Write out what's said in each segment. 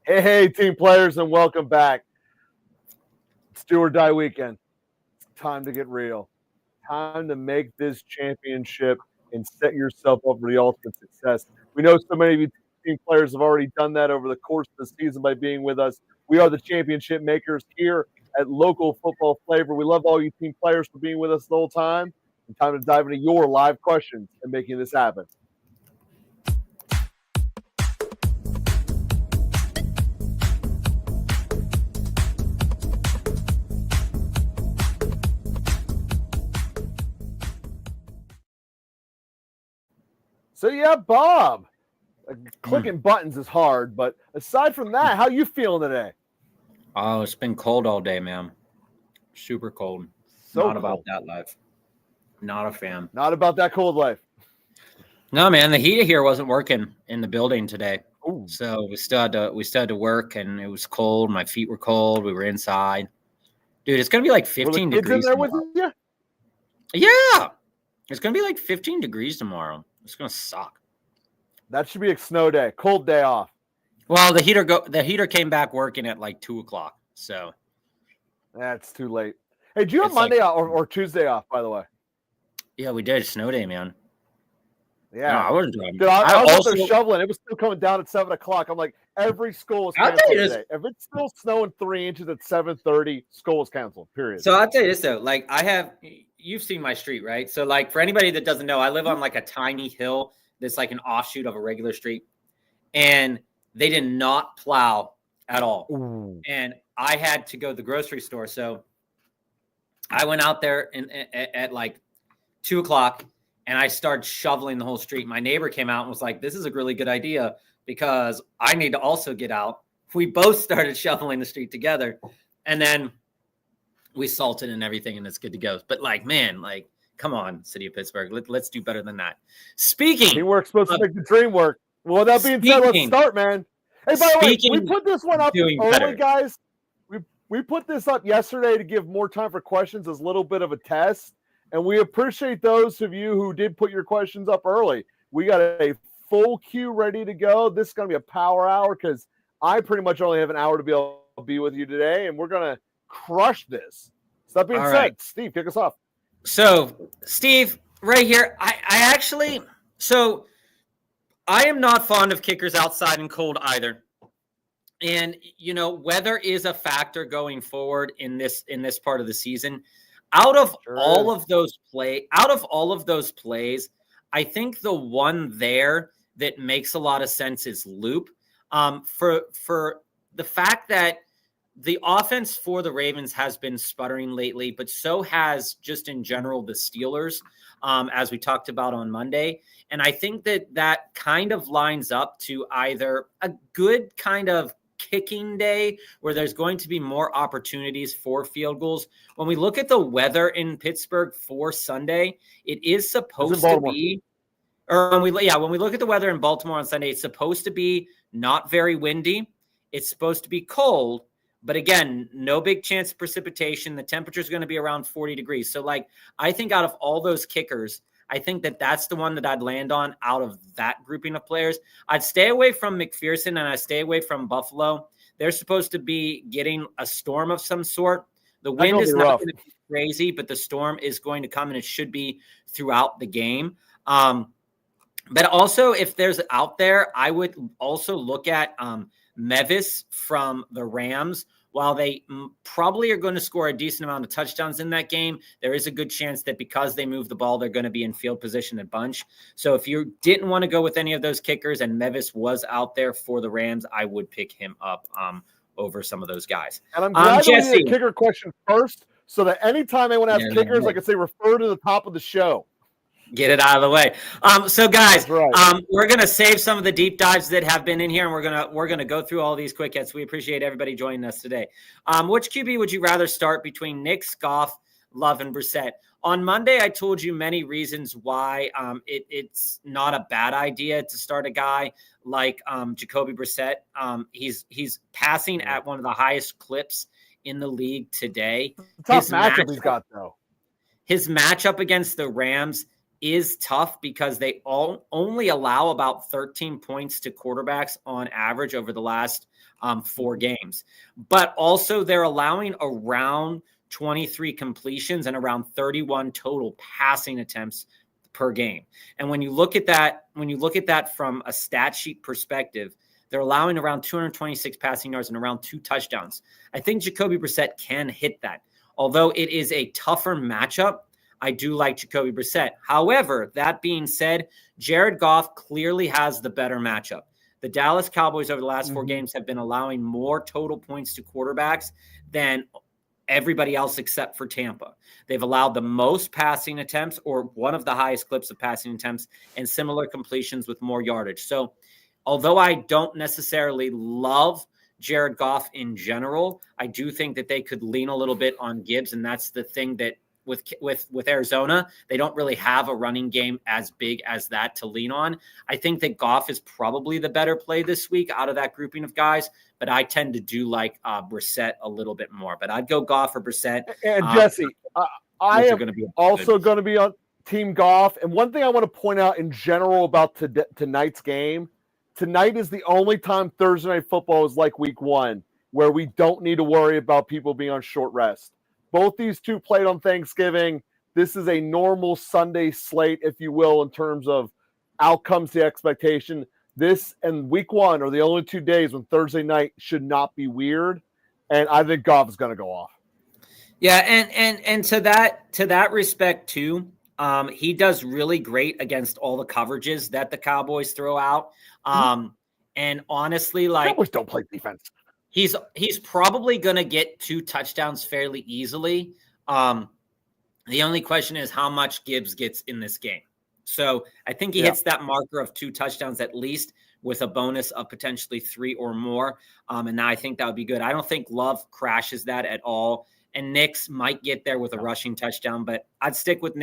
Hey, team players, and welcome back. It's do or die weekend. It's time to get real. Time to make this championship and set yourself up for the ultimate success. We know so many of you team players have already done that over the course of the season by being with us. We are the championship makers here at Local Football Flavor. We love all you team players for being with us the whole time. And time to dive into your live questions and making this happen. So yeah, Bob, clicking buttons is hard, but aside from that, how you feeling today? Oh, it's been cold all day, man. Super cold. So Not cold. about that life. Not a fan. Not about that cold life. No, man, the heater here wasn't working in the building today. Ooh. So we still had to work, and it was cold. My feet were cold. We were inside. Dude, it's gonna be like 15 Were the kids degrees in there tomorrow. with you? Yeah. It's gonna be like 15 degrees tomorrow. It's gonna suck. That should be a snow day, cold day off. Well, the heater came back working at like 2:00. So that's too late. Hey, do you have It's Monday like- off or Tuesday off, by the way? yeah, we did snow day, man. No, Yeah. I wasn't driving. Dude, I was also out there shoveling. It was still coming down at 7 o'clock. I'm like, every school is I'll tell canceled you this. today. If it's still snowing 3 inches at 7:30, school is canceled, period. So I'll tell you this though, like you've seen my street, right? So like for anybody that doesn't know, I live on like a tiny hill that's like an offshoot of a regular street, and they did not plow at all. Ooh. And I had to go to the grocery store, so I went out there at like 2:00, and I started shoveling the whole street. My neighbor came out and was like, "This is a really good idea because I need to also get out." We both started shoveling the street together, and then we salted and everything, and it's good to go. But like, man, like, come on, City of Pittsburgh, let's do better than that. Speaking, Teamwork's supposed to make the dream work. Well, that being said, let's start, man. Hey, by the way, we put this one up early, better. guys. We put this up yesterday to give more time for questions as a little bit of a test, and we appreciate those of you who did put your questions up early. We got a full queue ready to go. This is going to be a power hour because I pretty much only have an hour to be able to be with you today, and we're going to crush this. So that being said, right. Steve, kick us off. So, Steve, right here, I actually, so I am not fond of kickers outside and cold either. And, you know, weather is a factor going forward in this part of the season. Out of all of those plays, I think the one there that makes a lot of sense is Loop. For the fact that the offense for the Ravens has been sputtering lately, but so has just in general the Steelers, as we talked about on Monday. And I think that kind of lines up to either a good kind of kicking day where there's going to be more opportunities for field goals. When we look at the weather in Pittsburgh for Sunday, it is supposed to be, or when we look at the weather in Baltimore on Sunday, it's supposed to be not very windy. It's supposed to be cold. But again, no big chance of precipitation. The temperature is going to be around 40 degrees. So, like, I think out of all those kickers, I think that's the one that I'd land on out of that grouping of players. I'd stay away from McPherson and I'd stay away from Buffalo. They're supposed to be getting a storm of some sort. The wind is not going to be crazy, but the storm is going to come, and it should be throughout the game. But also, if there's out there, I would also look at Mevis from the Rams. While they probably are going to score a decent amount of touchdowns in that game, there is a good chance that because they move the ball, they're going to be in field position a bunch. So if you didn't want to go with any of those kickers and Mevis was out there for the Rams, I would pick him up over some of those guys. And I'm glad we did a kicker question first so that anytime anyone has kickers, I can say refer to the top of the show. Get it out of the way. So guys, right. We're gonna save some of the deep dives that have been in here, and we're gonna go through all these quick hits. We appreciate everybody joining us today. Which QB would you rather start between Nick, Goff, Love, and Brissett? On Monday, I told you many reasons why it's not a bad idea to start a guy like Jacoby Brissett. He's passing at one of the highest clips in the league today. Tough matchup he's got though. His matchup against the Rams is tough because they only allow about 13 points to quarterbacks on average over the last 4 games. But also they're allowing around 23 completions and around 31 total passing attempts per game. And when you look at that from a stat sheet perspective, they're allowing around 226 passing yards and around 2 touchdowns. I think Jacoby Brissett can hit that. Although it is a tougher matchup, I do like Jacoby Brissett. However, that being said, Jared Goff clearly has the better matchup. The Dallas Cowboys over the last 4 games have been allowing more total points to quarterbacks than everybody else except for Tampa. They've allowed the most passing attempts, or one of the highest clips of passing attempts, and similar completions with more yardage. So although I don't necessarily love Jared Goff in general, I do think that they could lean a little bit on Gibbs, and that's the thing that with Arizona, they don't really have a running game as big as that to lean on. I think that Goff is probably the better play this week out of that grouping of guys, but I tend to do like Brissett a little bit more. But I'd go Goff or Brissett. And Jesse, I am also going to be on Team Goff. And one thing I want to point out in general about tonight's game, tonight is the only time Thursday Night Football is like week 1, where we don't need to worry about people being on short rest. Both these two played on Thanksgiving. This is a normal Sunday slate, if you will, in terms of outcomes to expectation. This and week 1 are the only 2 days when Thursday night should not be weird. And I think Goff is going to go off. Yeah, and to that respect too, he does really great against all the coverages that the Cowboys throw out. And honestly, like, Cowboys don't play defense. He's probably going to get 2 touchdowns fairly easily. The only question is how much Gibbs gets in this game. So I think he hits that marker of 2 touchdowns at least, with a bonus of potentially 3 or more. And I think that would be good. I don't think Love crashes that at all. And Nix might get there with a rushing touchdown, but I'd stick with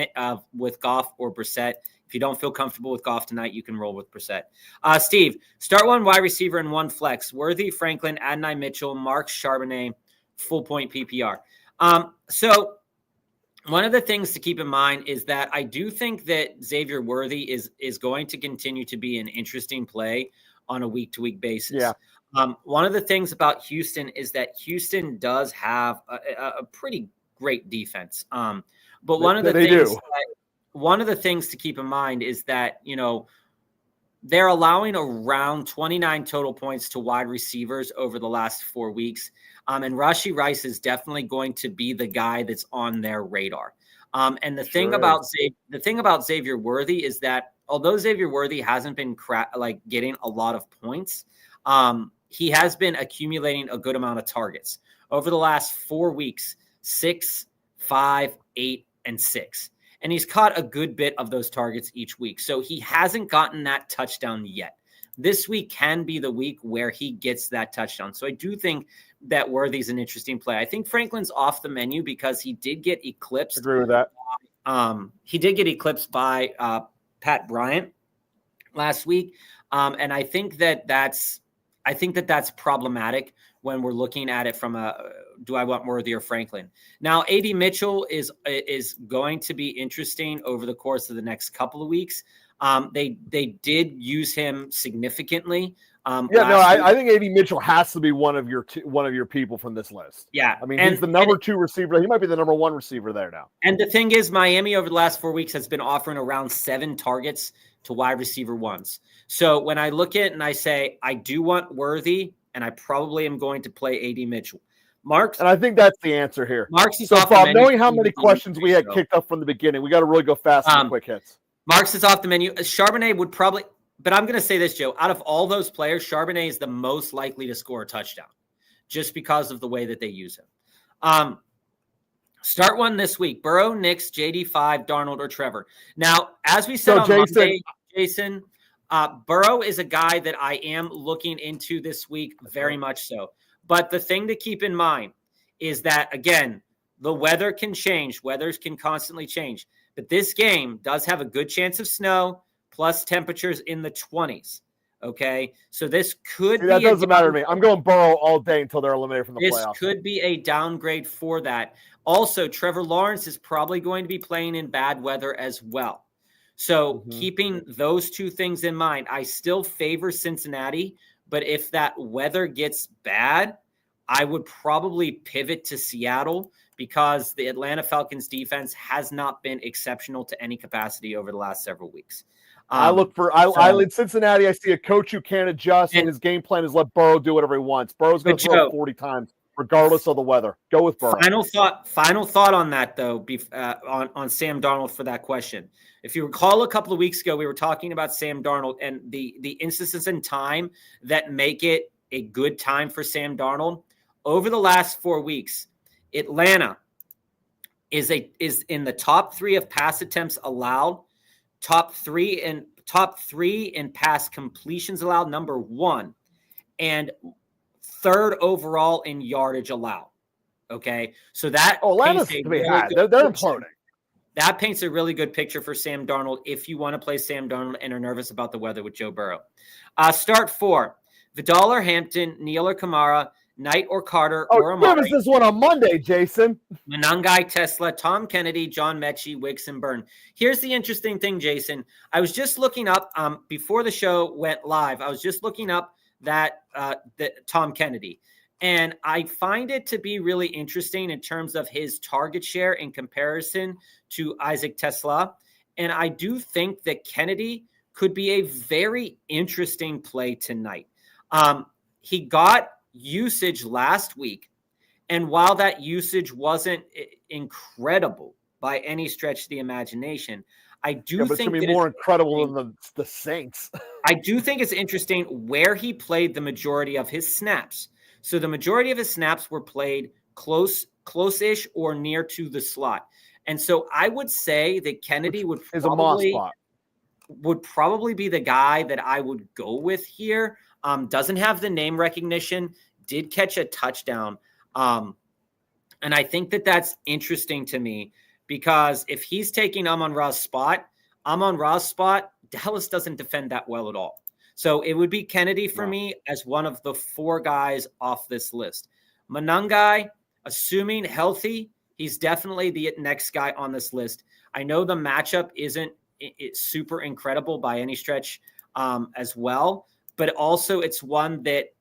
Goff or Brissett. If you don't feel comfortable with Goff tonight, you can roll with Brissett. Steve, start 1 wide receiver and 1 flex. Worthy, Franklin, Adonai Mitchell, Marks, Charbonnet, full point PPR. So one of the things to keep in mind is that I do think that Xavier Worthy is going to continue to be an interesting play on a week-to-week basis. Yeah. One of the things about Houston is that Houston does have a pretty great defense. But one of the things to keep in mind is that, they're allowing around 29 total points to wide receivers over the last 4 weeks. And Rashee Rice is definitely going to be the guy that's on their radar. And the thing about Xavier Worthy is that although Xavier Worthy hasn't been getting a lot of points, he has been accumulating a good amount of targets over the last 4 weeks, 6, 5, 8, and 6. And he's caught a good bit of those targets each week. So he hasn't gotten that touchdown yet. This week can be the week where he gets that touchdown. So I do think that Worthy's an interesting play. I think Franklin's off the menu because he did get eclipsed. Agree with that. He did get eclipsed by Pat Bryant last week. And I think that's problematic when we're looking at it from do I want Worthy or Franklin? Now, A.D. Mitchell is going to be interesting over the course of the next couple of weeks. They did use him significantly. I think A.D. Mitchell has to be one of your people from this list. Yeah. I mean, he's the number 2 receiver. He might be the number 1 receiver there now. And the thing is, Miami over the last 4 weeks has been offering around 7 targets to wide receiver ones. So when I look at it and I say, I do want Worthy, and I probably am going to play A.D. Mitchell. Marks. And I think that's the answer here. Marks is so, off Bob, the menu. Knowing how many questions we had kicked up from the beginning, we got to really go fast on quick hits. Marks is off the menu. Charbonnet would probably, but I'm going to say this, Joe. Out of all those players, Charbonnet is the most likely to score a touchdown just because of the way that they use him. Start 1 this week. Burrow, Nix, JD5, Darnold, or Trevor. Now, as we said Monday, Jason, Burrow is a guy that I am looking into this week, very much so. But the thing to keep in mind is that, again, the weather can change. Weathers can constantly change. But this game does have a good chance of snow, plus temperatures in the 20s. Okay? So this could be... That doesn't matter to me. I'm going Burrow all day until they're eliminated from the playoffs. This could be a downgrade for that. Also, Trevor Lawrence is probably going to be playing in bad weather as well. So keeping those two things in mind, I still favor Cincinnati, but if that weather gets bad, I would probably pivot to Seattle because the Atlanta Falcons defense has not been exceptional to any capacity over the last several weeks. I in Cincinnati, I see a coach who can't adjust, and his game plan is let Burrow do whatever he wants. Burrow's going to throw 40 times, regardless of the weather. Go with Burrow. Final thought on that, though, on Sam Darnold for that question. If you recall, a couple of weeks ago, we were talking about Sam Darnold and the instances in time that make it a good time for Sam Darnold. Over the last 4 weeks, Atlanta is in the top 3 of pass attempts allowed, top three in pass completions allowed, number 1, and 3rd overall in yardage allowed. Okay, so that Atlanta's to be had. They're imploding. That paints a really good picture for Sam Darnold if you want to play Sam Darnold and are nervous about the weather with Joe Burrow. Start 4: Vidal or Hampton, Neal or Kamara, Knight or Carter or Amon-Ra. Give us this one on Monday, Jason. Monangai, Tesla, Tom Kennedy, John Mechie, Wicks, and Byrne. Here's the interesting thing, Jason. I was just looking up before the show went live. I was just looking up that Tom Kennedy, and I find it to be really interesting in terms of his target share in comparison to Isaac Tesla. And I do think that Kennedy could be a very interesting play tonight. He got usage last week, and while that usage wasn't incredible by any stretch of the imagination, I do think it's going to be more incredible than the Saints. I do think it's interesting where he played the majority of his snaps. So the majority of his snaps were played close-ish or near to the slot. And so I would say that Kennedy would probably be the guy that I would go with here. Doesn't have the name recognition, did catch a touchdown. And I think that that's interesting to me because if he's taking Amon-Ra's spot, Dallas doesn't defend that well at all. So it would be Kennedy for me as one of the 4 guys off this list. Monangai, assuming healthy, he's definitely the next guy on this list. I know the matchup isn't super incredible by any stretch as well, but also it's one that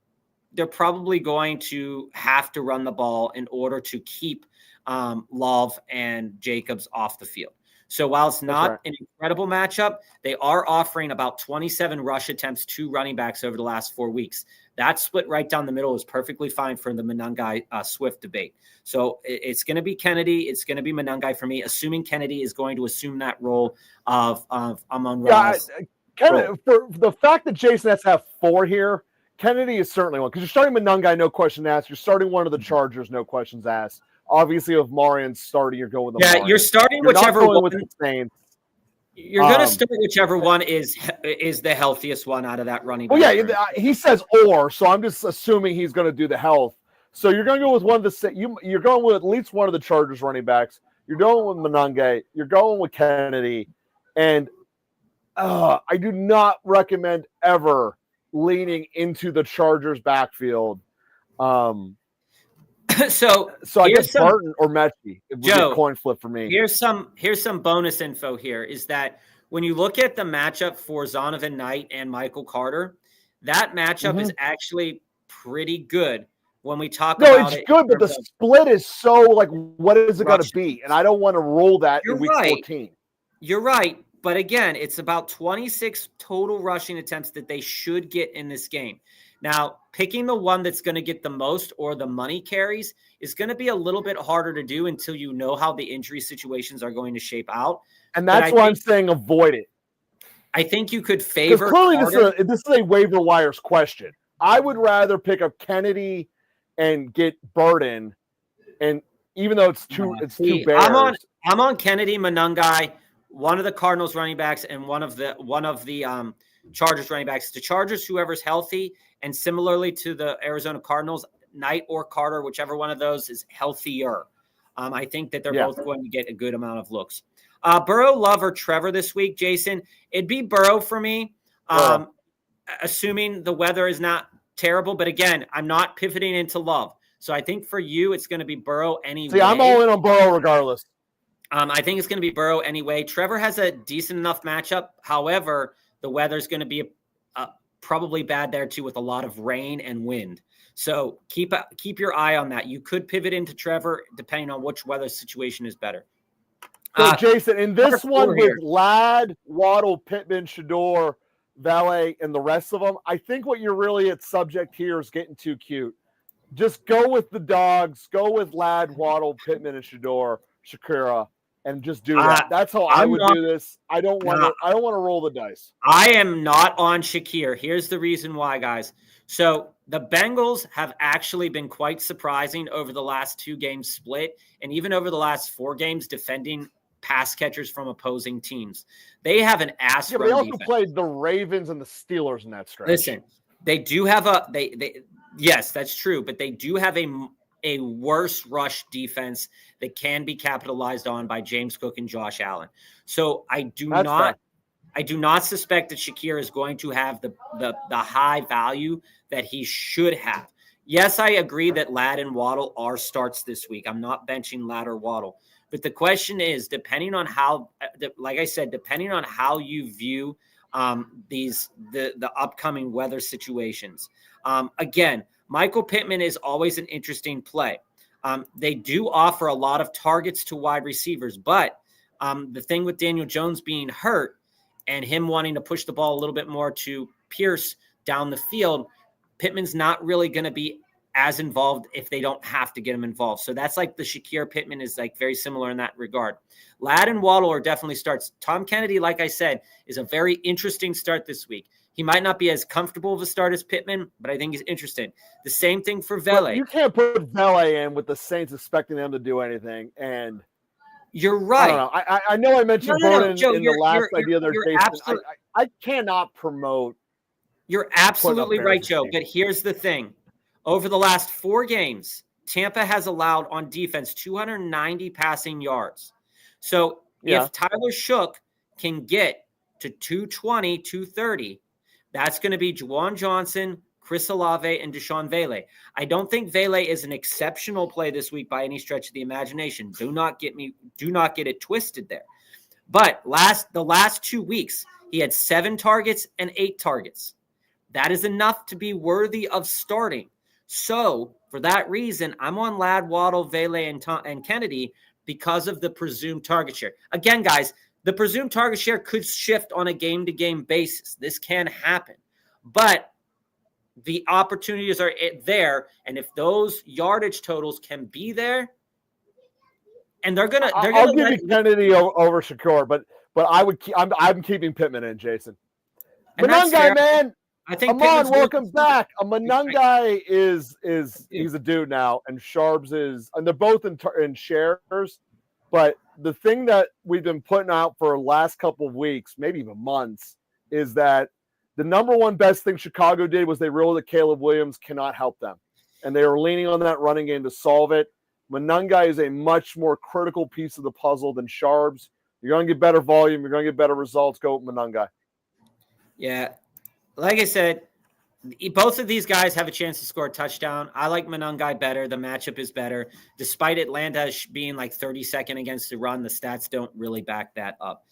they're probably going to have to run the ball in order to keep Love and Jacobs off the field. So while it's not an incredible matchup, they are offering about 27 rush attempts to running backs over the last 4 weeks. That split right down the middle is perfectly fine for the Monangai Swift debate. So it's going to be Kennedy. It's going to be Monangai for me, assuming Kennedy is going to assume that role of Amon-Ra. For the fact that Jason has to have 4 here, Kennedy is certainly one because you're starting Monangai, no question asked. You're starting one of the Chargers, no questions asked. Obviously, if Marian's starting, you're going with the Marian. You're starting whichever one. With the Saints. You're going to start whichever one is the healthiest one out of that running back. Well, yeah, he says or, so I'm just assuming he's going to do the health. So you're going to go with one of the you're going with at least one of the Chargers running backs. You're going with Monangai. You're going with Kennedy, and I do not recommend ever leaning into the Chargers backfield. So I guess Barton or Mechie would be a coin flip for me. Here's some bonus info here is that when you look at the matchup for Zonovan Knight and Michael Carter, that matchup is actually pretty good when we talk about it. No, it's good, but the split is so like, what is it going to be? And I don't want to roll that in week 14. You're right. But again, it's about 26 total rushing attempts that they should get in this game. Now, picking the one that's going to get the most or the money carries is going to be a little bit harder to do until you know how the injury situations are going to shape out. And that's why I'm saying avoid it. I think you could favor. Clearly, this is a waiver wires question. I would rather pick up Kennedy and get Burden, and even though it's two bears. I'm on Kennedy, Monangai, one of the Cardinals running backs, and one of the Chargers running backs. The Chargers, whoever's healthy, and similarly to the Arizona Cardinals, Knight or Carter, whichever one of those is healthier. I think that they're both going to get a good amount of looks. Burrow, Love, or Trevor this week, Jason? It'd be Burrow for me, assuming the weather is not terrible. But again, I'm not pivoting into Love. So I think for you, it's going to be Burrow anyway. See, I'm all in on Burrow regardless. I think it's going to be Burrow anyway. Trevor has a decent enough matchup. However, the weather's going to be probably bad there too, with a lot of rain and wind. So keep your eye on that. You could pivot into Trevor depending on which weather situation is better. So, Jason, in this one with here. Ladd, Waddle, Pittman, Shador, Valet, and the rest of them, I think what you're really at subject here is getting too cute. Just go with the dogs. Go with Ladd, Waddle, Pittman, and Shakira, and just do that. That's how I would do this. I don't want to roll the dice. I am not on Shakir. Here's the reason why, guys. So the Bengals have actually been quite surprising over the last 2 games split, and even over the last 4 games defending pass catchers from opposing teams. They have an ass run They also defense. played the Ravens and the Steelers in that stretch. Listen, they do have yes, that's true, but they do have a worse rush defense that can be capitalized on by James Cook and Josh Allen. So I do not suspect that Shakir is going to have the high value that he should have. Yes, I agree that Ladd and Waddle are starts this week. I'm not benching Ladd or Waddle. But the question is, depending on how, like I said, depending on how you view the upcoming weather situations. Again, Michael Pittman is always an interesting play. They do offer a lot of targets to wide receivers, but the thing with Daniel Jones being hurt and him wanting to push the ball a little bit more to Pierce down the field, Pittman's not really going to be as involved if they don't have to get him involved. So that's like the Shakir Pittman is like very similar in that regard. Ladd and Waddle are definitely starts. Tom Kennedy, like I said, is a very interesting start this week. He might not be as comfortable of a start as Pittman, but I think he's interesting. The same thing for Valet. You can't put Valet in with the Saints expecting them to do anything. And you're right. I don't know. I know I mentioned Vernon in the last idea there, Jason. I cannot promote. You're absolutely right, Joe. But here's the thing. Over the last 4 games, Tampa has allowed on defense 290 passing yards. So if Tyler Shook can get to 220, 230, that's going to be Juwan Johnson, Chris Olave, and Deshaun Valet. I don't think Valet is an exceptional play this week by any stretch of the imagination. Do not get it twisted there. But the last 2 weeks, he had 7 targets and 8 targets. That is enough to be worthy of starting. So for that reason, I'm on Ladd, Waddle, Valet, and Kennedy because of the presumed target share. Again, guys, the presumed target share could shift on a game-to-game basis. This can happen. But the opportunities are there, and if those yardage totals can be there, and they're gonna I'll give you Kennedy over Shakur, but I'm keeping Pittman in, Jason. Monangai, man. I think Amon, welcome back. Monangai he's a dude now, and Sharps is, and they're both in shares. But the thing that we've been putting out for the last couple of weeks, maybe even months, is that the number one best thing Chicago did was they realized that Caleb Williams cannot help them, and they were leaning on that running game to solve it. Monangai is a much more critical piece of the puzzle than Sharps. You're going to get better volume. You're going to get better results. Go with Monangai. Yeah. Like I said, both of these guys have a chance to score a touchdown. I like Monangai better. The matchup is better. Despite Atlanta being like 32nd against the run, the stats don't really back that up.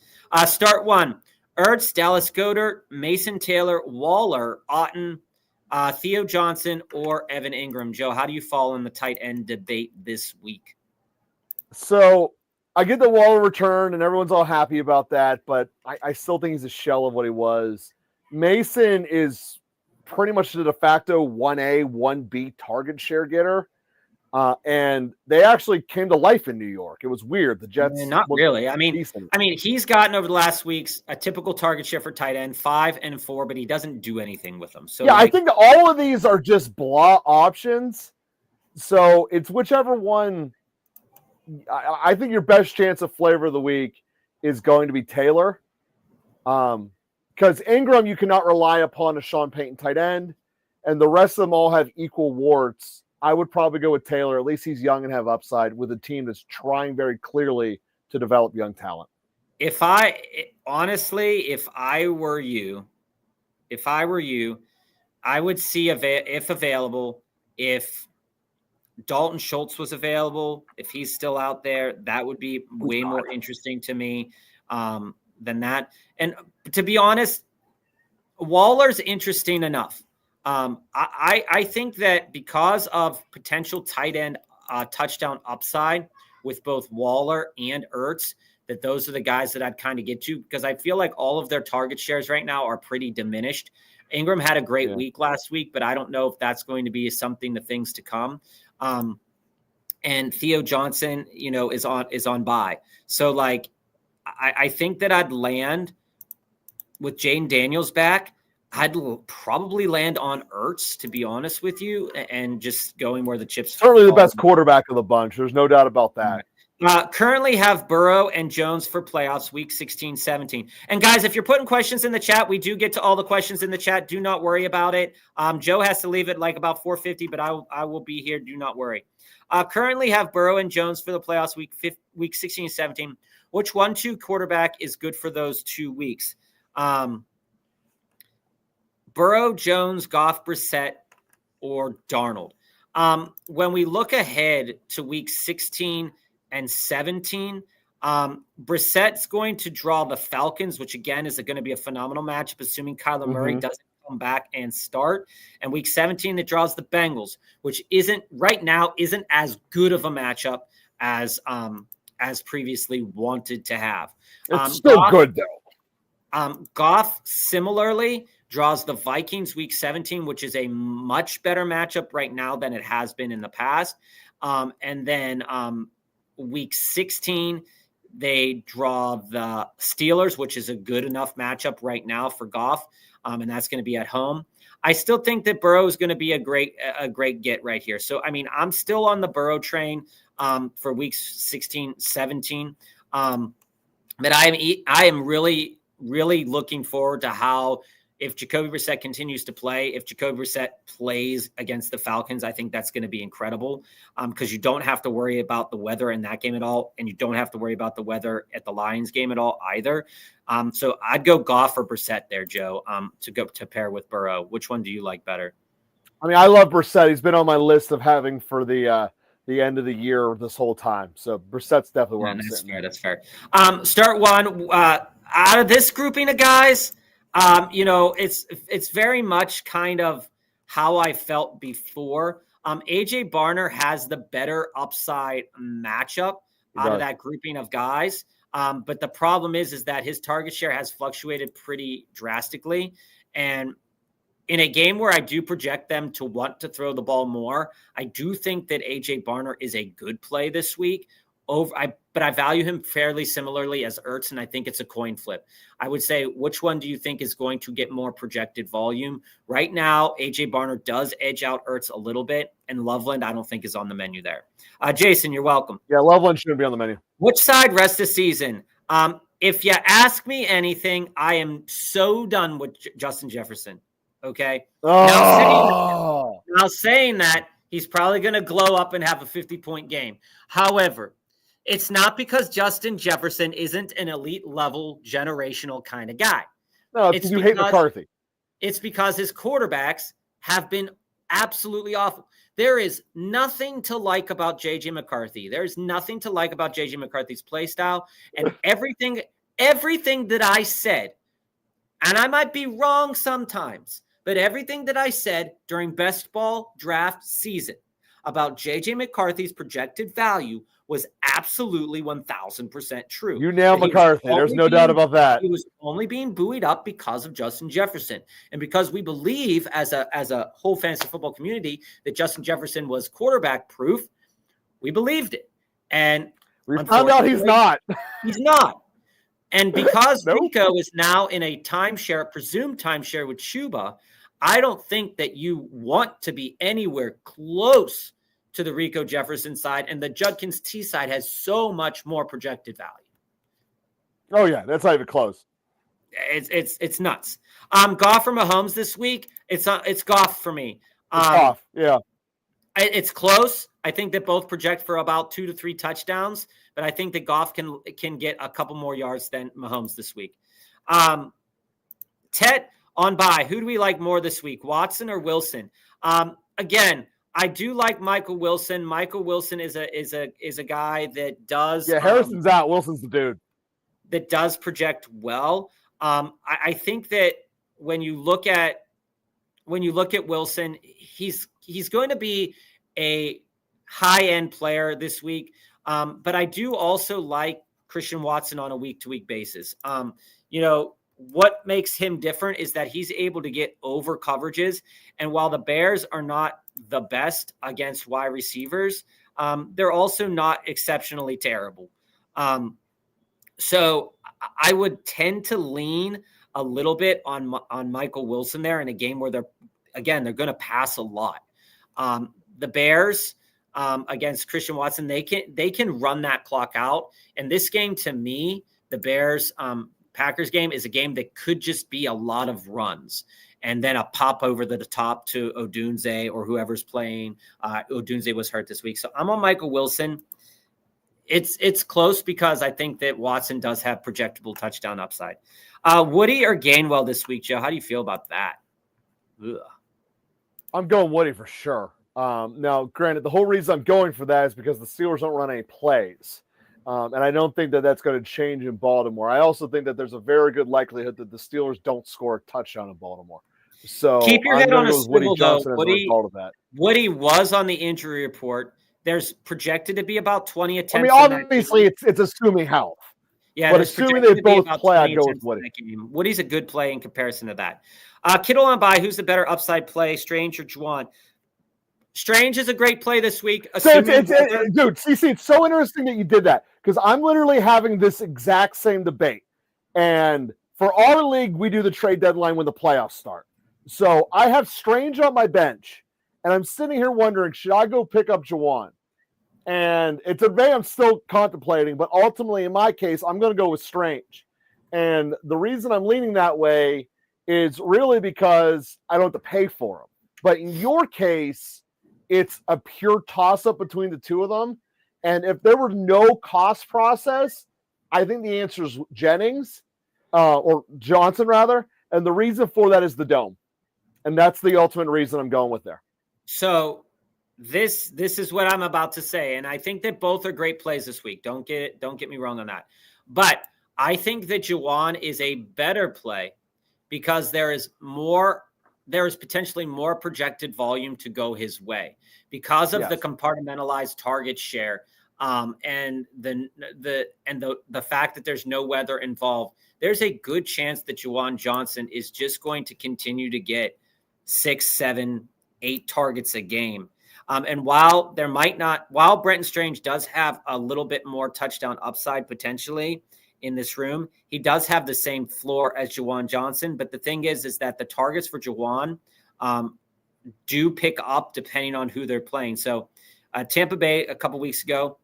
Start 1. Ertz, Dallas Goedert, Mason Taylor, Waller, Otten, Theo Johnson, or Evan Ingram. Joe, how do you fall in the tight end debate this week? So I get the Waller return, and everyone's all happy about that, but I still think he's a shell of what he was. Mason is pretty much the de facto 1A, 1B target share getter. And they actually came to life in New York. It was weird. The Jets. Not really. I mean, he's gotten over the last weeks a typical target share for tight end, 5 and 4, but he doesn't do anything with them. So yeah, I think all of these are just blah options. So it's whichever one. I think your best chance of flavor of the week is going to be Taylor. Because Ingram, you cannot rely upon a Sean Payton tight end, and the rest of them all have equal warts. I would probably go with Taylor. At least he's young and have upside with a team that's trying very clearly to develop young talent. If I were you, I would see if available, if Dalton Schultz was available, if he's still out there, that would be way more interesting to me than that. And to be honest, Waller's interesting enough. I think that because of potential tight end touchdown upside with both Waller and Ertz, that those are the guys that I'd kind of get to, because I feel like all of their target shares right now are pretty diminished. Ingram had a great week last week, but I don't know if that's going to be something, the things to come. And Theo Johnson, is on bye. So like, I think that I'd land with Jane Daniels back. I'd probably land on Ertz, to be honest with you, and just going where the chips. Certainly the best quarterback of the bunch. There's no doubt about that. Currently have Burrow and Jones for playoffs week 16, 17. And guys, if you're putting questions in the chat, we do get to all the questions in the chat. Do not worry about it. Joe has to leave at like about 4:50, but I will be here. Do not worry. Currently have Burrow and Jones for the playoffs week 16, 17. Which 1-2 quarterback is good for those 2 weeks? Burrow, Jones, Goff, Brissett, or Darnold. When we look ahead to week 16 and 17, Brissett's going to draw the Falcons, which again is going to be a phenomenal matchup, assuming Kyler Murray doesn't come back and start. And week 17, it draws the Bengals, which isn't as good of a matchup as previously wanted to have. It's still good though. Goff similarly draws the Vikings week 17, which is a much better matchup right now than it has been in the past. And then week 16, they draw the Steelers, which is a good enough matchup right now for Goff. And that's going to be at home. I still think that Burrow is going to be a great get right here. So, I mean, I'm still on the Burrow train for weeks 16, 17. But I am really, really looking forward to how, if Jacoby Brissett continues to play, if Jacoby Brissett plays against the Falcons, I think that's going to be incredible because you don't have to worry about the weather in that game at all, and you don't have to worry about the weather at the Lions game at all either. So I'd go Goff or Brissett there, Joe, to pair with Burrow. Which one do you like better? I mean, I love Brissett. He's been on my list of having for the end of the year this whole time. So Brissett's definitely where I'm sitting. That's fair. Start one out of this grouping of guys. It's very much kind of how I felt before. AJ Barner has the better upside matchup out of that grouping of guys. But the problem is that his target share has fluctuated pretty drastically. And in a game where I do project them to want to throw the ball more, I do think that AJ Barner is a good play this week. But I value him fairly similarly as Ertz, and I think it's a coin flip. I would say, which one do you think is going to get more projected volume? Right now, AJ Barner does edge out Ertz a little bit, and Loveland I don't think is on the menu there. Jason, you're welcome. Yeah, Loveland shouldn't be on the menu. Which side rest of season? If you ask me anything, I am so done with Justin Jefferson. Okay. Oh. Now saying that, he's probably going to glow up and have a 50-point game. However, it's not because Justin Jefferson isn't an elite level generational kind of guy. No, it's because you hate McCarthy. It's because his quarterbacks have been absolutely awful. There is nothing to like about J.J. McCarthy. There's nothing to like about J.J. McCarthy's play style. And everything that I said, and I might be wrong sometimes, but everything that I said during best ball draft season about J.J. McCarthy's projected value was absolutely 1,000% true. You nailed McCarthy. There's no doubt about that. He was only being buoyed up because of Justin Jefferson. And because we believe as a whole fantasy football community that Justin Jefferson was quarterback proof, we believed it. And we found out he's not. He's not. And because Rico is now in a presumed timeshare with Chuba, I don't think that you want to be anywhere close to the Rico Jefferson side, and the Judkins T side has so much more projected value. Oh yeah, that's not even close. It's nuts. Goff or Mahomes this week? It's Goff for me. Goff, yeah. It's close. I think that both project for about 2 to 3 touchdowns, but I think that Goff can get a couple more yards than Mahomes this week. Tet on bye. Who do we like more this week, Watson or Wilson? Again, I do like Michael Wilson. Michael Wilson is a guy that does. Yeah, Harrison's out. Wilson's the dude that does project well. I think that when you look at Wilson, he's going to be a high-end player this week. But I do also like Christian Watson on a week-to-week basis. What makes him different is that he's able to get over coverages. And while the Bears are not the best against wide receivers, they're also not exceptionally terrible. So I would tend to lean a little bit on Michael Wilson there in a game where they're going to pass a lot. The Bears against Christian Watson, they can run that clock out. And this game, to me, the Bears Packers game is a game that could just be a lot of runs and then a pop over the top to Odunze or whoever's playing. Odunze was hurt this week. So I'm on Michael Wilson. It's close because I think that Watson does have projectable touchdown upside. Woody or Gainwell this week, Joe? How do you feel about that? Ugh. I'm going Woody for sure. Now, granted, the whole reason I'm going for that is because the Steelers don't run any plays. And I don't think that that's going to change in Baltimore. I also think that there's a very good likelihood that the Steelers don't score a touchdown in Baltimore. So keep your head on a swivel, though. Woody was on the injury report. There's projected to be about 20 attempts. I mean, obviously, it's assuming health. Yeah, but assuming they both play, I'd go with Woody. Woody's a good play in comparison to that. Kittle on bye. Who's the better upside play, Strange or Juwan? Strange is a great play this week. Dude, CC, it's so interesting that you did that because I'm literally having this exact same debate. And for our league, we do the trade deadline when the playoffs start. So I have Strange on my bench, and I'm sitting here wondering, should I go pick up Juwan? And it's a debate I'm still contemplating, but ultimately, in my case, I'm going to go with Strange. And the reason I'm leaning that way is really because I don't have to pay for him. But in your case, it's a pure toss-up between the two of them. And if there were no cost process, I think the answer is Jennings, or Johnson, rather. And the reason for that is the dome. And that's the ultimate reason I'm going with there. So this is what I'm about to say. And I think that both are great plays this week. Don't get me wrong on that. But I think that Juwan is a better play because there is potentially more projected volume to go his way because of the compartmentalized target share and the fact that there's no weather involved. There's a good chance that Juwan Johnson is just going to continue to get 6, 7, 8 targets a game. And while Brenton Strange does have a little bit more touchdown upside potentially in this room, he does have the same floor as Juwan Johnson. But the thing is that the targets for Juwan do pick up depending on who they're playing. So Tampa Bay a couple weeks ago,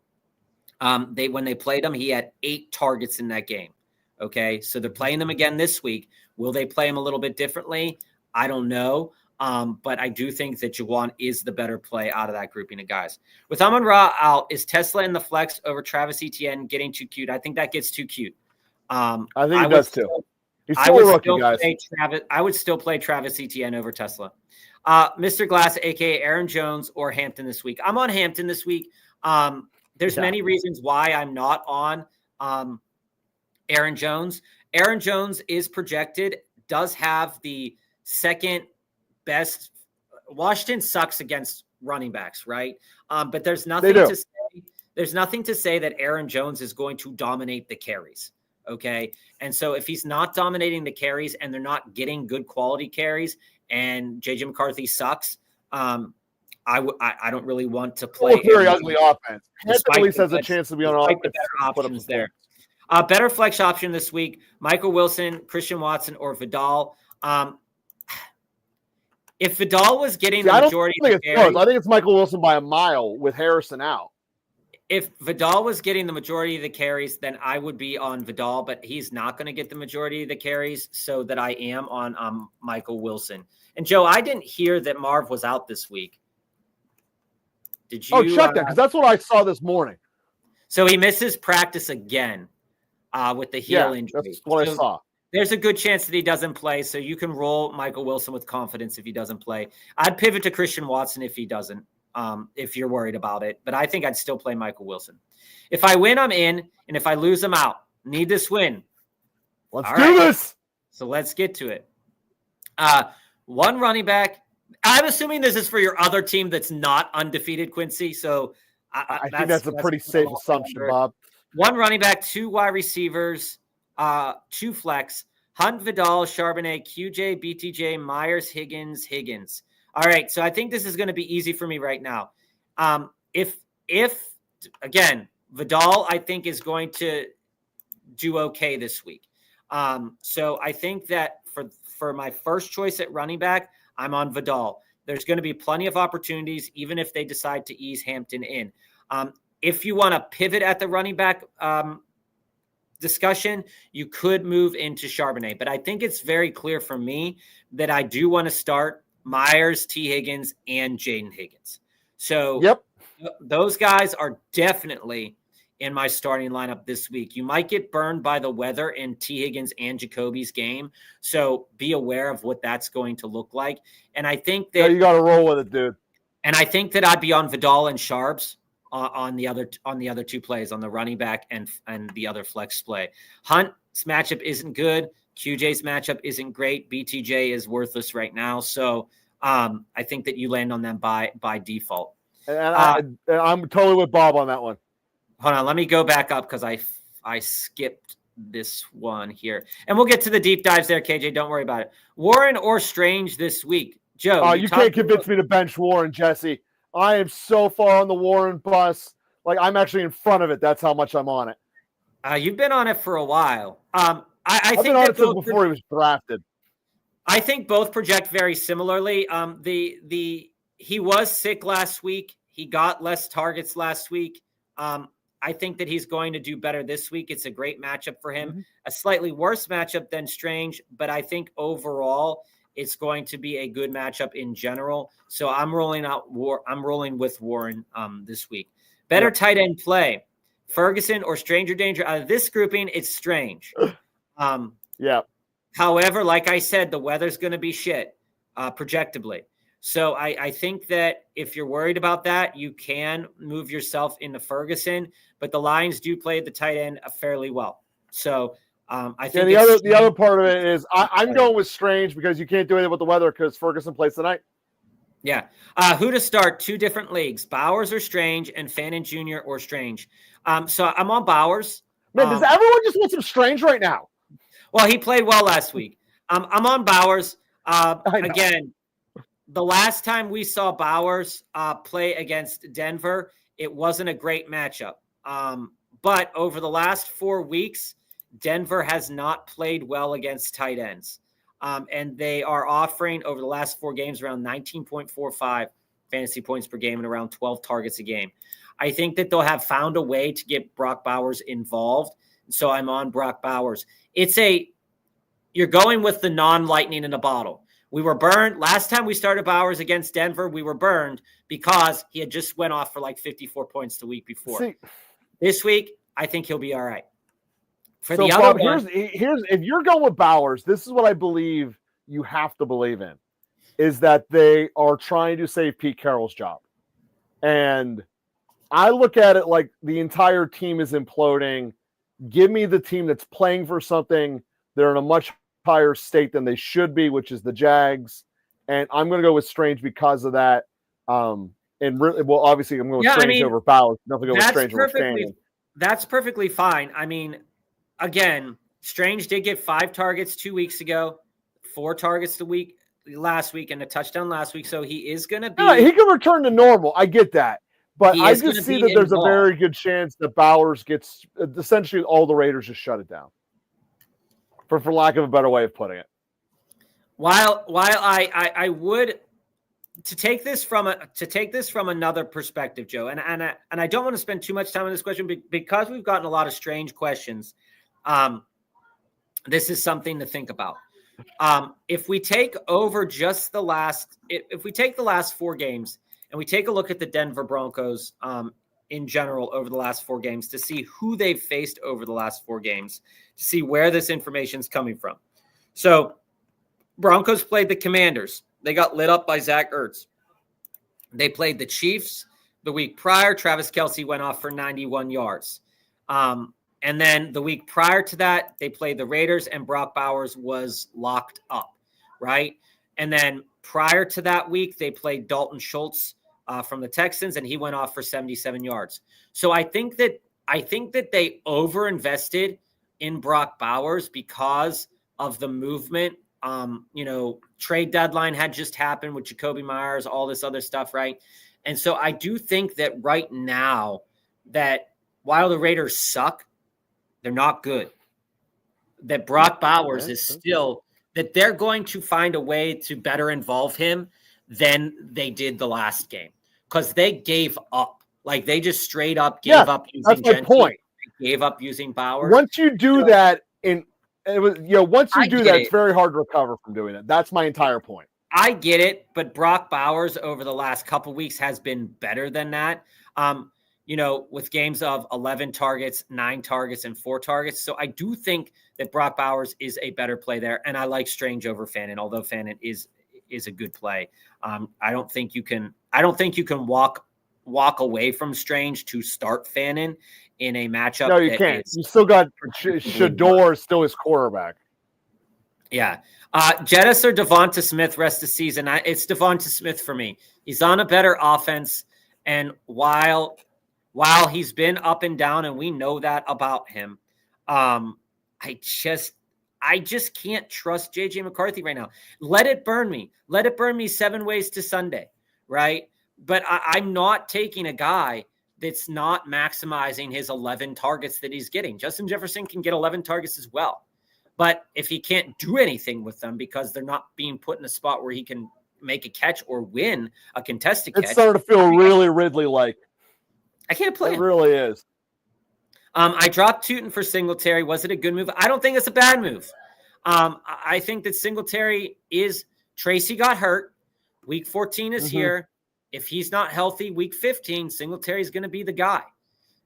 when they played him, he had 8 targets in that game. Okay, so they're playing them again this week. Will they play him a little bit differently? I don't know. But I do think that Juwan is the better play out of that grouping of guys. With Amon-Ra out, is Tesla in the flex over Travis Etienne getting too cute? I think that gets too cute. I think he does too. He's still a rookie, guys. I would still play Travis Etienne over Tesla. Mr. Glass, a.k.a. Aaron Jones or Hampton this week. I'm on Hampton this week. There's many reasons why I'm not on Aaron Jones. Aaron Jones is projected, does have the second best. Washington sucks against running backs, right? But there's nothing to say that Aaron Jones is going to dominate the carries. Okay. And so if he's not dominating the carries and they're not getting good quality carries and JJ McCarthy sucks, I don't really want to play. It's a very ugly offense. Hampton at least has a chance to be on offense. The better options there. Better flex option this week: Michael Wilson, Christian Watson, or Vidal. If Vidal was getting the majority of the carries, I think it's Michael Wilson by a mile with Harrison out. If Vidal was getting the majority of the carries, then I would be on Vidal, but he's not going to get the majority of the carries, so that I am on Michael Wilson. And Joe, I didn't hear that Marv was out this week. Did you? Oh, check that, because that's what I saw this morning. So he misses practice again with the heel injury. That's what I saw. There's a good chance that he doesn't play, so you can roll Michael Wilson with confidence if he doesn't play. I'd pivot to Christian Watson if he doesn't. if you're worried about it. But I think I'd still play Michael Wilson. If I win, I'm in. And if I lose, I'm out. Need this win. Let's do this. So let's get to it. One running back. I'm assuming this is for your other team that's not undefeated, Quincy. So I think that's a pretty safe assumption, Bob. One running back, 2 wide receivers, 2 flex. Hunt, Vidal, Charbonnet, QJ, BTJ, Myers, Higgins. All right, so I think this is going to be easy for me right now. If again, Vidal, I think is going to do okay this week. So I think that for my first choice at running back, I'm on Vidal. There's going to be plenty of opportunities, even if they decide to ease Hampton in. If you want to pivot at the running back discussion, you could move into Charbonnet. But I think it's very clear for me that I do want to start Myers, T. Higgins, and Jaden Higgins. So those guys are definitely in my starting lineup this week. You might get burned by the weather in T. Higgins and Jacoby's game. So be aware of what that's going to look like. And I think that you got to roll with it, dude. And I think that I'd be on Vidal and Sharps on the other 2 plays, on the running back and the other flex play. Hunt's matchup isn't good. QJ's matchup isn't great. BTJ is worthless right now. So I think that you land on them by default. And I'm totally with Bob on that one. Hold on, let me go back up because I skipped this one here. And we'll get to the deep dives there, KJ. Don't worry about it. Warren or Strange this week? Joe. You can't convince me to bench Warren, Jesse. I am so far on the Warren bus. Like, I'm actually in front of it. That's how much I'm on it. You've been on it for a while. I've think been on it since before he was drafted. I think both project very similarly. He was sick last week. He got less targets last week. I think that he's going to do better this week. It's a great matchup for him. Mm-hmm. A slightly worse matchup than Strange, but I think overall it's going to be a good matchup in general. So I'm rolling with Warren this week. Better tight end play, Ferguson or Stranger Danger. Out of this grouping, it's Strange. However, like I said, the weather's going to be shit, projectably. So I think that if you're worried about that, you can move yourself into Ferguson, but the Lions do play the tight end fairly well. So I think the other part of it is I'm going with Strange because you can't do anything with the weather because Ferguson plays tonight. Yeah. Who to start? 2 different leagues, Bowers or Strange, and Fannin Jr. or Strange. So I'm on Bowers. Man, does everyone just want some Strange right now? Well, he played well last week. I'm on Bowers. Again, the last time we saw Bowers play against Denver, it wasn't a great matchup. But over the last 4 weeks, Denver has not played well against tight ends. And they are offering over the last 4 games around 19.45 fantasy points per game and around 12 targets a game. I think that they'll have found a way to get Brock Bowers involved. So I'm on Brock Bowers. You're going with the non-lightning in a bottle. We were burned. Last time we started Bowers against Denver, we were burned because he had just went off for like 54 points the week before. This week, I think he'll be all right. Here's if you're going with Bowers, this is what I believe you have to believe in, is that they are trying to save Pete Carroll's job. And I look at it like the entire team is imploding. Give me the team that's playing for something. They're in a much higher state than they should be, which is the Jags. And I'm going to go with Strange because of that. Obviously, I'm going with Strange over Bowers. Nothing to go with Strange over Fanning. That's perfectly fine. I mean, again, Strange did get 5 targets 2 weeks ago, 4 targets last week, and a touchdown last week. So he is going to be. He can return to normal. I get that. But I just see that there's a very good chance that Bowers gets essentially all the Raiders just shut it down. For lack of a better way of putting it. While I would to take this from another perspective, Joe, and I don't want to spend too much time on this question because we've gotten a lot of strange questions. This is something to think about. If we take the last 4 games and we take a look at the Denver Broncos in general over the last 4 games to see who they've faced over the last 4 games, to see where this information is coming from. So Broncos played the Commanders. They got lit up by Zach Ertz. They played the Chiefs the week prior. Travis Kelce went off for 91 yards. And then the week prior to that, they played the Raiders and Brock Bowers was locked up, right? And then prior to that week, they played Dalton Schultz from the Texans, and he went off for 77 yards. So I think that they overinvested in Brock Bowers because of the movement. Trade deadline had just happened with Jacoby Myers, all this other stuff, right? And so I do think that right now that while the Raiders suck, they're not good. That Brock Bowers is still that they're going to find a way to better involve him than they did the last game because they gave up. Like they just straight up gave up using that's my point. They gave up using Bowers. Once you do that, it's very hard to recover from doing it. That's my entire point. I get it, but Brock Bowers over the last couple weeks has been better than that. With games of 11 targets, 9 targets, and 4 targets. So I do think that Brock Bowers is a better play there. And I like Strange over Fannin, although Fannin is a good play. I don't think you can walk away from Strange to start Fannin in a matchup. No, you can't. You still got Shador still his quarterback. Yeah. Jettis or Devonta Smith rest of the season. It's Devonta Smith for me. He's on a better offense. And while he's been up and down, and we know that about him, I just can't trust JJ McCarthy right now. Let it burn me. Let it burn me 7 ways to Sunday, right? But I'm not taking a guy that's not maximizing his 11 targets that he's getting. Justin Jefferson can get 11 targets as well. But if he can't do anything with them because they're not being put in a spot where he can make a catch or win a contested catch. It's starting to feel really Ridley-like. I can't play him. It really is. I dropped Tootin for Singletary. Was it a good move? I don't think it's a bad move. I think that Singletary Tracy got hurt. Week 14 is here. If he's not healthy, week 15, Singletary is going to be the guy.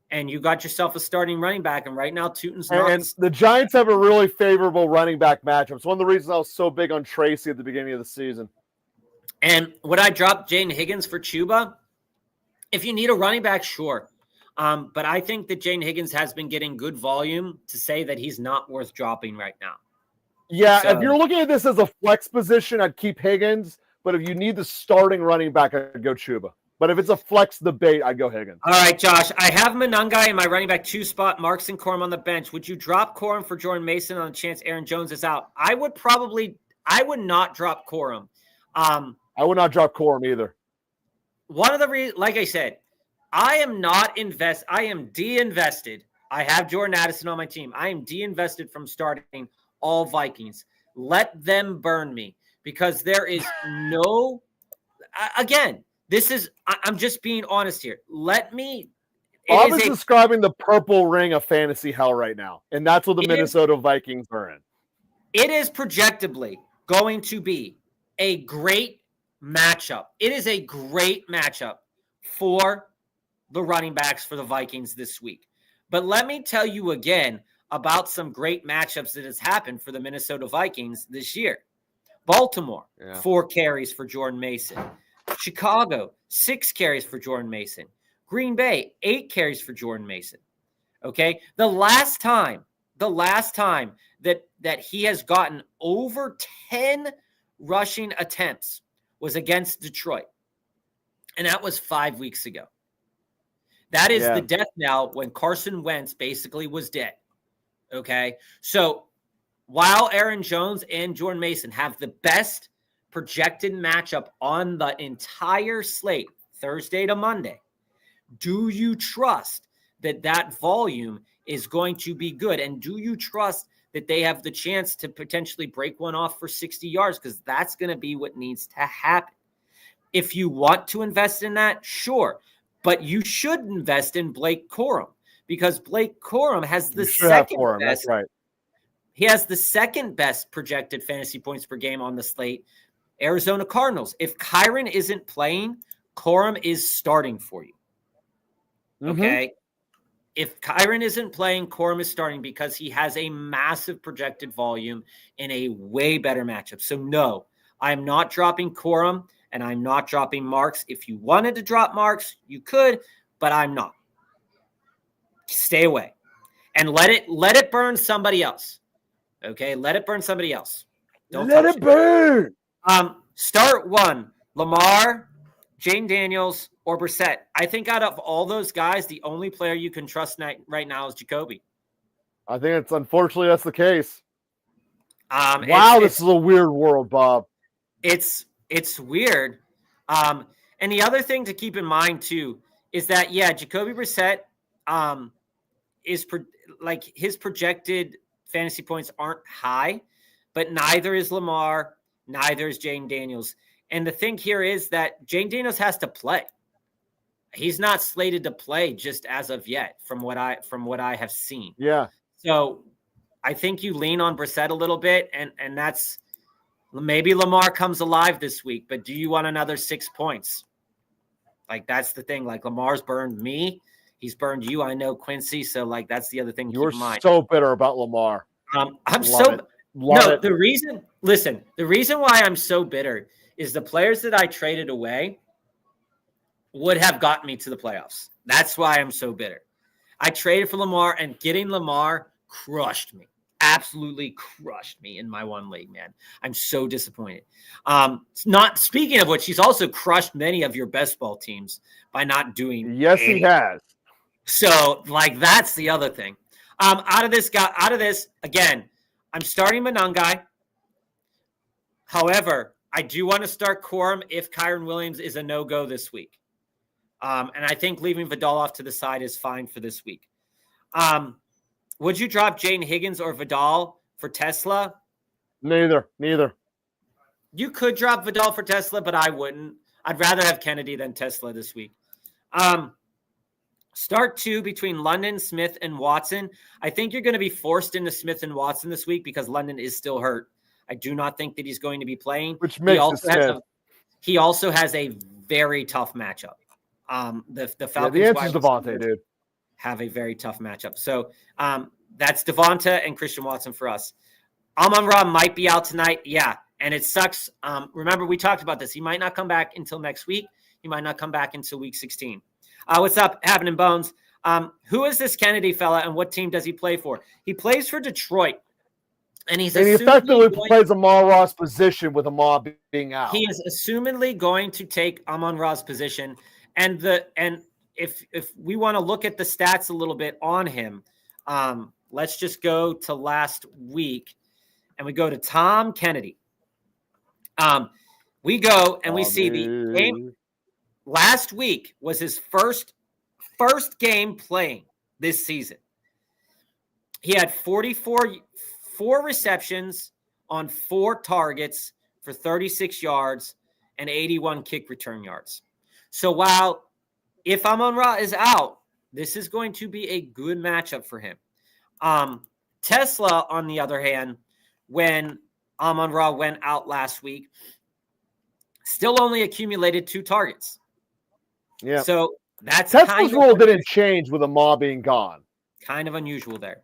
And you got yourself a starting running back. And right now, Tootin's not. And the Giants have a really favorable running back matchup. It's one of the reasons I was so big on Tracy at the beginning of the season. And would I drop Jaden Higgins for Chuba? If you need a running back, sure. But I think that Jaden Higgins has been getting good volume to say that he's not worth dropping right now. Yeah, if you're looking at this as a flex position, I'd keep Higgins. But if you need the starting running back, I'd go Chuba. But if it's a flex debate, I'd go Higgins. All right, Josh. I have Monangai in my running back 2 spot, Marks and Corum on the bench. Would you drop Corum for Jordan Mason on the chance Aaron Jones is out? I would not drop Corum. I would not drop Corum either. One of the reasons, like I said, I am de-invested. I have Jordan Addison on my team. I am de-invested from starting all Vikings. Let them burn me because there is no – again, I'm just being honest here. Bob is describing the purple ring of fantasy hell right now, and that's what the Minnesota Vikings are in. It is projectably going to be a great matchup. It is a great matchup for the running backs for the Vikings this week. But let me tell you again about some great matchups that has happened for the Minnesota Vikings this year. Baltimore, 4 carries for Jordan Mason. Chicago, 6 carries for Jordan Mason. Green Bay, 8 carries for Jordan Mason. Okay? The last time that he has gotten over 10 rushing attempts was against Detroit. And that was 5 weeks ago. That is the death knell when Carson Wentz basically was dead. Okay? So while Aaron Jones and Jordan Mason have the best projected matchup on the entire slate, Thursday to Monday, do you trust that volume is going to be good? And do you trust that they have the chance to potentially break one off for 60 yards? Because that's going to be what needs to happen. If you want to invest in that, sure. But you should invest in Blake Corum because Blake Corum has the second best. That's right. He has the second best projected fantasy points per game on the slate. Arizona Cardinals. If Kyron isn't playing, Corum is starting for you. Okay? If Kyron isn't playing, Corum is starting because he has a massive projected volume in a way better matchup. So no, I'm not dropping Corum. and I'm not dropping Marks. If you wanted to drop Marks, you could, but I'm not. Stay away and let it burn somebody else. Okay, let it burn somebody else. Don't let touch it burn. Start one: Lamar, Jane Daniels, or Brissett. I think out of all those guys, the only player you can trust right now is Jacoby. I think it's unfortunately that's the case. Wow, this is a weird world, Bob. It's weird. And the other thing to keep in mind too is that Jacoby Brissett is his projected fantasy points aren't high, but neither is Lamar, neither is Jane Daniels. And the thing here is that Jane Daniels has to play. He's not slated to play just as of yet, from what I have seen. Yeah. So I think you lean on Brissett a little bit, and that's maybe Lamar comes alive this week. But do you want another 6 points? Like, that's the thing. Like, Lamar's burned me. He's burned you. I know Quincy. So, like, that's the other thing. You're so bitter about Lamar. The reason why I'm so bitter is the players that I traded away would have gotten me to the playoffs. That's why I'm so bitter. I traded for Lamar, and getting Lamar crushed me. Absolutely crushed me in my one league, man. I'm so disappointed. Not speaking of which, he's also crushed many of your best ball teams by not doing. Yes, anything. He has. So, like, that's the other thing. Out of this, again, I'm starting Monangai. However, I do want to start Corum if Kyron Williams is a no-go this week. And I think leaving Vidal off to the side is fine for this week. Would you drop Jaden Higgins or Vidal for Tesla? Neither. You could drop Vidal for Tesla, but I wouldn't. I'd rather have Kennedy than Tesla this week. Start two between London, Smith, and Watson. I think you're going to be forced into Smith and Watson this week because London is still hurt. I do not think that he's going to be playing. Which makes he also has a very tough matchup. The Falcons. The answer is Devontae, dude. Have a very tough matchup. So that's Devonta and Christian Watson for us. Amon-Ra might be out tonight. Yeah, and it sucks. Remember, we talked about this. He might not come back until next week. He might not come back until week 16. What's up, happening, Bones? Who is this Kennedy fella, and what team does he play for? He plays for Detroit. And he effectively plays Amon-Ra's position with Amon being out. He is assumedly going to take Amon-Ra's position. And if we want to look at the stats a little bit on him, let's just go to last week, and we go to Tom Kennedy. We go and we see the game. Last week was his first game playing this season. He had 4 receptions on 4 targets for 36 yards and 81 kick return yards. So while if Amon-Ra is out, this is going to be a good matchup for him. Tesla, on the other hand, when Amon-Ra went out last week, still only accumulated 2 targets. Yeah. So that's Tesla's rule didn't change with Amon being gone. Kind of unusual there.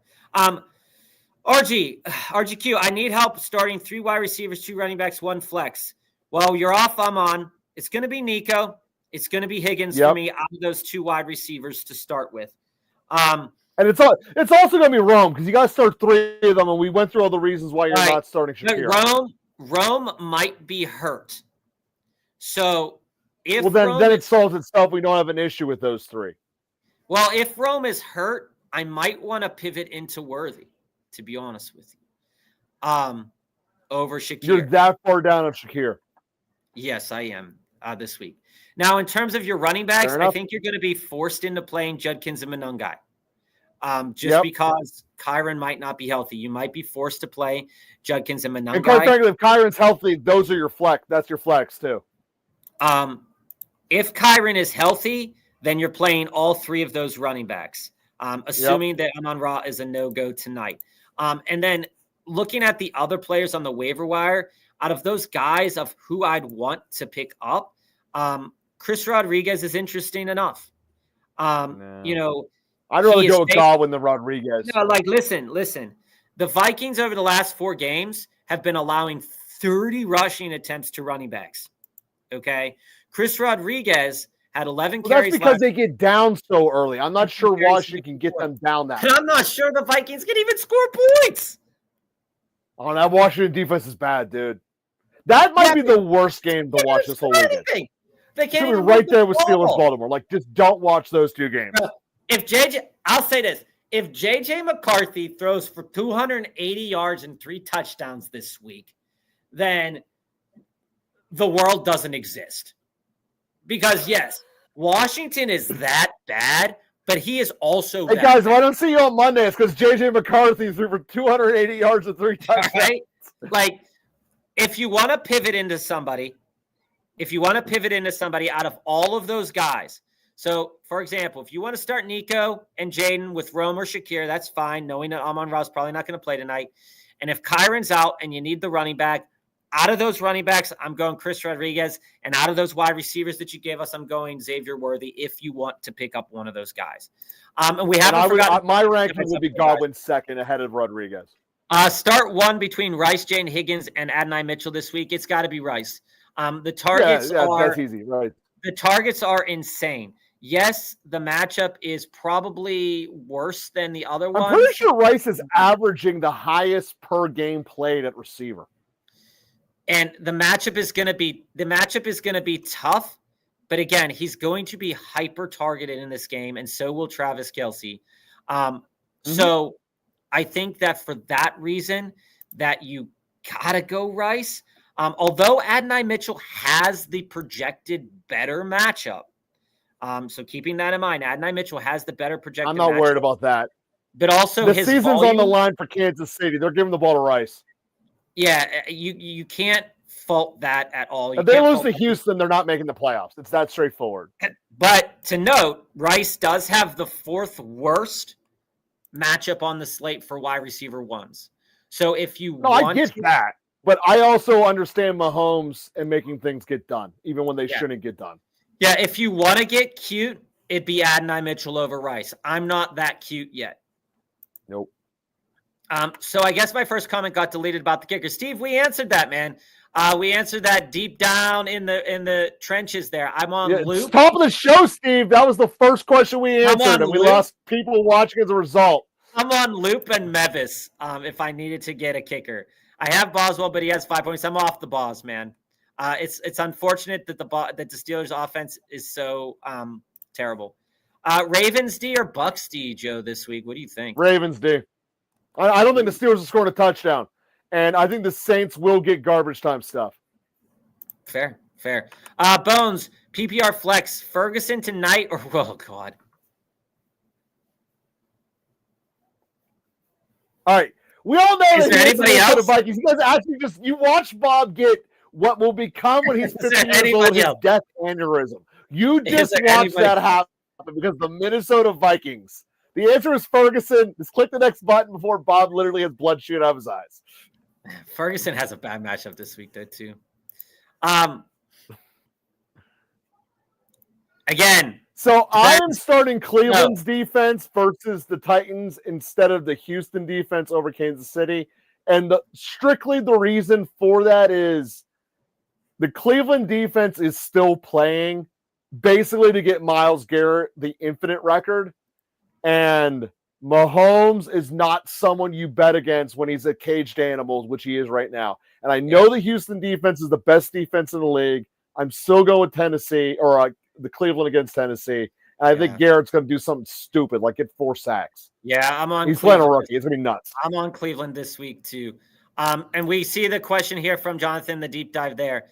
RGQ, I need help starting 3 wide receivers, 2 running backs, 1 flex. Well, you're off Amon. It's going to be Nico. It's going to be Higgins for me out of those 2 wide receivers to start with. And it's also going to be Rome because you got to start 3 of them, and we went through all the reasons why you're not starting Shakira. Rome might be hurt. So if then it solves itself. We don't have an issue with those 3. Well, if Rome is hurt, I might want to pivot into Worthy, to be honest with you. Over Shakir. You're that far down on Shakir. Yes, I am this week. Now, in terms of your running backs, I think you're going to be forced into playing Judkins and Monangai. Because Kyron might not be healthy. You might be forced to play Judkins and Monangai. And quite frankly, if Kyron's healthy, those are your flex. That's your flex, too. If Kyron is healthy, then you're playing all 3 of those running backs, assuming that Amon-Ra is a no-go tonight. And then looking at the other players on the waiver wire, out of those guys of who I'd want to pick up, Chris Rodriguez is interesting enough. You know, I'd rather go with Godwin than Rodriguez. No, like, listen. The Vikings over the last 4 games have been allowing 30 rushing attempts to running backs. Okay. Chris Rodriguez had 11 Well, that's carries because last. they get down so early. I'm not sure Washington can get them down that. And I'm not sure the Vikings can even score points. Oh, that Washington defense is bad, dude. That might be the worst game to watch this whole weekend. They can't even right there with ball. Steelers Baltimore. Like, just don't watch those two games. I'll say this. If JJ McCarthy throws for 280 yards and 3 touchdowns this week, then the world doesn't exist. Because, yes, Washington is that bad, but he is also Hey, guys, if I don't see you on Monday, it's because JJ McCarthy threw for 280 yards and 3 touchdowns. Right? Like, if you want to pivot into somebody out of all of those guys, so, for example, if you want to start Nico and Jaden with Rome or Shakir, that's fine, knowing that Amon-Ra is probably not going to play tonight. And if Kyron's out and you need the running back, out of those running backs, I'm going Chris Rodriguez. And out of those wide receivers that you gave us, I'm going Xavier Worthy if you want to pick up one of those guys. And we haven't forgotten. My ranking will be Godwin second ahead of Rodriguez. Start one between Rice, Jane Higgins, and Adonai Mitchell this week. It's got to be Rice. The targets are that's easy, right? The targets are insane. Yes, the matchup is probably worse than the other ones. I'm pretty sure Rice is averaging the highest per game played at receiver. And the matchup is going to be tough, but again, he's going to be hyper targeted in this game, and so will Travis Kelce. So I think that for that reason, that you gotta go Rice. Although Adonai Mitchell has the projected better matchup. So keeping that in mind, Adonai Mitchell has the better projected. I'm not worried about that. But also the his season's volume, on the line for Kansas City. They're giving the ball to Rice. Yeah, you can't fault that at all. If they lose to Houston, they're not making the playoffs. It's that straightforward. But to note, Rice does have the 4th worst matchup on the slate for wide receiver ones. So if you I get that. But I also understand Mahomes and making things get done, even when they shouldn't get done. Yeah, if you want to get cute, it'd be Adonai Mitchell over Rice. I'm not that cute yet. Nope. So I guess my first comment got deleted about the kicker. Steve, we answered that, man. We answered that deep down in the trenches there. I'm on loop. Top of the show, Steve. That was the first question we answered, and we lost people watching as a result. I'm on loop and Mevis if I needed to get a kicker. I have Boswell, but he has 5 points. I'm off the Bos, man. It's unfortunate that the Steelers' offense is so terrible. Ravens D or Bucks D, Joe, this week? What do you think? Ravens D. I don't think the Steelers are scoring a touchdown, and I think the Saints will get garbage time stuff. Fair. Bones, PPR flex, Ferguson tonight or oh god. All right, we all know is there anybody else? The Vikings. You guys actually you watch Bob get what will become when he's 50 years old his death aneurysm. You just watch that happen because the Minnesota Vikings. The answer is Ferguson. Just click the next button before Bob literally has blood shooting out of his eyes. Ferguson has a bad matchup this week, though, too. Again. So I am starting Cleveland's defense versus the Titans instead of the Houston defense over Kansas City. And strictly the reason for that is the Cleveland defense is still playing basically to get Myles Garrett the infinite record. And Mahomes is not someone you bet against when he's a caged animal, which he is right now. And I know the Houston defense is the best defense in the league. I'm still going with Tennessee or the Cleveland against Tennessee. And I think Garrett's going to do something stupid, like get 4 sacks. Yeah, I'm on. He's playing a rookie. It's going to be nuts. I'm on Cleveland this week too. And we see the question here from Jonathan, the deep dive there.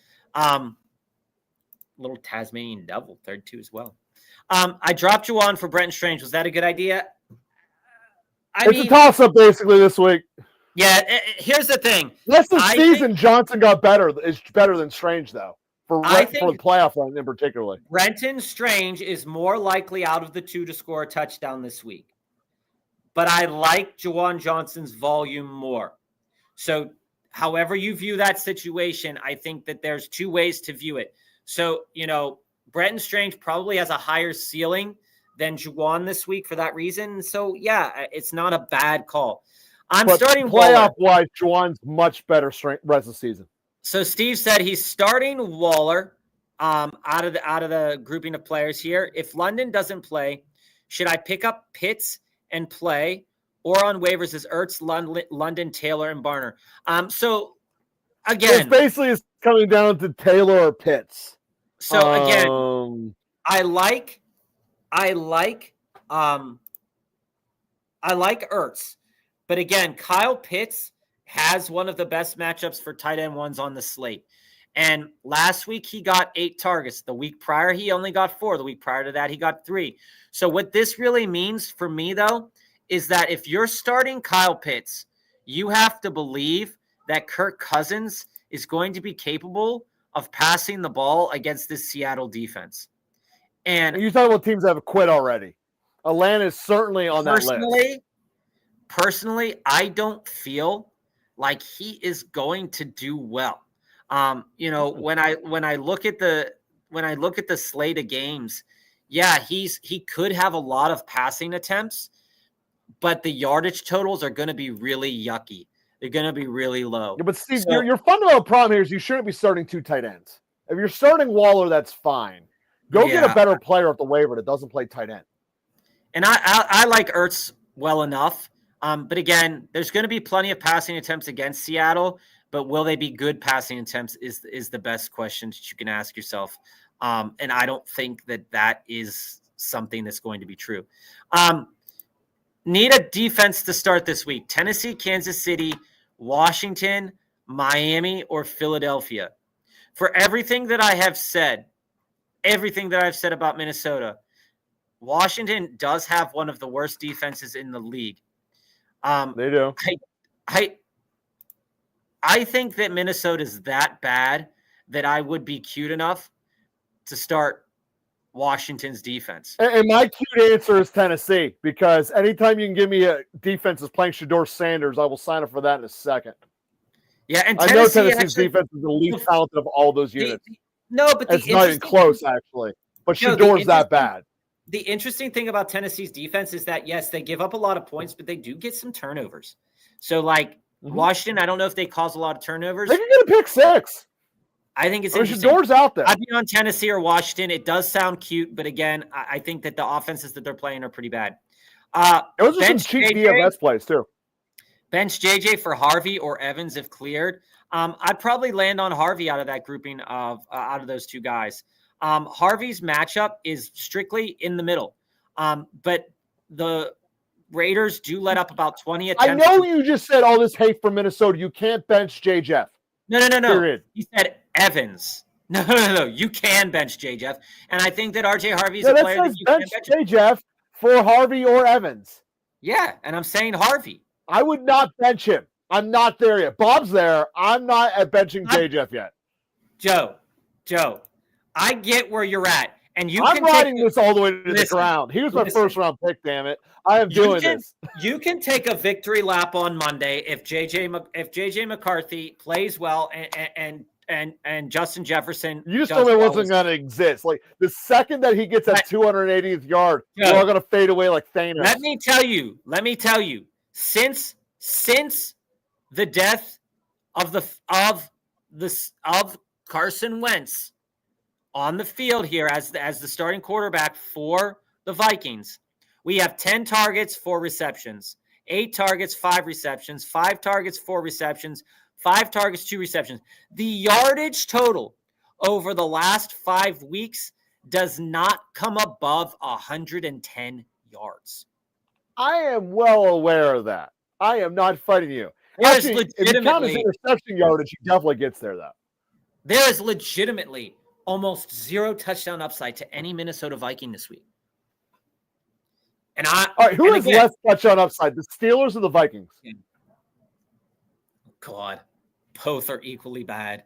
Little Tasmanian devil, 3rd as well. I dropped you on for Brenton Strange. Was that a good idea? It's a toss-up basically this week. Yeah, here's the thing. Rest of the season, Johnson got better. Is better than Strange, though, for the playoff run in particular. Brenton Strange is more likely out of the 2 to score a touchdown this week. But I like Juwan Johnson's volume more. So however you view that situation, I think that there's 2 ways to view it. So, Brenton Strange probably has a higher ceiling than Juwan this week for that reason. So, yeah, it's not a bad call. I'm starting playoff-wise, Juwan's much better rest of the season. So Steve said he's starting Waller out of the grouping of players here. If London doesn't play, should I pick up Pitts and play, or on waivers is Ertz, London, Taylor, and Barner? So again, basically it's coming down to Taylor or Pitts. So again, I like Ertz, but again, Kyle Pitts has one of the best matchups for tight end ones on the slate. And last week he got 8 targets. The week prior, he only got 4. The week prior to that, he got 3. So what this really means for me, though, is that if you're starting Kyle Pitts, you have to believe that Kirk Cousins is going to be capable of passing the ball against this Seattle defense. And you're talking about teams that have quit already. Atlanta is certainly on that list. Personally, I don't feel like he is going to do well. When I look at the slate of games, yeah, he could have a lot of passing attempts, but the yardage totals are going to be really yucky. They're going to be really low. Yeah, but Steve, your fundamental problem here is you shouldn't be starting 2 tight ends. If you're starting Waller, that's fine. Go get a better player at the waiver that doesn't play tight end. And I like Ertz well enough. But again, there's going to be plenty of passing attempts against Seattle, but will they be good passing attempts is the best question that you can ask yourself. And I don't think that is something that's going to be true. Need a defense to start this week. Tennessee, Kansas City, Washington, Miami, or Philadelphia. For everything that I've said about Minnesota, Washington does have one of the worst defenses in the league. They do. I think that Minnesota is that bad that I would be cute enough to start Washington's defense. And my cute answer is Tennessee, because anytime you can give me a defense that's playing Shedeur Sanders, I will sign up for that in a second. Yeah, and I know Tennessee's defense is the least talented of all those units. It's not even close, actually. But Shedor's that bad. The interesting thing about Tennessee's defense is that, yes, they give up a lot of points, but they do get some turnovers. So, Washington, I don't know if they cause a lot of turnovers. They can get a pick 6. I think it's interesting. Shedor's out there. I'd be on Tennessee or Washington. It does sound cute, but again, I think that the offenses that they're playing are pretty bad. Those are some cheap DFS plays, too. Bench JJ for Harvey or Evans if cleared. I'd probably land on Harvey out of that grouping out of those 2 guys. Harvey's matchup is strictly in the middle. But the Raiders do let up about 20 attempts. I know you just said all this hate for Minnesota. You can't bench J. Jeff. No. Period. He said Evans. No. You can bench J. Jeff. And I think that RJ Harvey's a player that you can bench J. Jeff for Harvey or Evans. Yeah, and I'm saying Harvey. I would not bench him. I'm not there yet. Bob's there. I'm not at benching J. Jeff yet. Joe, I get where you're at. And I'm riding this all the way to the ground. He was my first round pick, damn it. I am doing this. You can take a victory lap on Monday if JJ McCarthy plays well and Justin Jefferson. You just told me it wasn't going to exist. Like the second that he gets that 280th yard, we're all going to fade away like Thanos. Let me tell you, since the death of Carson Wentz on the field here as the starting quarterback for the Vikings, we have 10 targets, 4 receptions, 8 targets, 5 receptions, 5 targets, 4 receptions, 5 targets, 2 receptions. The yardage total over the last 5 weeks does not come above 110 yards. I am well aware of that. I am not fighting you. Actually, if you count his interception yardage, he definitely gets there, though. There is legitimately almost 0 touchdown upside to any Minnesota Viking this week. All right, who has less touchdown upside, the Steelers or the Vikings? God, both are equally bad.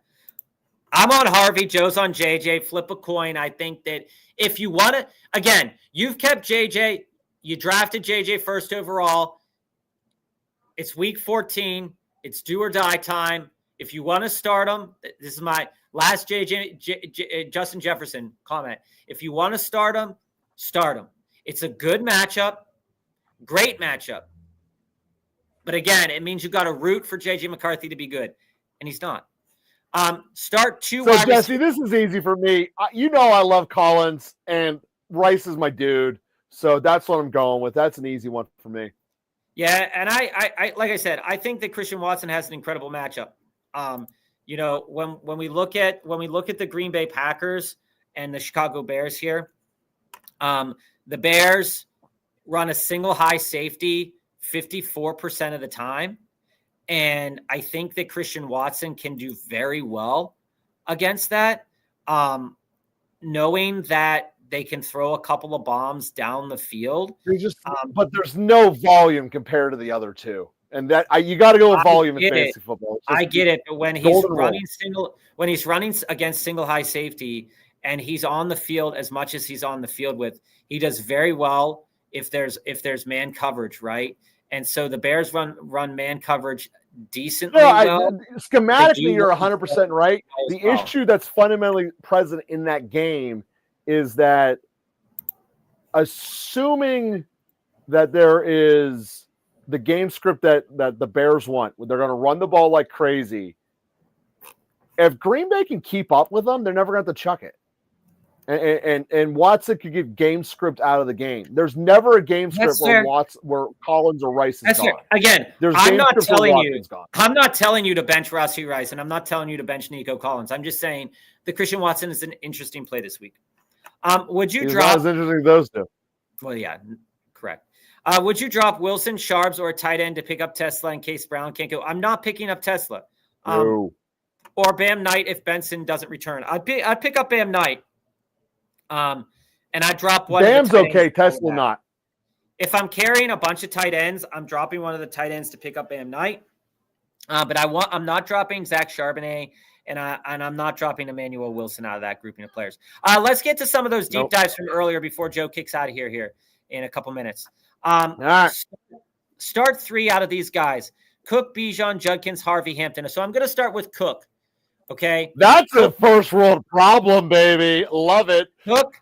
I'm on Harvey. Joe's on JJ. Flip a coin. I think that if you want to, again, you've kept JJ. You drafted JJ first overall. It's week 14. It's do or die time. If you want to start him, this is my last Justin Jefferson comment. If you want to start him, start him. It's a good matchup, great matchup. But again, it means you've got to root for JJ McCarthy to be good, and he's not. Start two So wide Jesse, receivers. this is easy for me. You know I love Collins, and Rice is my dude. So that's what I'm going with. That's an easy one for me. Yeah, and I like I said, I think that Christian Watson has an incredible matchup. You know, when we look at the Green Bay Packers and the Chicago Bears here, the Bears run a single high safety 54% of the time. And I think that Christian Watson can do very well against that. Knowing that they can throw a couple of bombs down the field. But there's no volume compared to the other two. And that you got to go with volume in fantasy football. I get it. But when he's running against single high safety and he's on the field as much as he's on the field with, he does very well if there's man coverage, right? And so the Bears run man coverage decently well. Schematically, you're 100% right. The issue that's fundamentally present in that game is that assuming that there is the game script that the Bears want, they're going to run the ball like crazy. If Green Bay can keep up with them, they're never going to have to chuck it. And Watson could get game script out of the game. There's never a game script where Collins or Rice is gone. Fair. Again, I'm not telling you to bench Rossi Rice, and I'm not telling you to bench Nico Collins. I'm just saying that Christian Watson is an interesting play this week. Would you drop? Not as interesting as those two. Well, yeah, correct. Would you drop Wilson, Sharps, or a tight end to pick up Tesla in case Brown can't go? I'm not picking up Tesla. No. Or Bam Knight if Benson doesn't return. I'd pick up Bam Knight. And I drop one. Bam's okay. Tesla not. If I'm carrying a bunch of tight ends, I'm dropping one of the tight ends to pick up Bam Knight. But I'm not dropping Zach Charbonnet, and I'm not dropping Emmanuel Wilson out of that grouping of players. Let's get to some of those deep dives from earlier before Joe kicks out of here in a couple minutes. All right. Start three out of these guys: Cook, Bijan, Judkins, Harvey, Hampton. So I'm going to start with Cook. Okay, that's a first world problem, baby. Love it. Cook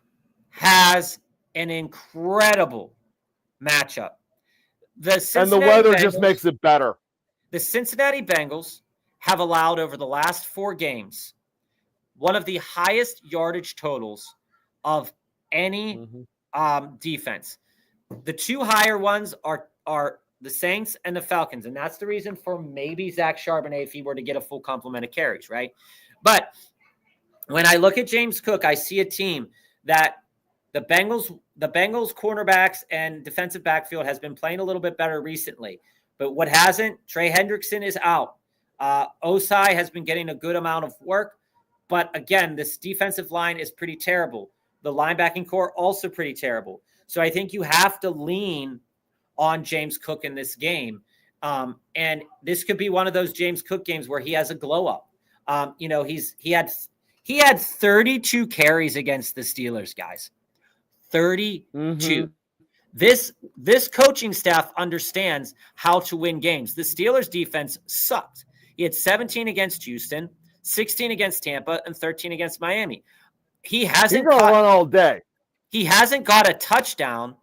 has an incredible matchup. And the weather just makes it better. The Cincinnati Bengals have allowed over the last 4 games one of the highest yardage totals of any defense. The 2 higher ones are the Saints and the Falcons, and that's the reason for maybe Zach Charbonnet if he were to get a full complement of carries, right? But when I look at James Cook, I see a team that the Bengals cornerbacks and defensive backfield has been playing a little bit better recently. But what hasn't? Trey Hendrickson is out. Osai has been getting a good amount of work. But again, this defensive line is pretty terrible. The linebacking core also pretty terrible. So I think you have to lean on James Cook in this game. And this could be one of those James Cook games where he has a glow up. He had 32 carries against the Steelers, guys. 32. This coaching staff understands how to win games. The Steelers defense sucked. He had 17 against Houston, 16 against Tampa, and 13 against Miami. He's going to run all day. He hasn't got a touchdown.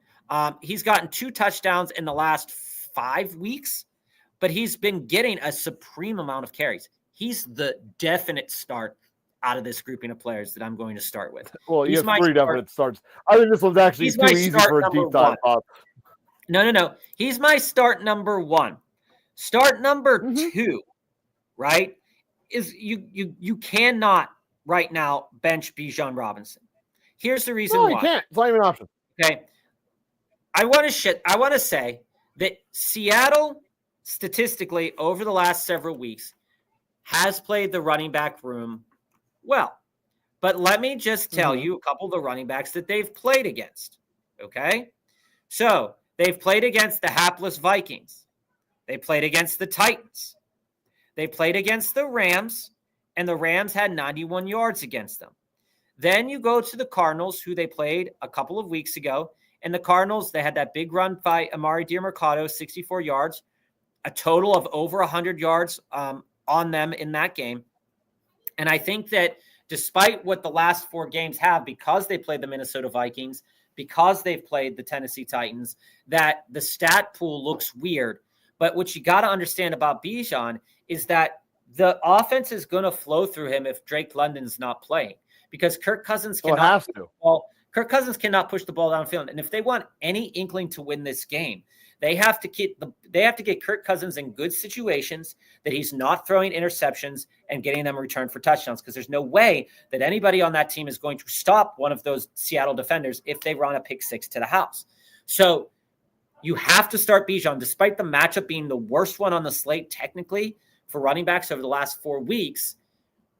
He's gotten 2 touchdowns in the last 5 weeks, but he's been getting a supreme amount of carries. He's the definite start out of this grouping of players that I'm going to start with. Well, you have 3 definite starts. I think this one's actually too easy for a deep dive. No. He's my start number 1. Start number 2, right, is you cannot right now bench Bijan Robinson. Here's the reason why. You can't. It's not even an option. Okay. I want to say that Seattle, statistically, over the last several weeks, has played the running back room well. But let me just tell you a couple of the running backs that they've played against. Okay? So they've played against the hapless Vikings. They played against the Titans. They played against the Rams, and the Rams had 91 yards against them. Then you go to the Cardinals, who they played a couple of weeks ago. And the Cardinals, they had that big run by Amari DiMercato, 64 yards, a total of over 100 yards on them in that game. And I think that despite what the last 4 games have, because they played the Minnesota Vikings, because they've played the Tennessee Titans, that the stat pool looks weird. But what you got to understand about Bijan is that the offense is going to flow through him if Drake London's not playing, because Kirk Cousins Well, it cannot has to. Kirk Cousins cannot push the ball downfield. And if they want any inkling to win this game, they have to get Kirk Cousins in good situations that he's not throwing interceptions and getting them returned for touchdowns, because there's no way that anybody on that team is going to stop one of those Seattle defenders if they run a pick six to the house. So you have to start Bijan, despite the matchup being the worst one on the slate technically for running backs over the last 4 weeks.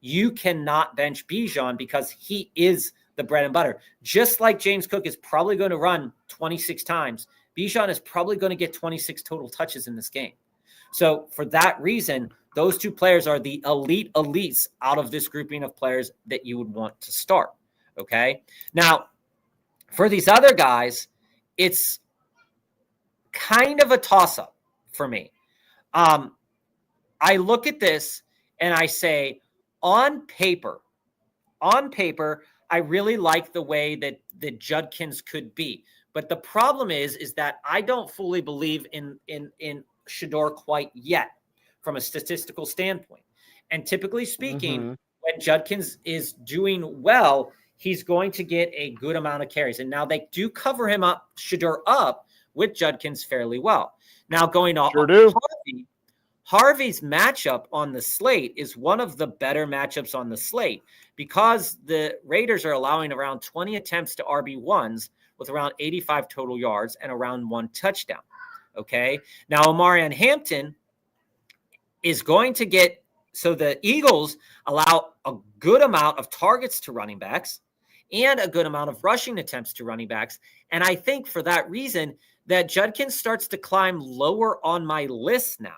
You cannot bench Bijan because he is the bread and butter. Just like James Cook is probably going to run 26 times, Bijan is probably going to get 26 total touches in this game. So for that reason, those two players are the elite elites out of this grouping of players that you would want to start. Okay. Now, for these other guys, it's kind of a toss-up for me. I look at this and I say, on paper, I really like the way that Judkins could be. But the problem is that I don't fully believe in Shedeur quite yet from a statistical standpoint. And typically speaking, when Judkins is doing well, he's going to get a good amount of carries. And now they do cover him up, Shedeur up with Judkins fairly well. Now going off Harvey's matchup on the slate is one of the better matchups on the slate, because the Raiders are allowing around 20 attempts to RB1s with around 85 total yards and around 1 touchdown. Okay. Now, Omarion Hampton is going to get, so the Eagles allow a good amount of targets to running backs and a good amount of rushing attempts to running backs. And I think for that reason that Judkins starts to climb lower on my list now,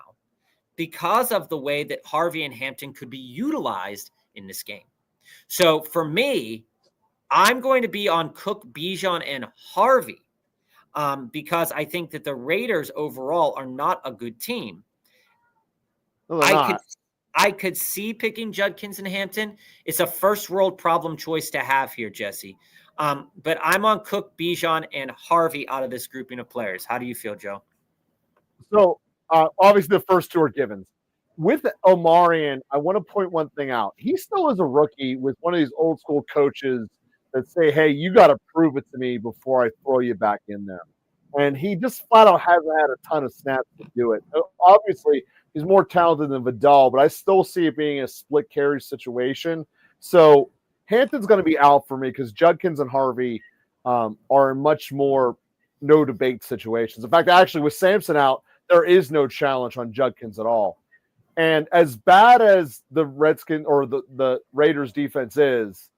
because of the way that Harvey and Hampton could be utilized in this game. So for me, I'm going to be on Cook, Bijan, and Harvey because I think that the Raiders overall are not a good team. I could see picking Judkins and Hampton. It's a first-world problem choice to have here, Jesse. But I'm on Cook, Bijan, and Harvey out of this grouping of players. How do you feel, Joe? So, obviously, the first two are givens. With Omarion, I want to point one thing out. He still is a rookie with one of these old school coaches that say, hey, you got to prove it to me before I throw you back in there. And he just flat out hasn't had a ton of snaps to do it. Obviously, he's more talented than Vidal, but I still see it being a split carry situation. So Hampton's going to be out for me because Judkins and Harvey are in much more no debate situations. In fact, actually, with Sampson out, there is no challenge on Judkins at all. And as bad as the Redskins or the Raiders defense is,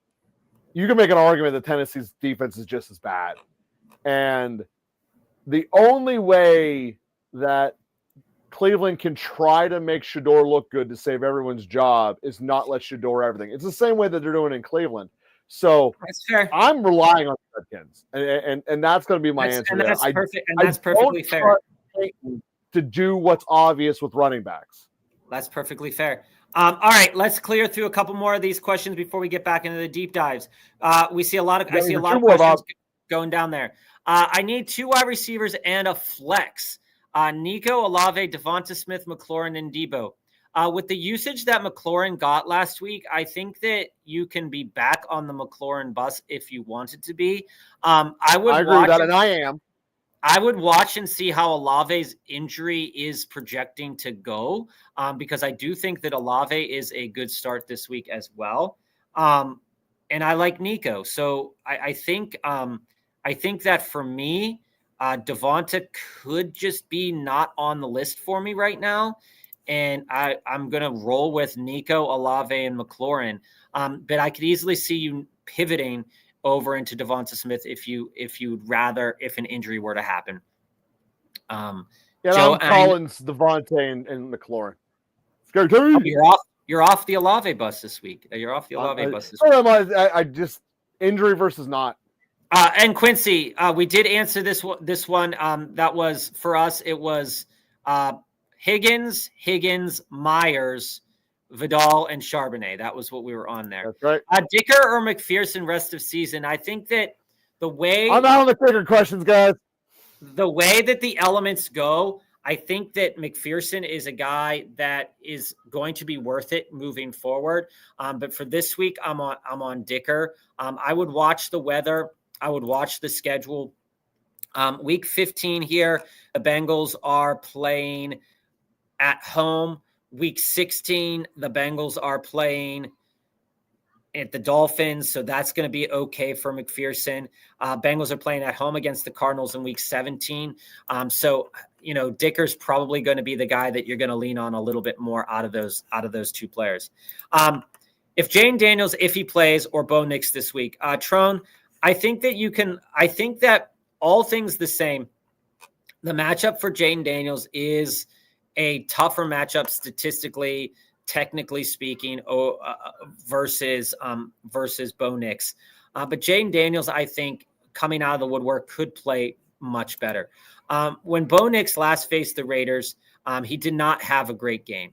you can make an argument that Tennessee's defense is just as bad. And the only way that Cleveland can try to make Shedeur look good to save everyone's job is not let Shedeur everything. It's the same way that they're doing in Cleveland. So that's fair. I'm relying on Judkins, and that's going to be my answer. And that's perfect. And that's perfectly fair. To do what's obvious with running backs. That's perfectly fair. All right, let's clear through a couple more of these questions before we get back into the deep dives. I see a lot of questions going down there. I need 2 wide receivers and a flex. Nico, Olave, Devonta Smith, McLaurin, and Debo. With the usage that McLaurin got last week, I think that you can be back on the McLaurin bus if you wanted to be. I agree with that, and I am. I would watch and see how Olave's injury is projecting to go, because I do think that Olave is a good start this week as well. And I like Nico. So I think that for me, Devonta could just be not on the list for me right now. And I'm going to roll with Nico, Olave, and McLaurin. But I could easily see you pivoting over into Devonta Smith if an injury were to happen. Joe, Collins, Devonta, and McLaurin. You're off the Olave bus this week. You're off the Olave bus this week. I just injury versus not. And Quincy, we did answer this one. That was for us. It was Higgins, Myers, Vidal, and Charbonnet. That was what we were on there. That's right. Dicker or McPherson rest of season. I think that the way I'm out on the quicker questions, guys. The way that the elements go, I think that McPherson is a guy that is going to be worth it moving forward. But for this week, I'm on Dicker. I would watch the weather. I would watch the schedule. Week 15 here, the Bengals are playing at home. Week 16, the Bengals are playing at the Dolphins, so that's going to be okay for McPherson. Bengals are playing at home against the Cardinals in week 17. So, Dicker's probably going to be the guy that you're going to lean on a little bit more out of those two players. If Jane Daniels, if he plays, or Bo Nix this week, Trone, I think that all things the same, the matchup for Jane Daniels is a tougher matchup statistically, technically speaking, versus Bo Nix. But Jaden Daniels, I think, coming out of the woodwork, could play much better. When Bo Nix last faced the Raiders, he did not have a great game.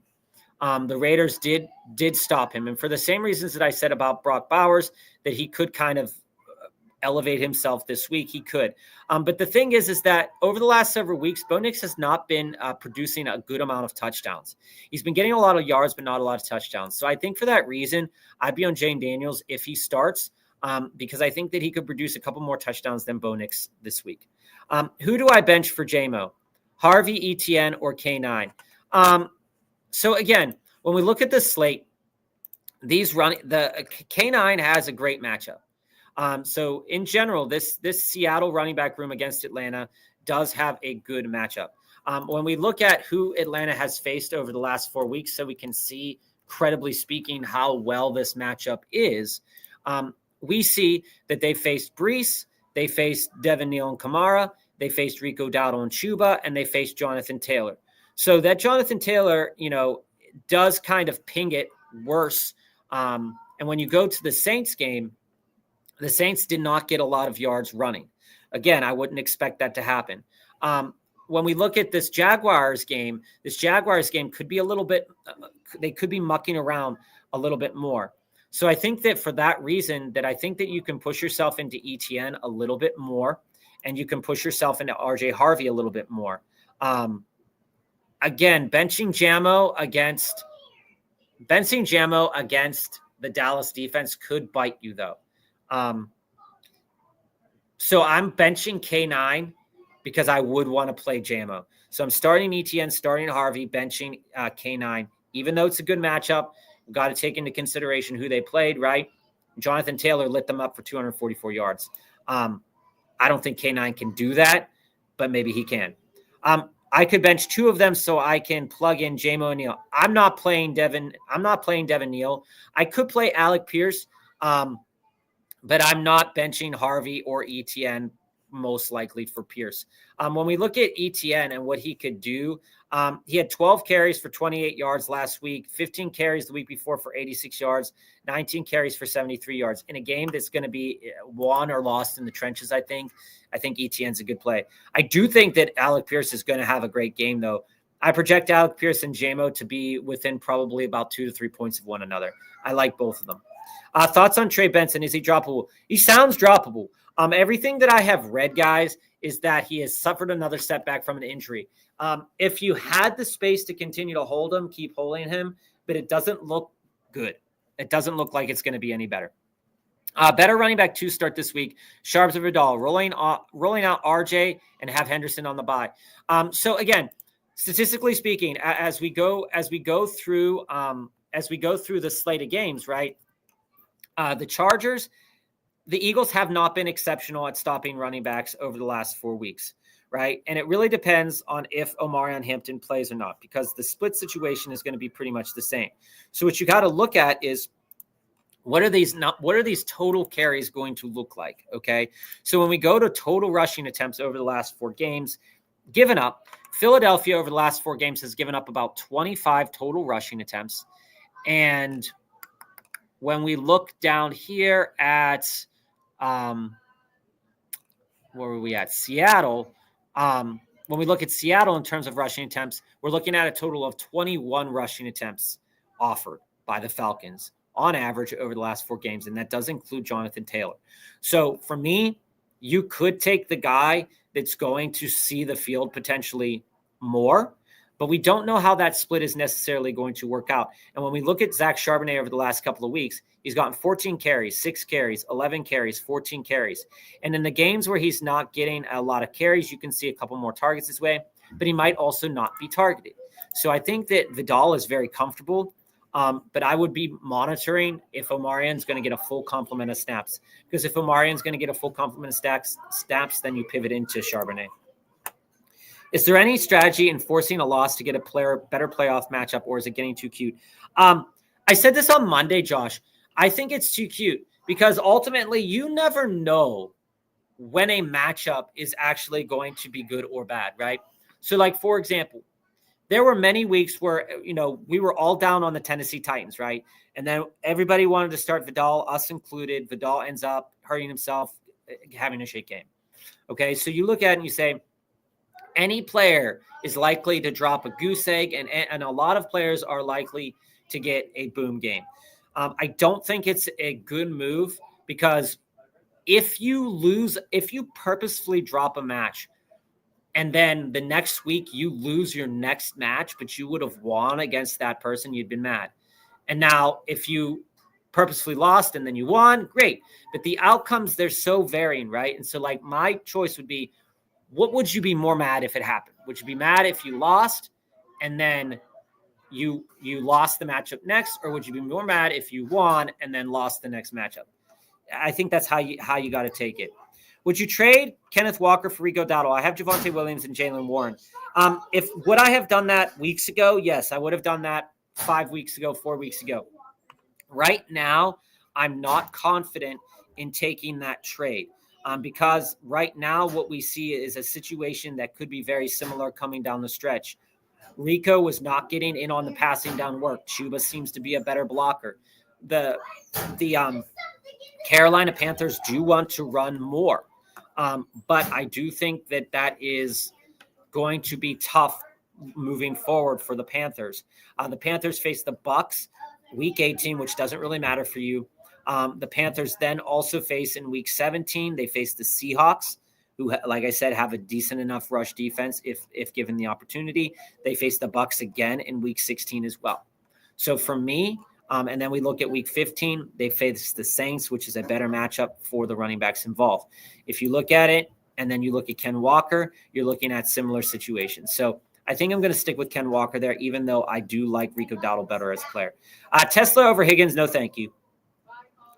The Raiders did stop him. And for the same reasons that I said about Brock Bowers, that he could kind of elevate himself this week, he could. But the thing is that over the last several weeks, Bo Nix has not been producing a good amount of touchdowns. He's been getting a lot of yards, but not a lot of touchdowns. So I think for that reason, I'd be on Jane Daniels if he starts, because I think that he could produce a couple more touchdowns than Bo Nix this week. Who do I bench for JMO? Harvey, Etienne, or K9? So again, when we look at the slate, the K9 has a great matchup. So in general, this Seattle running back room against Atlanta does have a good matchup. When we look at who Atlanta has faced over the last 4 weeks, so we can see, credibly speaking, how well this matchup is, we see that they faced Brees, they faced Devin Neal and Kamara, they faced Rico Dowdle and Chuba, and they faced Jonathan Taylor. So that Jonathan Taylor, does kind of ping it worse. And when you go to the Saints game, the Saints did not get a lot of yards running. Again, I wouldn't expect that to happen. When we look at this Jaguars game could be a little bit, they could be mucking around a little bit more. So I think that for that reason, that I think that you can push yourself into ETN a little bit more, and you can push yourself into RJ Harvey a little bit more. Again, benching Jamo against the Dallas defense could bite you, though. So I'm benching K9 because I would want to play Jamo. So I'm starting ETN, starting Harvey, benching K9. Even though it's a good matchup, we've got to take into consideration who they played, right? Jonathan Taylor lit them up for 244 yards. I don't think K9 can do that, but maybe he can. I could bench two of them so I can plug in Jamo and Neal. I'm not playing Devin Neal. I could play Alec Pierce, but I'm not benching Harvey or ETN, most likely for Pierce. When we look at ETN and what he could do, he had 12 carries for 28 yards last week, 15 carries the week before for 86 yards, 19 carries for 73 yards. In a game that's going to be won or lost in the trenches, I think ETN's a good play. I do think that Alec Pierce is going to have a great game, though. I project Alec Pierce and Jamo to be within probably about 2 to 3 points of one another. I like both of them. Thoughts on Trey Benson? Is he droppable? He sounds droppable. Everything that I have read, guys, is that he has suffered another setback from an injury. If you had the space to continue to hold him, keep holding him, but it doesn't look good. It doesn't look like it's going to be any better. Better running back 2 start this week. Sharps of Vidal rolling out RJ and have Henderson on the bye. So again, statistically speaking, as we go through the slate of games, right? The Chargers, the Eagles have not been exceptional at stopping running backs over the last 4 weeks, right? And it really depends on if Omarion Hampton plays or not, because the split situation is going to be pretty much the same. So what you got to look at is what are these total carries going to look like? Okay. So when we go to total rushing attempts over the last 4 games, given up, Philadelphia over the last 4 games has given up about 25 total rushing attempts. And when we look down here at, where were we at? Seattle. When we look at Seattle in terms of rushing attempts, we're looking at a total of 21 rushing attempts offered by the Falcons on average over the last 4 games. And that does include Jonathan Taylor. So for me, you could take the guy that's going to see the field potentially more, but we don't know how that split is necessarily going to work out. And when we look at Zach Charbonnet over the last couple of weeks, he's gotten 14 carries, 6 carries, 11 carries, 14 carries. And in the games where he's not getting a lot of carries, you can see a couple more targets his way, but he might also not be targeted. So I think that Vidal is very comfortable, but I would be monitoring if Omarian's going to get a full complement of snaps. Because if Omarian's going to get a full complement of snaps, then you pivot into Charbonnet. Is there any strategy in forcing a loss to get a better playoff matchup, or is it getting too cute? I said this on Monday, Josh. I think it's too cute because ultimately you never know when a matchup is actually going to be good or bad, right? So, like, for example, there were many weeks where, we were all down on the Tennessee Titans, right? And then everybody wanted to start Vidal, us included. Vidal ends up hurting himself, having a shit game. Okay, so you look at it and you say, any player is likely to drop a goose egg, and a lot of players are likely to get a boom game. I don't think it's a good move because if you purposefully drop a match and then the next week you lose your next match, but you would have won against that person, you'd been mad. And now if you purposefully lost and then you won, great. But the outcomes, they're so varying, right? And so, like, my choice would be, what would you be more mad if it happened? Would you be mad if you lost and then you lost the matchup next, or would you be more mad if you won and then lost the next matchup? I think that's how you got to take it. Would you trade Kenneth Walker for Rico Dowdle? I have Javonte Williams and Jalen Warren. Would I have done that weeks ago? Yes, I would have done that 5 weeks ago, 4 weeks ago. Right now, I'm not confident in taking that trade. Because right now what we see is a situation that could be very similar coming down the stretch. Rico was not getting in on the passing down work. Chuba seems to be a better blocker. The Carolina Panthers do want to run more. But I do think that is going to be tough moving forward for the Panthers. The Panthers face the Bucs week 18, which doesn't really matter for you. The Panthers then also face in week 17, they face the Seahawks, who, like I said, have a decent enough rush defense if given the opportunity. They face the Bucs again in week 16 as well. So for me, and then we look at week 15, they face the Saints, which is a better matchup for the running backs involved. If you look at it and then you look at Ken Walker, you're looking at similar situations. So I think I'm going to stick with Ken Walker there, even though I do like Rico Dowdle better as a player. Tesla over Higgins, no thank you.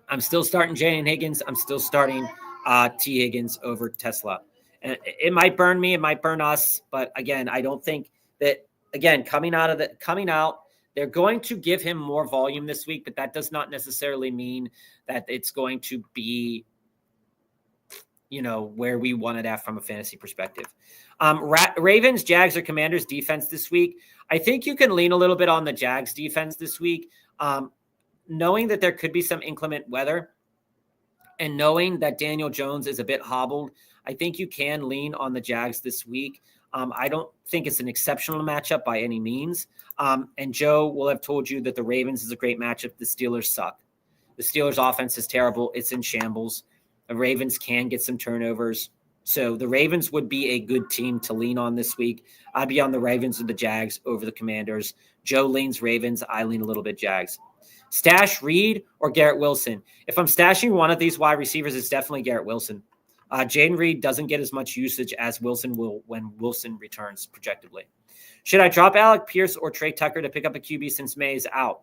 I'm still starting Jaden Higgins. I'm still starting T. Higgins over Tesla. And it might burn me. It might burn us. But again, I don't think that, again, coming out, they're going to give him more volume this week, but that does not necessarily mean that it's going to be, where we want it at from a fantasy perspective. Ravens, Jags, or Commanders defense this week. I think you can lean a little bit on the Jags defense this week. Knowing that there could be some inclement weather and knowing that Daniel Jones is a bit hobbled, I think you can lean on the Jags this week. I don't think it's an exceptional matchup by any means. And Joe will have told you that the Ravens is a great matchup. The Steelers suck. The Steelers offense is terrible. It's in shambles. The Ravens can get some turnovers. So the Ravens would be a good team to lean on this week. I'd be on the Ravens or the Jags over the Commanders. Joe leans Ravens. I lean a little bit Jags. Stash Reed or Garrett Wilson? If I'm stashing one of these wide receivers, it's definitely Garrett Wilson. Jaden Reed doesn't get as much usage as Wilson will when Wilson returns projectably. Should I drop Alec Pierce or Trey Tucker to pick up a QB since May is out?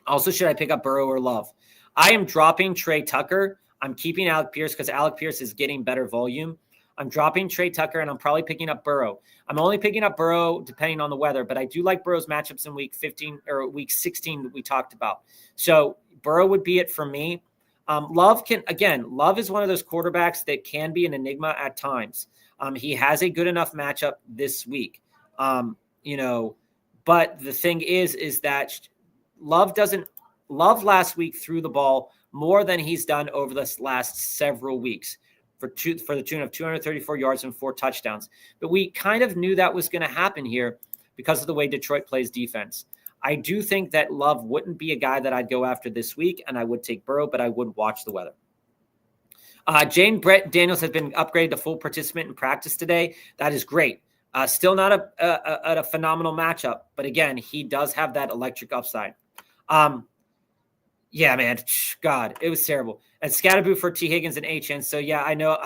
Also, should I pick up Burrow or Love? I am dropping Trey Tucker. I'm keeping Alec Pierce because Alec Pierce is getting better volume. I'm dropping Trey Tucker, and I'm probably picking up Burrow. I'm only picking up Burrow depending on the weather, but I do like Burrow's matchups in week 15 or week 16 that we talked about. So Burrow would be it for me. Love is one of those quarterbacks that can be an enigma at times. He has a good enough matchup this week. But the thing is that Love last week threw the ball more than he's done over the last several weeks. For the tune of 234 yards and 4 touchdowns. But we kind of knew that was going to happen here because of the way Detroit plays defense. I do think that Love wouldn't be a guy that I'd go after this week, and I would take Burrow, but I would watch the weather. Jane Brett Daniels has been upgraded to full participant in practice today. That is great. Still not a phenomenal matchup, but again, he does have that electric upside. Yeah, man, God, it was terrible. And Scatterboo for T. Higgins and HN. So yeah, I know.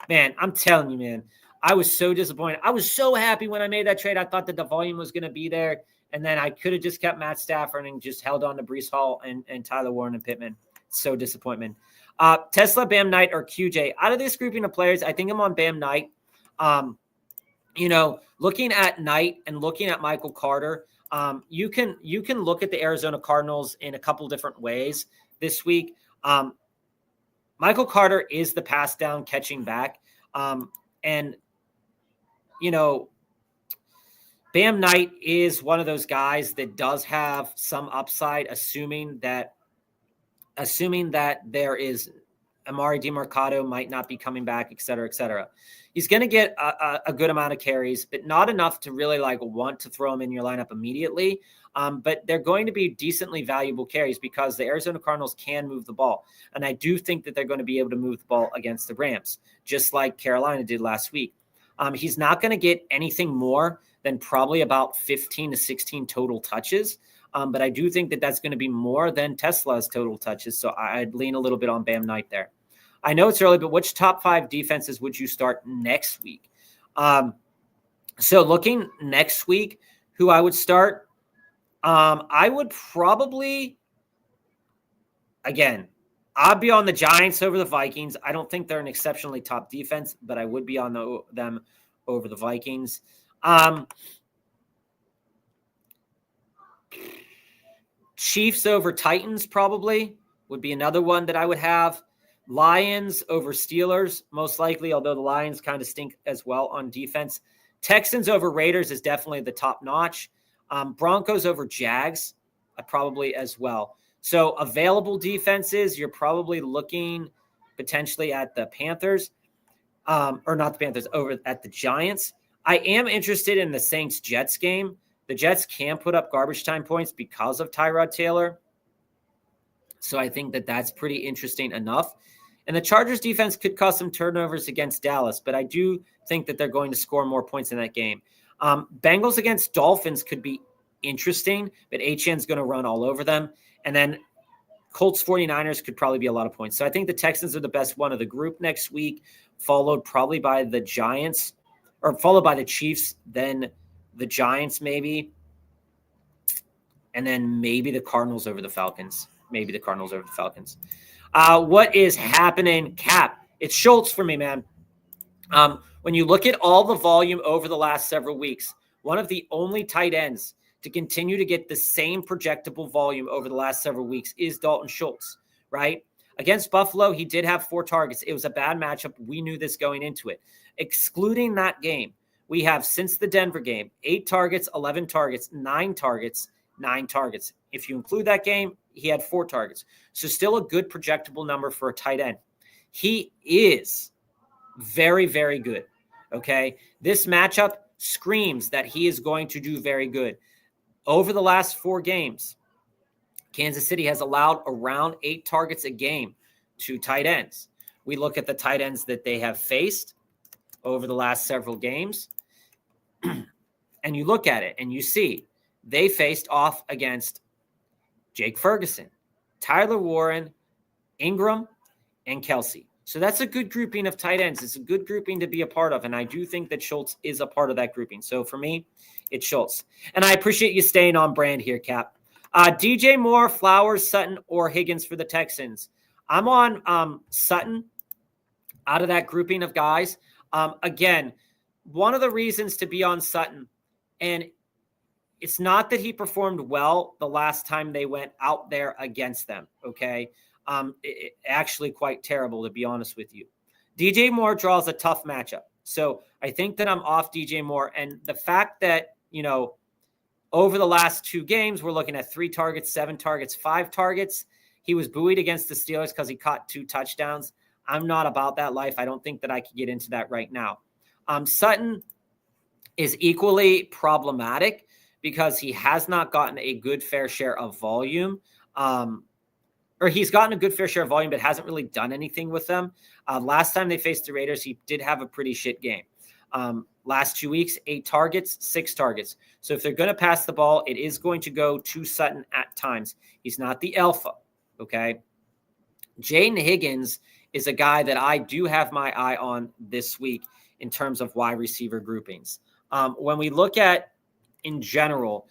Man, I'm telling you, man, I was so disappointed. I was so happy when I made that trade. I thought that the volume was going to be there, and then I could have just kept Matt Stafford and just held on to Breece Hall and Tyler Warren and Pittman. So disappointment. Tesla, Bam Knight, or QJ. Out of this grouping of players, I think I'm on Bam Knight. Looking at Knight and looking at Michael Carter, you can look at the Arizona Cardinals in a couple different ways this week. Michael Carter is the pass down catching back. Bam Knight is one of those guys that does have some upside, assuming that there is Amari DeMarcado might not be coming back, et cetera, et cetera. He's going to get a good amount of carries, but not enough to really want to throw him in your lineup immediately. But they're going to be decently valuable carries because the Arizona Cardinals can move the ball. And I do think that they're going to be able to move the ball against the Rams, just like Carolina did last week. He's not going to get anything more than probably about 15 to 16 total touches. But I do think that that's going to be more than Tesla's total touches. So I'd lean a little bit on Bam Knight there. I know it's early, but which top 5 defenses would you start next week? So looking next week, who I would start, I would probably, again, I'd be on the Giants over the Vikings. I don't think they're an exceptionally top defense, but I would be on them over the Vikings. Chiefs over Titans probably would be another one that I would have. Lions over Steelers, most likely, although the Lions kind of stink as well on defense. Texans over Raiders is definitely the top notch. Broncos over Jags, probably as well. So available defenses, you're probably looking potentially at the Panthers, or not the Panthers, over at the Giants. I am interested in the Saints-Jets game. The Jets can put up garbage time points because of Tyrod Taylor. So I think that that's pretty interesting enough. And the Chargers defense could cause some turnovers against Dallas, but I do think that they're going to score more points in that game. Bengals against Dolphins could be interesting, but HN's going to run all over them. And then Colts 49ers could probably be a lot of points. So I think the Texans are the best one of the group next week, followed probably by the Giants, or followed by the Chiefs, then the Giants maybe, and then maybe the Cardinals over the Falcons. What is happening, Cap? It's Schultz for me, man. When you look at all the volume over the last several weeks, one of the only tight ends to continue to get the same projectable volume over the last several weeks is Dalton Schultz, right? Against Buffalo, he did have 4 targets. It was a bad matchup. We knew this going into it. Excluding that game, we have, since the Denver game, 8 targets, 11 targets, 9 targets, 9 targets. If you include that game, he had 4 targets. So still a good projectable number for a tight end. He is very, very good, okay? This matchup screams that he is going to do very good. Over the last 4 games, Kansas City has allowed around 8 targets a game to tight ends. We look at the tight ends that they have faced over the last several games, and you look at it and you see they faced off against Jake Ferguson, Tyler Warren, Ingram, and Kelsey. So that's a good grouping of tight ends. It's a good grouping to be a part of, and I do think that Schultz is a part of that grouping. So for me, it's Schultz. And I appreciate you staying on brand here, Cap. DJ Moore, Flowers, Sutton, or Higgins for the Texans. I'm on Sutton out of that grouping of guys. Again, one of the reasons to be on Sutton, and it's not that he performed well the last time they went out there against them, okay? Actually quite terrible, to be honest with you. DJ Moore draws a tough matchup. So I think that I'm off DJ Moore. And the fact that, over the last 2 games, we're looking at 3 targets, 7 targets, 5 targets. He was buoyed against the Steelers because he caught 2 touchdowns. I'm not about that life. I don't think that I could get into that right now. Sutton is equally problematic because he has not gotten a good fair share of volume. Or he's gotten a good fair share of volume, but hasn't really done anything with them. Last time they faced the Raiders, he did have a pretty shit game. Last 2 weeks, 8 targets, 6 targets. So if they're going to pass the ball, it is going to go to Sutton at times. He's not the alpha, okay? Jaden Higgins is a guy that I do have my eye on this week in terms of wide receiver groupings. When we look at, in general,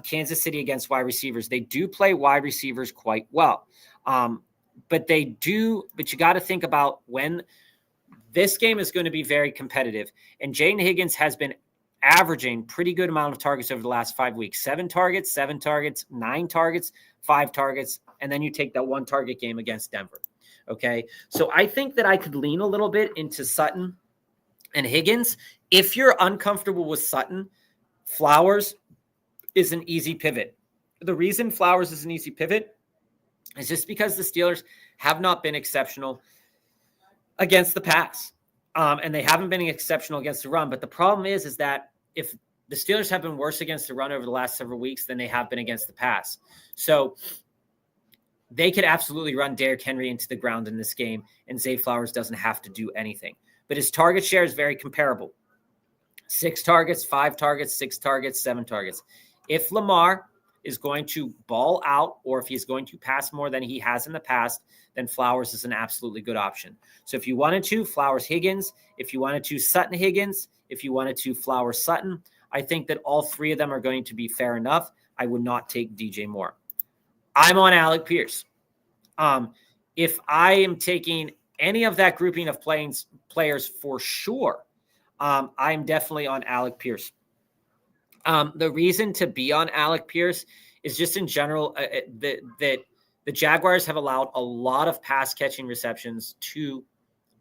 Kansas City against wide receivers, they do play wide receivers quite well. But you got to think about when this game is going to be very competitive. And Jaden Higgins has been averaging pretty good amount of targets over the last 5 weeks. 7 targets, 9 targets, 5 targets, and then you take that 1 target game against Denver. Okay, so I think that I could lean a little bit into Sutton and Higgins. If you're uncomfortable with Sutton, Flowers is an easy pivot. The reason Flowers is an easy pivot is just because the Steelers have not been exceptional against the pass. And they haven't been exceptional against the run. But the problem is that if the Steelers have been worse against the run over the last several weeks than they have been against the pass. So they could absolutely run Derrick Henry into the ground in this game, and Zay Flowers doesn't have to do anything. But his target share is very comparable. 6 targets, 5 targets, 6 targets, 7 targets. If Lamar is going to ball out, or if he's going to pass more than he has in the past, then Flowers is an absolutely good option. So if you wanted to, Flowers Higgins. If you wanted to, Sutton Higgins. If you wanted to, Flowers Sutton. I think that all 3 of them are going to be fair enough. I would not take DJ Moore. I'm on Alec Pierce. If I am taking any of that grouping of players for sure, I'm definitely on Alec Pierce. The reason to be on Alec Pierce is just in general that the Jaguars have allowed a lot of pass catching receptions to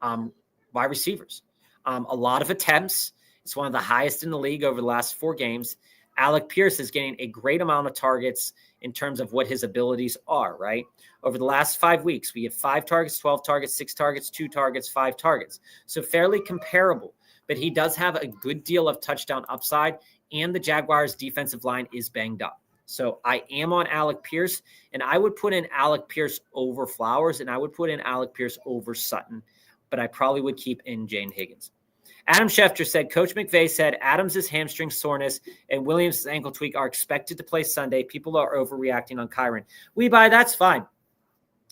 wide receivers. A lot of attempts. It's one of the highest in the league over the last 4 games. Alec Pierce is getting a great amount of targets in terms of what his abilities are, right? Over the last 5 weeks, we have 5 targets, 12 targets, 6 targets, 2 targets, 5 targets. So fairly comparable, but he does have a good deal of touchdown upside, and the Jaguars' defensive line is banged up. So I am on Alec Pierce, and I would put in Alec Pierce over Flowers, and I would put in Alec Pierce over Sutton, but I probably would keep in Jaden Higgins. Adam Schefter said, Coach McVay said Adams' hamstring soreness and Williams' ankle tweak are expected to play Sunday. People are overreacting on Kyren. That's fine.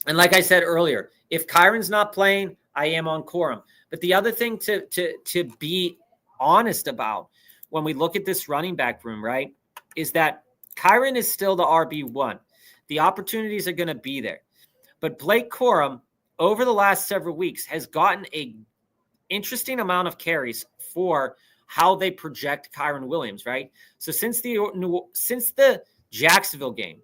And like I said earlier, if Kyren's not playing, I am on Corum. But the other thing to be honest about when we look at this running back room, right, is that Kyren is still the RB1. The opportunities are going to be there. But Blake Corum, over the last several weeks, has gotten a interesting amount of carries for how they project Kyren Williams, right? So since the Jacksonville game,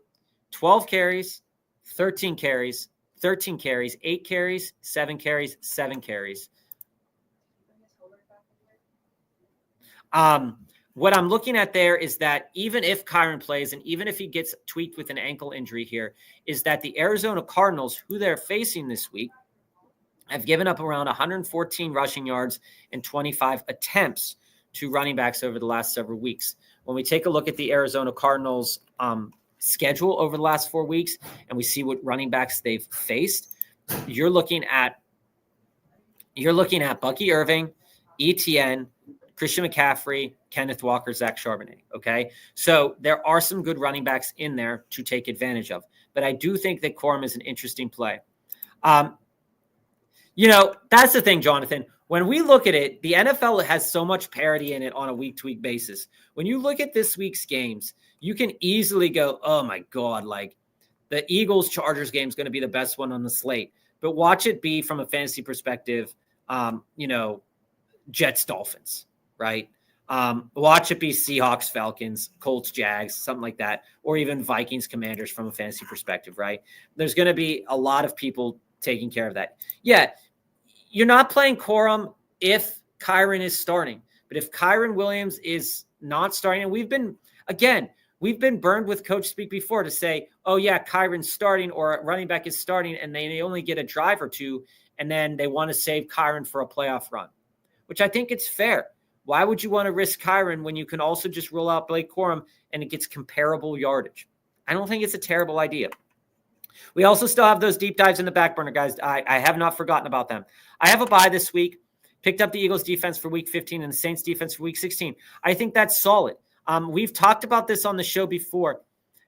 12 carries, 13 carries, 13 carries, 8 carries, 7 carries, 7 carries. What I'm looking at there is that even if Kyren plays and even if he gets tweaked with an ankle injury here, is that the Arizona Cardinals, who they're facing this week, have given up around 114 rushing yards and 25 attempts to running backs over the last several weeks. When we take a look at the Arizona Cardinals schedule over the last 4 weeks and we see what running backs they've faced, you're looking at Bucky Irving, ETN, Christian McCaffrey, Kenneth Walker, Zach Charbonnet. Okay. So there are some good running backs in there to take advantage of, but I do think that Corum is an interesting play. That's the thing, Jonathan. When we look at it, the NFL has so much parity in it on a week-to-week basis. When you look at this week's games, you can easily go, oh, my God, like the Eagles-Chargers game is going to be the best one on the slate. But watch it be from a fantasy perspective, Jets-Dolphins, right? Watch it be Seahawks-Falcons, Colts-Jags, something like that, or even Vikings-Commanders from a fantasy perspective, right? There's going to be a lot of people taking care of that. Yeah, you're not playing Corum if Kyren is starting. But if Kyren Williams is not starting, and we've been burned with coach speak before to say, oh, yeah, Kyren's starting or a running back is starting, and they only get a drive or two, and then they want to save Kyren for a playoff run, which I think it's fair. Why would you want to risk Kyren when you can also just roll out Blake Corum and it gets comparable yardage? I don't think it's a terrible idea. We also still have those deep dives in the back burner, guys. I have not forgotten about them. I have a bye this week. Picked up the Eagles defense for week 15 and the Saints defense for week 16. I think that's solid. We've talked about this on the show before,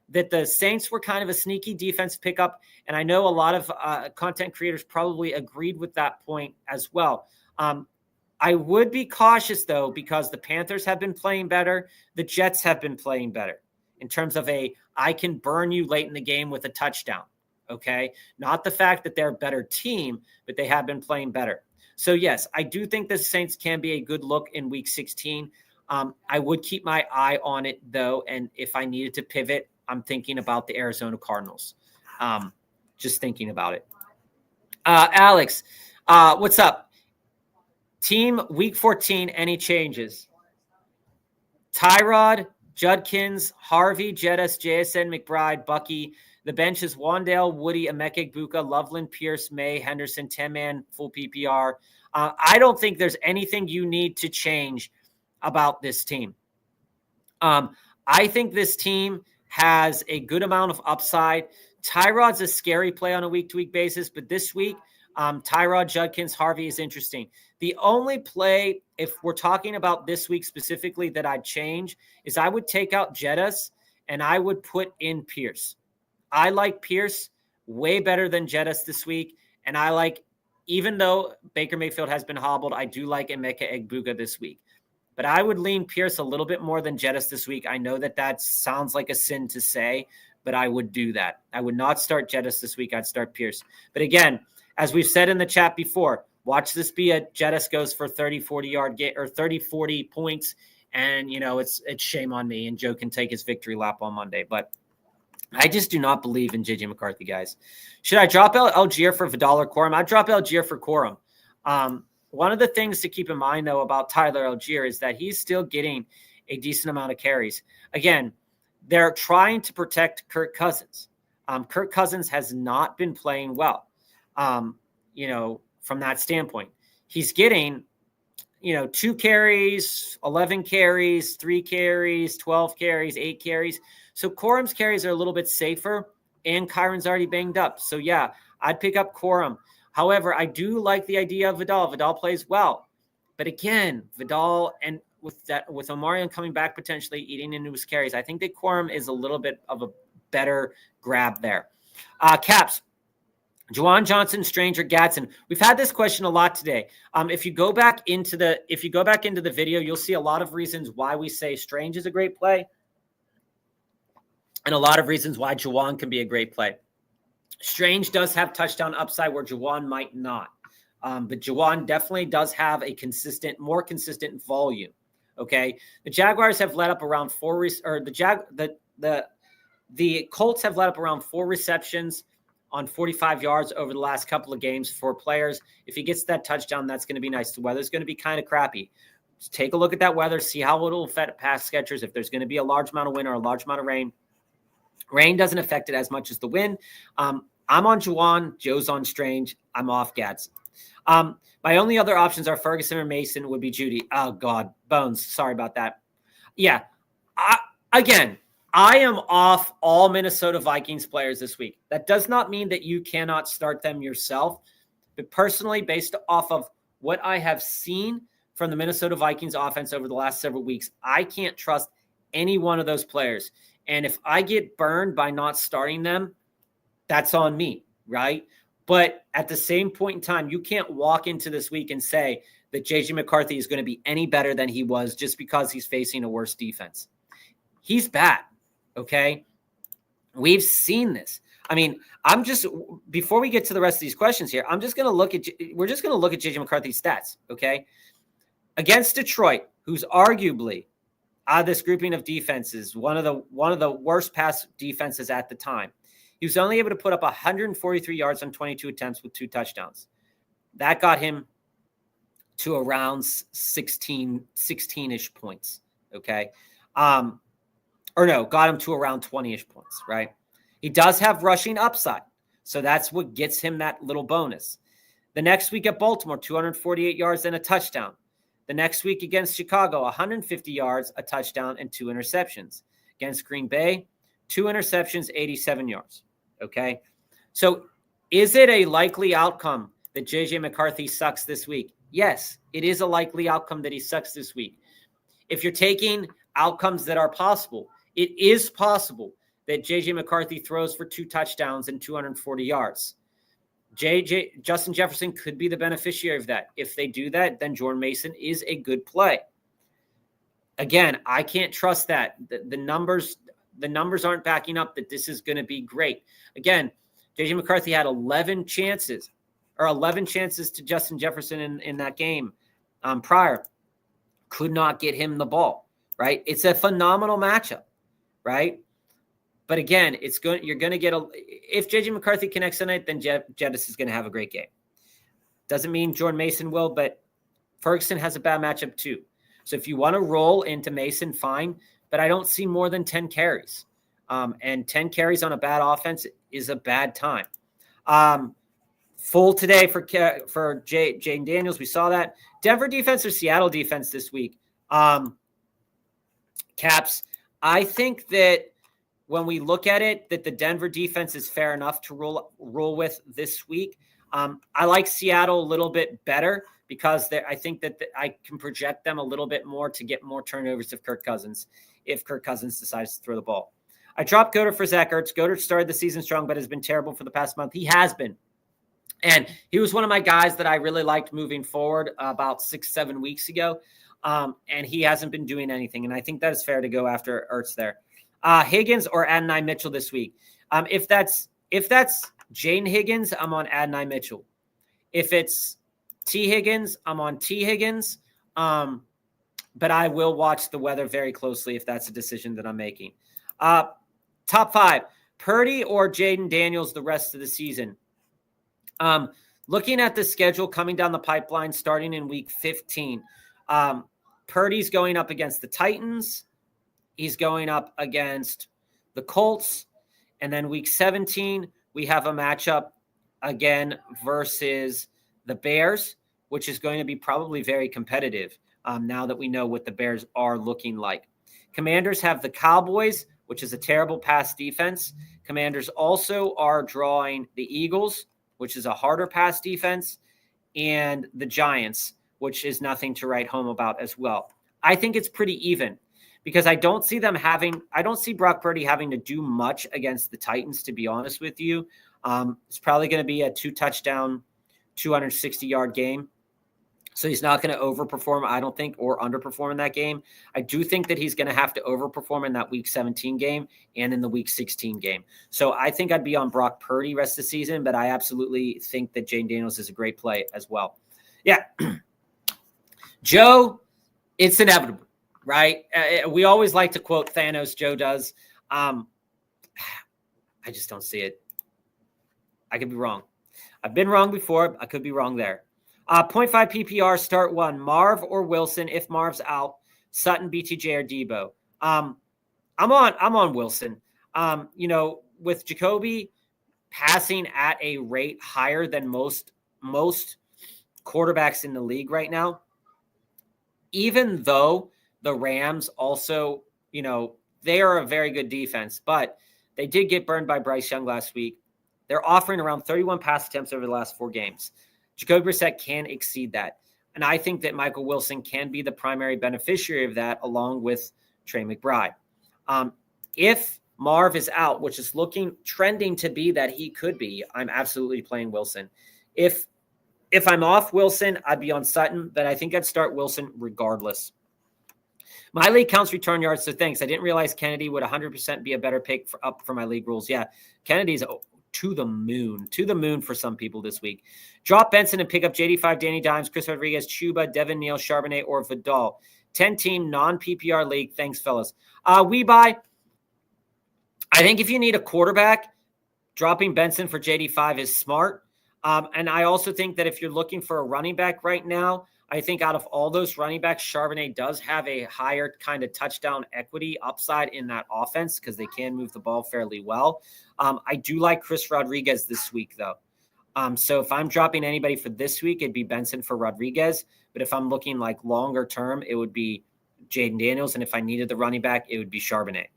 that the Saints were kind of a sneaky defense pickup. And I know a lot of content creators probably agreed with that point as well. I would be cautious, though, because the Panthers have been playing better. The Jets have been playing better in terms of I can burn you late in the game with a touchdown. Okay. Not the fact that they're a better team, but they have been playing better. So yes, I do think the Saints can be a good look in week 16. I would keep my eye on it though. And if I needed to pivot, I'm thinking about the Arizona Cardinals. Just thinking about it. Alex, what's up? Team week 14, any changes? Tyrod, Judkins, Harvey, Jettis, JSN, McBride, Bucky. The bench is Wandale, Woody, Emeka Egbuka, Loveland, Pierce, May, Henderson, 10-man, full PPR. I don't think there's anything you need to change about this team. I think this team has a good amount of upside. Tyrod's a scary play on a week-to-week basis, but this week, Tyrod, Judkins, Harvey is interesting. The only play, if we're talking about this week specifically, that I'd change is I would take out Jettis and I would put in Pierce. I like Pierce way better than Jettis this week. And I like, even though Baker Mayfield has been hobbled, I do like Emeka Egbuka this week. But I would lean Pierce a little bit more than Jettis this week. I know that sounds like a sin to say, but I would do that. I would not start Jettis this week. I'd start Pierce. But again, as we've said in the chat before, watch this be a Jettis goes for 30, 40-yard game or 30, 40 points. And, it's shame on me. And Joe can take his victory lap on Monday. But I just do not believe in JJ McCarthy, guys. Should I drop Algier for Vidal or Corum? I'd drop Algier for Corum. One of the things to keep in mind, though, about Tyler Algier is that he's still getting a decent amount of carries. Again, they're trying to protect Kirk Cousins. Kirk Cousins has not been playing well, from that standpoint. He's getting, 2 carries, 11 carries, 3 carries, 12 carries, 8 carries. So Corum's carries are a little bit safer, and Kyron's already banged up. So, yeah, I'd pick up Corum. However, I do like the idea of Vidal. Vidal plays well. But again, Vidal and with Omarion coming back potentially eating into his carries, I think that Corum is a little bit of a better grab there. Caps, Juwan Johnson, Stranger, Gatson. We've had this question a lot today. If you go back into the video, you'll see a lot of reasons why we say Strange is a great play, and a lot of reasons why Juwan can be a great play. Strange does have touchdown upside where Juwan might not. But Juwan definitely does have a more consistent volume. Okay. The Jaguars have let up around the Colts have let up around 4 receptions on 45 yards over the last couple of games for players. If he gets that touchdown, that's going to be nice. The weather's going to be kind of crappy. Just take a look at that weather, see how it will affect pass catchers. If there's going to be a large amount of wind or a large amount of rain, rain doesn't affect it as much as the wind. I'm on Juwan. Joe's on Strange. I'm off Gads. My only other options are Ferguson or Mason would be Judy. Oh, God. Bones. Sorry about that. Yeah. I am off all Minnesota Vikings players this week. That does not mean that you cannot start them yourself. But personally, based off of what I have seen from the Minnesota Vikings offense over the last several weeks, I can't trust any one of those players. And if I get burned by not starting them, that's on me, right? But at the same point in time, you can't walk into this week and say that JJ McCarthy is going to be any better than he was just because he's facing a worse defense. He's bad, okay? We've seen this. I mean, before we get to the rest of these questions here, we're just going to look at JJ McCarthy's stats, okay? Against Detroit, who's arguably out of this grouping of defenses, one of the worst pass defenses at the time. He was only able to put up 143 yards on 22 attempts with 2 touchdowns. That got him to around 16-ish points, okay? Got him to around 20-ish points, right? He does have rushing upside, so that's what gets him that little bonus. The next week at Baltimore, 248 yards and a touchdown. The next week against Chicago, 150 yards, a touchdown, and 2 interceptions. Against Green Bay, 2 interceptions, 87 yards. Okay. So is it a likely outcome that JJ McCarthy sucks this week? Yes, it is a likely outcome that he sucks this week. If you're taking outcomes that are possible, it is possible that J.J. McCarthy throws for 2 touchdowns and 240 yards. Justin Jefferson could be the beneficiary of that. If they do that, then Jordan Mason is a good play. Again, I can't trust that. The numbers aren't backing up that this is going to be great. Again, J.J. McCarthy had 11 chances to Justin Jefferson in that game prior. Could not get him the ball, right? It's a phenomenal matchup, right? But again, you're going to get if J.J. McCarthy connects tonight, then Jettis is going to have a great game. Doesn't mean Jordan Mason will, but Ferguson has a bad matchup too. So if you want to roll into Mason, fine, but I don't see more than 10 carries. And 10 carries on a bad offense is a bad time. Full today for Jaden Daniels. We saw that. Denver defense or Seattle defense this week. Caps, I think that when we look at it, that the Denver defense is fair enough to roll with this week. I like Seattle a little bit better because I think that I can project them a little bit more to get more turnovers if Kirk Cousins decides to throw the ball. I dropped Goddard for Zach Ertz. Goddard started the season strong, but has been terrible for the past month. He has been. And he was one of my guys that I really liked moving forward about 6-7 weeks ago. And he hasn't been doing anything. And I think that is fair to go after Ertz there. Higgins or Adonai Mitchell this week. If that's Jane Higgins, I'm on Adonai Mitchell. If it's T Higgins, I'm on T Higgins. But I will watch the weather very closely if that's a decision that I'm making. Top 5, Purdy or Jaden Daniels the rest of the season. Looking at the schedule coming down the pipeline, starting in week 15, Purdy's going up against the Titans. He's going up against the Colts. And then week 17, we have a matchup again versus the Bears, which is going to be probably very competitive now that we know what the Bears are looking like. Commanders have the Cowboys, which is a terrible pass defense. Commanders also are drawing the Eagles, which is a harder pass defense, and the Giants, which is nothing to write home about as well. I think it's pretty even because I don't see Brock Purdy having to do much against the Titans, to be honest with you. It's probably going to be a 2-touchdown, 260-yard game. So he's not going to overperform, I don't think, or underperform in that game. I do think that he's going to have to overperform in that Week 17 game and in the Week 16 game. So I think I'd be on Brock Purdy rest of the season, but I absolutely think that Jane Daniels is a great play as well. Yeah. Joe, it's inevitable, right? We always like to quote Thanos. Joe does. I just don't see it. I could be wrong. I've been wrong before. I could be wrong there. 0.5 PPR, start 1. Marv or Wilson if Marv's out. Sutton, BTJ, or Debo. I'm on Wilson. With Jacoby passing at a rate higher than most quarterbacks in the league right now, even though the Rams also, they are a very good defense, but they did get burned by Bryce Young last week. They're offering around 31 pass attempts over the last 4 games. Jacoby Brissett can exceed that. And I think that Michael Wilson can be the primary beneficiary of that along with Trey McBride. If Marv is out, which is trending to be that he could be, I'm absolutely playing Wilson. If I'm off Wilson, I'd be on Sutton, but I think I'd start Wilson regardless. My league counts return yards, so thanks. I didn't realize Kennedy would 100% be a better pick for my league rules. Yeah, Kennedy's to the moon for some people this week. Drop Benson and pick up JD5, Danny Dimes, Chris Rodriguez, Chuba, Devin Neal, Charbonnet, or Vidal. 10-team non-PPR league. Thanks, fellas. We buy. I think if you need a quarterback, dropping Benson for JD5 is smart. And I also think that if you're looking for a running back right now, I think out of all those running backs, Charbonnet does have a higher kind of touchdown equity upside in that offense because they can move the ball fairly well. I do like Chris Rodriguez this week, though. So if I'm dropping anybody for this week, it'd be Benson for Rodriguez. But if I'm looking like longer term, it would be Jaden Daniels. And if I needed the running back, it would be Charbonnet.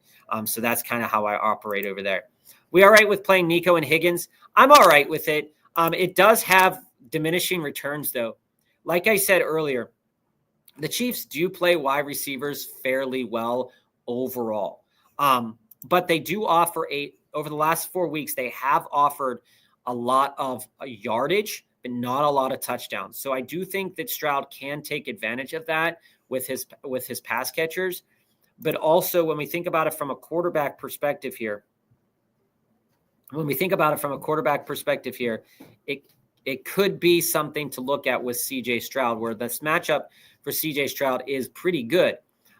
So that's kind of how I operate over there. We all right with playing Nico and Higgins? I'm all right with it. It does have diminishing returns, though. like I said earlier, the Chiefs do play wide receivers fairly well overall. But they do offer over the last 4 weeks, they have offered a lot of yardage, but not a lot of touchdowns. So I do think that Stroud can take advantage of that with his pass catchers. But also when we think about it from a quarterback perspective here, it could be something to look at with CJ Stroud, where this matchup for CJ Stroud is pretty good.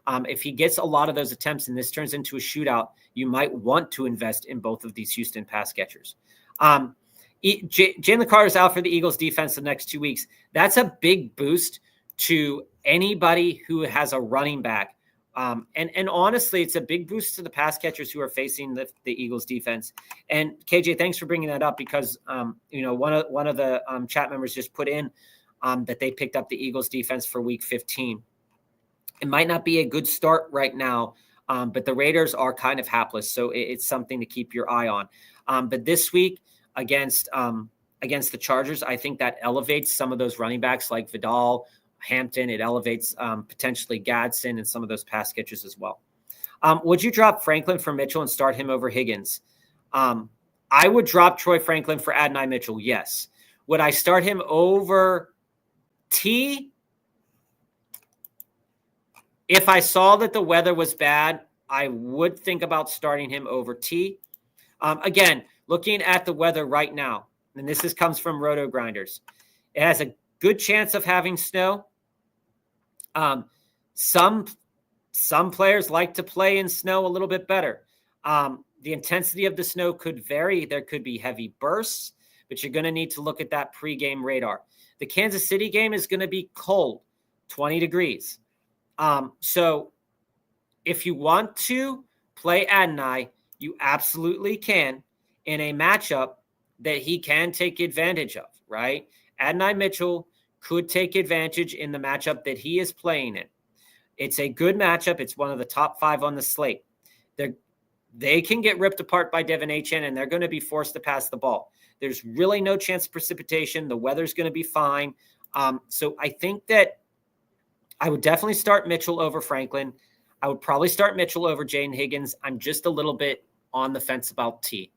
If he gets a lot of those attempts and this turns into a shootout, you might want to invest in both of these Houston pass catchers. Jalen Carter's out for the Eagles defense the next 2 weeks. That's a big boost to anybody who has a running back. And honestly, it's a big boost to the pass catchers who are facing the Eagles defense. And KJ, thanks for bringing that up because, one of the chat members just put in that they picked up the Eagles defense for week 15. It might not be a good start right now, but the Raiders are kind of hapless. So it's something to keep your eye on. But this week against the Chargers, I think that elevates some of those running backs like Vidal, Hampton. It elevates potentially Gadsden and some of those pass catchers as well. Would you drop Franklin for Mitchell and start him over Higgins? I would drop Troy Franklin for Adonai Mitchell, yes. Would I start him over T? If I saw that the weather was bad, I would think about starting him over T. Again, looking at the weather right now, and this comes from Roto Grinders, it has a good chance of having snow. Some players like to play in snow a little bit better. The intensity of the snow could vary. There could be heavy bursts, but you're going to need to look at that pregame radar. The Kansas City game is going to be cold, 20 degrees. So if you want to play Adonai, you absolutely can in a matchup that he can take advantage of, right? Adonai Mitchell could take advantage in the matchup that he is playing in. It's a good matchup. It's one of the top 5 on the slate. They can get ripped apart by Devin Achane, and they're going to be forced to pass the ball. There's really no chance of precipitation. The weather's going to be fine. So I think that I would definitely start Mitchell over Franklin. I would probably start Mitchell over Jane Higgins. I'm just a little bit on the fence about T.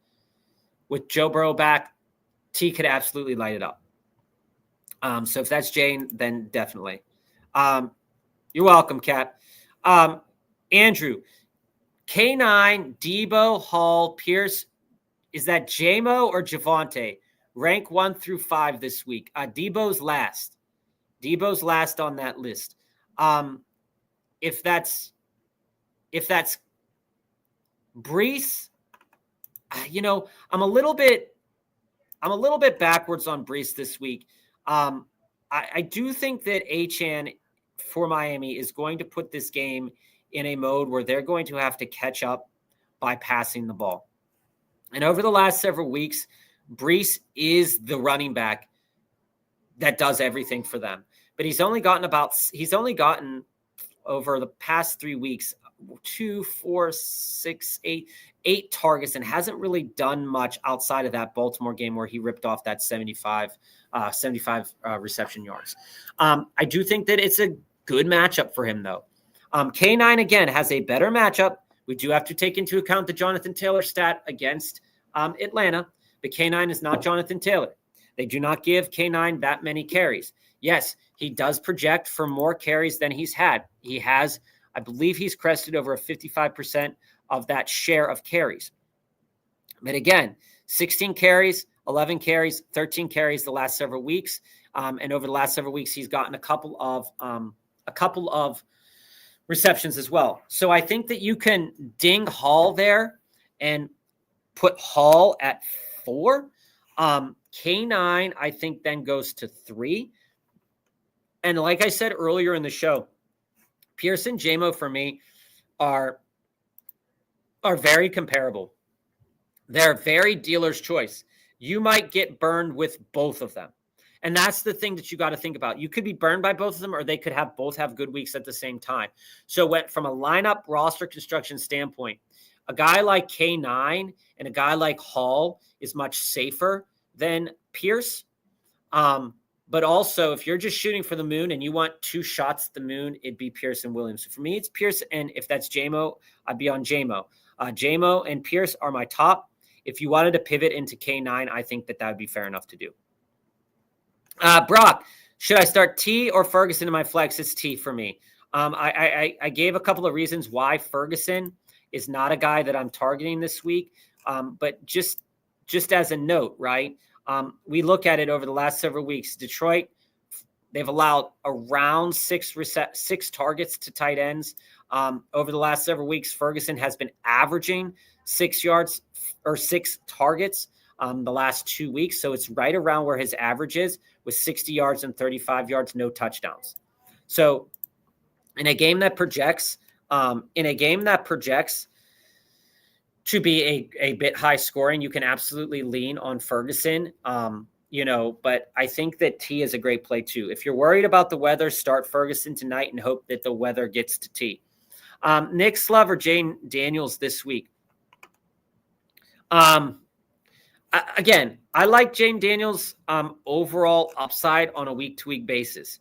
With Joe Burrow back, T could absolutely light it up. So if that's Jane, then definitely. You're welcome, Cap. Andrew, K9, Debo, Hall, Pierce. Is that JMO or Javonte? Rank 1 through 5 this week. Debo's last. Debo's last on that list. If that's Brees, I'm a little bit backwards on Brees this week. I do think that Achane for Miami is going to put this game in a mode where they're going to have to catch up by passing the ball. And over the last several weeks, Brees is the running back that does everything for them. But he's only gotten over the past 3 weeks, 2, 4, 6, 8 targets, and hasn't really done much outside of that Baltimore game where he ripped off that 75 reception yards. I do think that it's a good matchup for him, though. K9, again, has a better matchup. We do have to take into account the Jonathan Taylor stat against Atlanta, but K9 is not Jonathan Taylor. They do not give K9 that many carries. Yes, he does project for more carries than he's had. He has, I believe he's crested over a 55% of that share of carries. But again, 16 carries, 11 carries, 13 carries the last several weeks. And over the last several weeks, he's gotten a couple of receptions as well. So I think that you can ding Hall there and put Hall at 4. K9, I think, then goes to 3. And like I said earlier in the show, Pierce and JMO for me are very comparable. They're very dealer's choice. You might get burned with both of them. And that's the thing that you got to think about. You could be burned by both of them, or they could both have good weeks at the same time. So from a lineup roster construction standpoint, a guy like K9 and a guy like Hall is much safer than Pierce. But also, if you're just shooting for the moon and you want 2 shots at the moon, it'd be Pierce and Williams. So for me, it's Pierce. And if that's JMO, I'd be on JMO. JMO and Pierce are my top. If you wanted to pivot into K9, I think that would be fair enough to do. Brock, should I start T or Ferguson in my flex? It's T for me. I gave a couple of reasons why Ferguson is not a guy that I'm targeting this week. But just as a note, right? We look at it over the last several weeks. Detroit, they've allowed around 6 targets to tight ends. Over the last several weeks, Ferguson has been averaging 6 yards or 6 targets the last 2 weeks. So it's right around where his average is, with 60 yards and 35 yards, no touchdowns. So in a game that projects to be a bit high scoring, you can absolutely lean on Ferguson. But I think that T is a great play too. If you're worried about the weather, start Ferguson tonight and hope that the weather gets to T. Nick Slove or Jane Daniels this week. Again, I like Jane Daniels' overall upside on a week-to-week basis.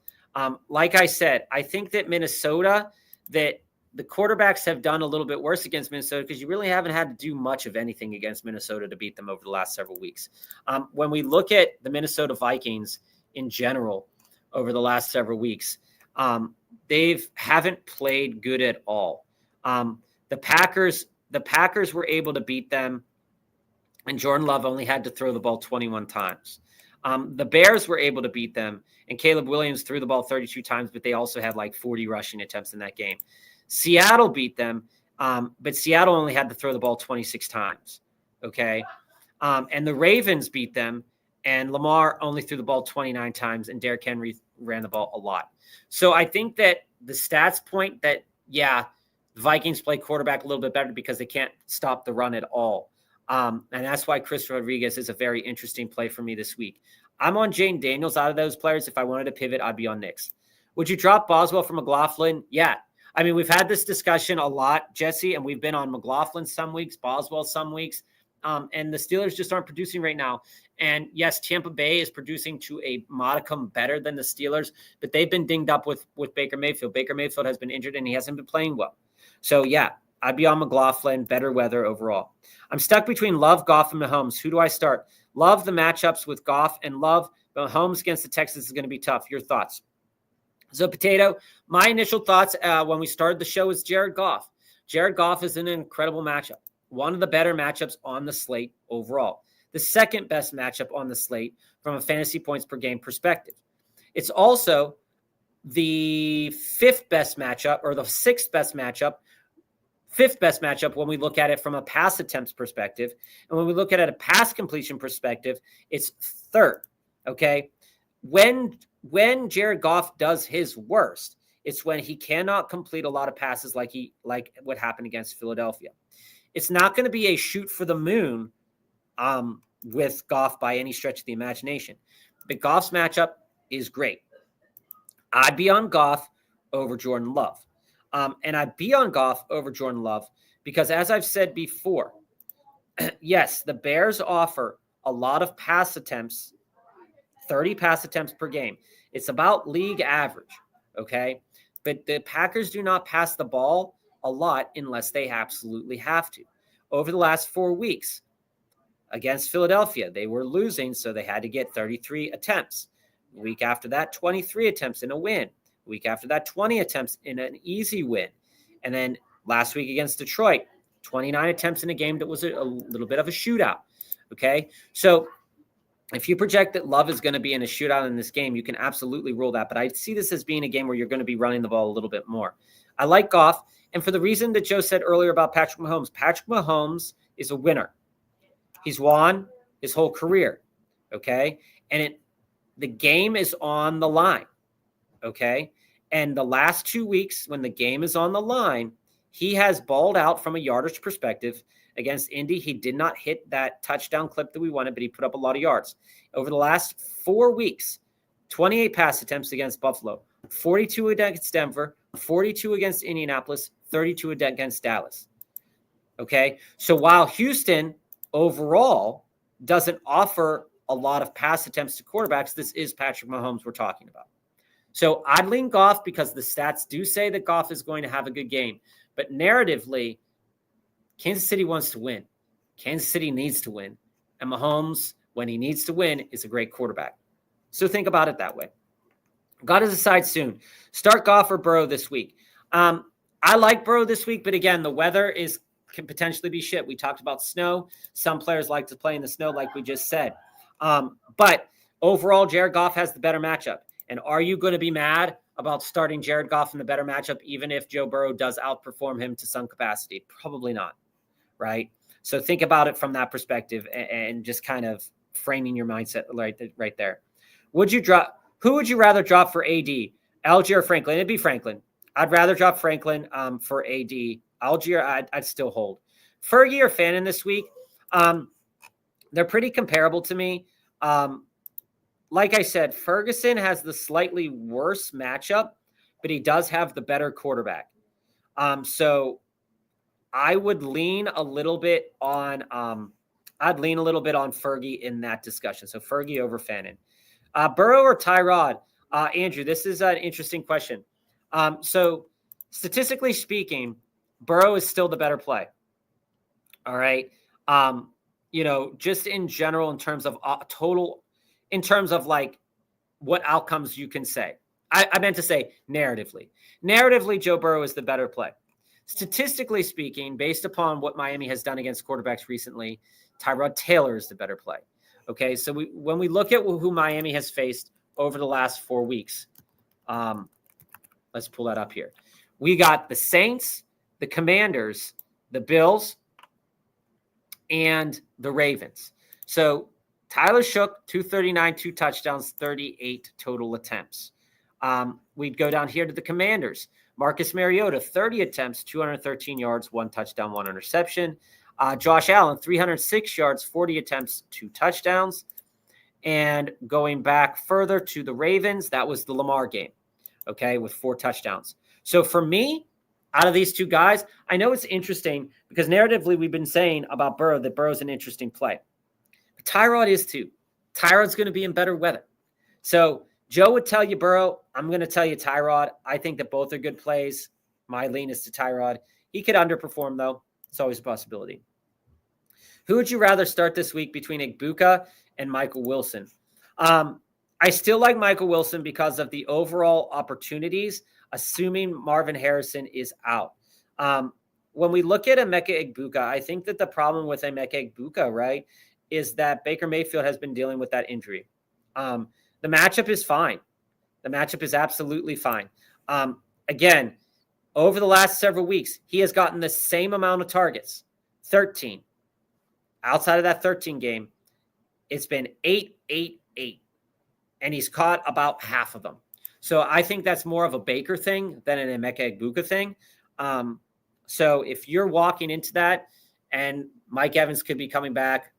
Like I said, I think that Minnesota, that the quarterbacks have done a little bit worse against Minnesota because you really haven't had to do much of anything against Minnesota to beat them over the last several weeks. When we look at the Minnesota Vikings in general over the last several weeks, they haven't played good at all. The Packers were able to beat them, and Jordan Love only had to throw the ball 21 times. The Bears were able to beat them, and Caleb Williams threw the ball 32 times, but they also had like 40 rushing attempts in that game. Seattle beat them, but Seattle only had to throw the ball 26 times, okay? And the Ravens beat them, and Lamar only threw the ball 29 times, and Derrick Henry ran the ball a lot. So I think that the stats point that, the Vikings play quarterback a little bit better because they can't stop the run at all. And that's why Chris Rodriguez is a very interesting play for me this week. I'm on Jane Daniels out of those players. If I wanted to pivot, I'd be on Knicks. Would you drop Boswell for McLaughlin? Yeah. I mean, we've had this discussion a lot, Jesse, and we've been on McLaughlin some weeks, Boswell some weeks, and the Steelers just aren't producing right now. And yes, Tampa Bay is producing to a modicum better than the Steelers, but they've been dinged up with Baker Mayfield. Baker Mayfield has been injured, and he hasn't been playing well. So, I'd be on McLaughlin, better weather overall. I'm stuck between Love, Goff, and Mahomes. Who do I start? Love the matchups with Goff and Love. Mahomes against the Texans is going to be tough. Your thoughts? So, Potato, my initial thoughts when we started the show is Jared Goff. Jared Goff is an incredible matchup. One of the better matchups on the slate overall. The second best matchup on the slate from a fantasy points per game perspective. It's also the fifth best matchup when we look at it from a pass attempts perspective. And when we look at it a pass completion perspective, it's third, okay? When Jared Goff does his worst, it's when he cannot complete a lot of passes like what happened against Philadelphia. It's not going to be a shoot for the moon with Goff by any stretch of the imagination. But Goff's matchup is great. I'd be on Goff over Jordan Love. And I'd be on Goff over Jordan Love because, as I've said before, yes, the Bears offer a lot of pass attempts, 30 pass attempts per game. It's about league average, okay? But the Packers do not pass the ball a lot unless they absolutely have to. Over the last 4 weeks against Philadelphia, they were losing, so they had to get 33 attempts. The week after that, 23 attempts in a win. The week after that, 20 attempts in an easy win. And then last week against Detroit, 29 attempts in a game that was a little bit of a shootout, okay? So if you project that Love is going to be in a shootout in this game, you can absolutely rule that. But I see this as being a game where you're going to be running the ball a little bit more. I like Goff. And for the reason that Joe said earlier about Patrick Mahomes is a winner. He's won his whole career, okay? And the game is on the line, okay? And the last 2 weeks when the game is on the line, he has balled out from a yardage perspective. Against Indy, he did not hit that touchdown clip that we wanted, but he put up a lot of yards. Over the last 4 weeks, 28 pass attempts against Buffalo, 42 against Denver, 42 against Indianapolis, 32 against Dallas. Okay? So while Houston overall doesn't offer a lot of pass attempts to quarterbacks, this is Patrick Mahomes we're talking about. So I'd lean Goff because the stats do say that Goff is going to have a good game. But narratively, Kansas City wants to win. Kansas City needs to win. And Mahomes, when he needs to win, is a great quarterback. So think about it that way. Got to decide soon. Start Goff or Burrow this week. I like Burrow this week, but again, the weather can potentially be shit. We talked about snow. Some players like to play in the snow, like we just said. But overall, Jared Goff has the better matchup. And are you going to be mad about starting Jared Goff in the better matchup, even if Joe Burrow does outperform him to some capacity? Probably not, right? So think about it from that perspective and just kind of framing your mindset right there. Who would you rather drop for AD, Algier or Franklin? It'd be Franklin. I'd rather drop Franklin for AD. Algier, I'd still hold. Fergie or Fannin this week? They're pretty comparable to me. Like I said, Ferguson has the slightly worse matchup, but he does have the better quarterback. So I would lean a little bit on Fergie in that discussion. So Fergie over Fannin. Burrow or Tyrod? Andrew, this is an interesting question. So statistically speaking, Burrow is still the better play. All right. Just in general, in terms of in terms of like what outcomes you can say. I meant to say narratively. Narratively, Joe Burrow is the better play. Statistically speaking, based upon what Miami has done against quarterbacks recently, Tyrod Taylor is the better play. Okay, so when we look at who Miami has faced over the last 4 weeks, let's pull that up here. We got the Saints, the Commanders, the Bills, and the Ravens. So Tyler Shook, 239, 2 touchdowns, 38 total attempts. We'd go down here to the Commanders. Marcus Mariota, 30 attempts, 213 yards, 1 touchdown, 1 interception. Josh Allen, 306 yards, 40 attempts, 2 touchdowns. And going back further to the Ravens, that was the Lamar game, okay, with 4 touchdowns. So for me, out of these two guys, I know it's interesting because narratively we've been saying about Burrow that Burrow's an interesting play. But Tyrod is too. Tyrod's going to be in better weather. So Joe would tell you Burrow. I'm going to tell you Tyrod. I think that both are good plays. My lean is to Tyrod. He could underperform, though. It's always a possibility. Who would you rather start this week between Igbuka and Michael Wilson? I still like Michael Wilson because of the overall opportunities, assuming Marvin Harrison is out. When we look at Emeka Egbuka, I think that the problem with Emeka Egbuka, right, is that Baker Mayfield has been dealing with that injury. The matchup is fine. The matchup is absolutely fine. Again, over the last several weeks, he has gotten the same amount of targets, 13. Outside of that 13 game, it's been 8, 8, 8. And he's caught about half of them. So I think that's more of a Baker thing than an Emeka Egbuka thing. So if you're walking into that and Mike Evans could be coming back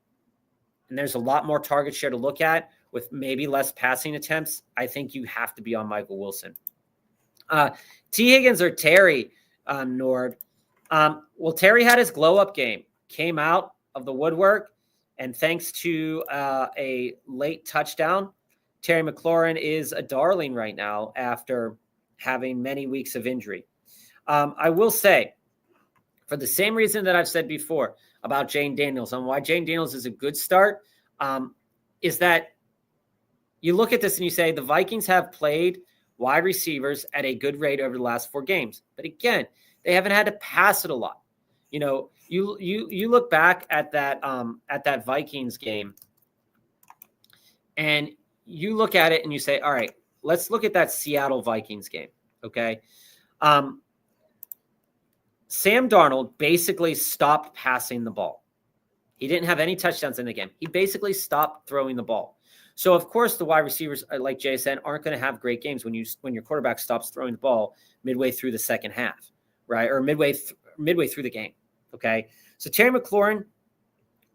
and there's a lot more target share to look at with maybe less passing attempts, I think you have to be on Michael Wilson. T. Higgins or Terry, Nord. Well, Terry had his glow-up game, came out of the woodwork, and thanks to a late touchdown, Terry McLaurin is a darling right now after having many weeks of injury. I will say, for the same reason that I've said before about Jane Daniels and why Jane Daniels is a good start, is that you look at this and you say the Vikings have played wide receivers at a good rate over the last 4 games. But again, they haven't had to pass it a lot. You know, you look back at that Vikings game and you look at it and you say, all right, let's look at that Seattle Vikings game. Okay. Sam Darnold basically stopped passing the ball. He didn't have any touchdowns in the game. He basically stopped throwing the ball. So of course the wide receivers, like Jay said, aren't going to have great games when your quarterback stops throwing the ball midway through the second half, right? Or midway through the game. Okay. So Terry McLaurin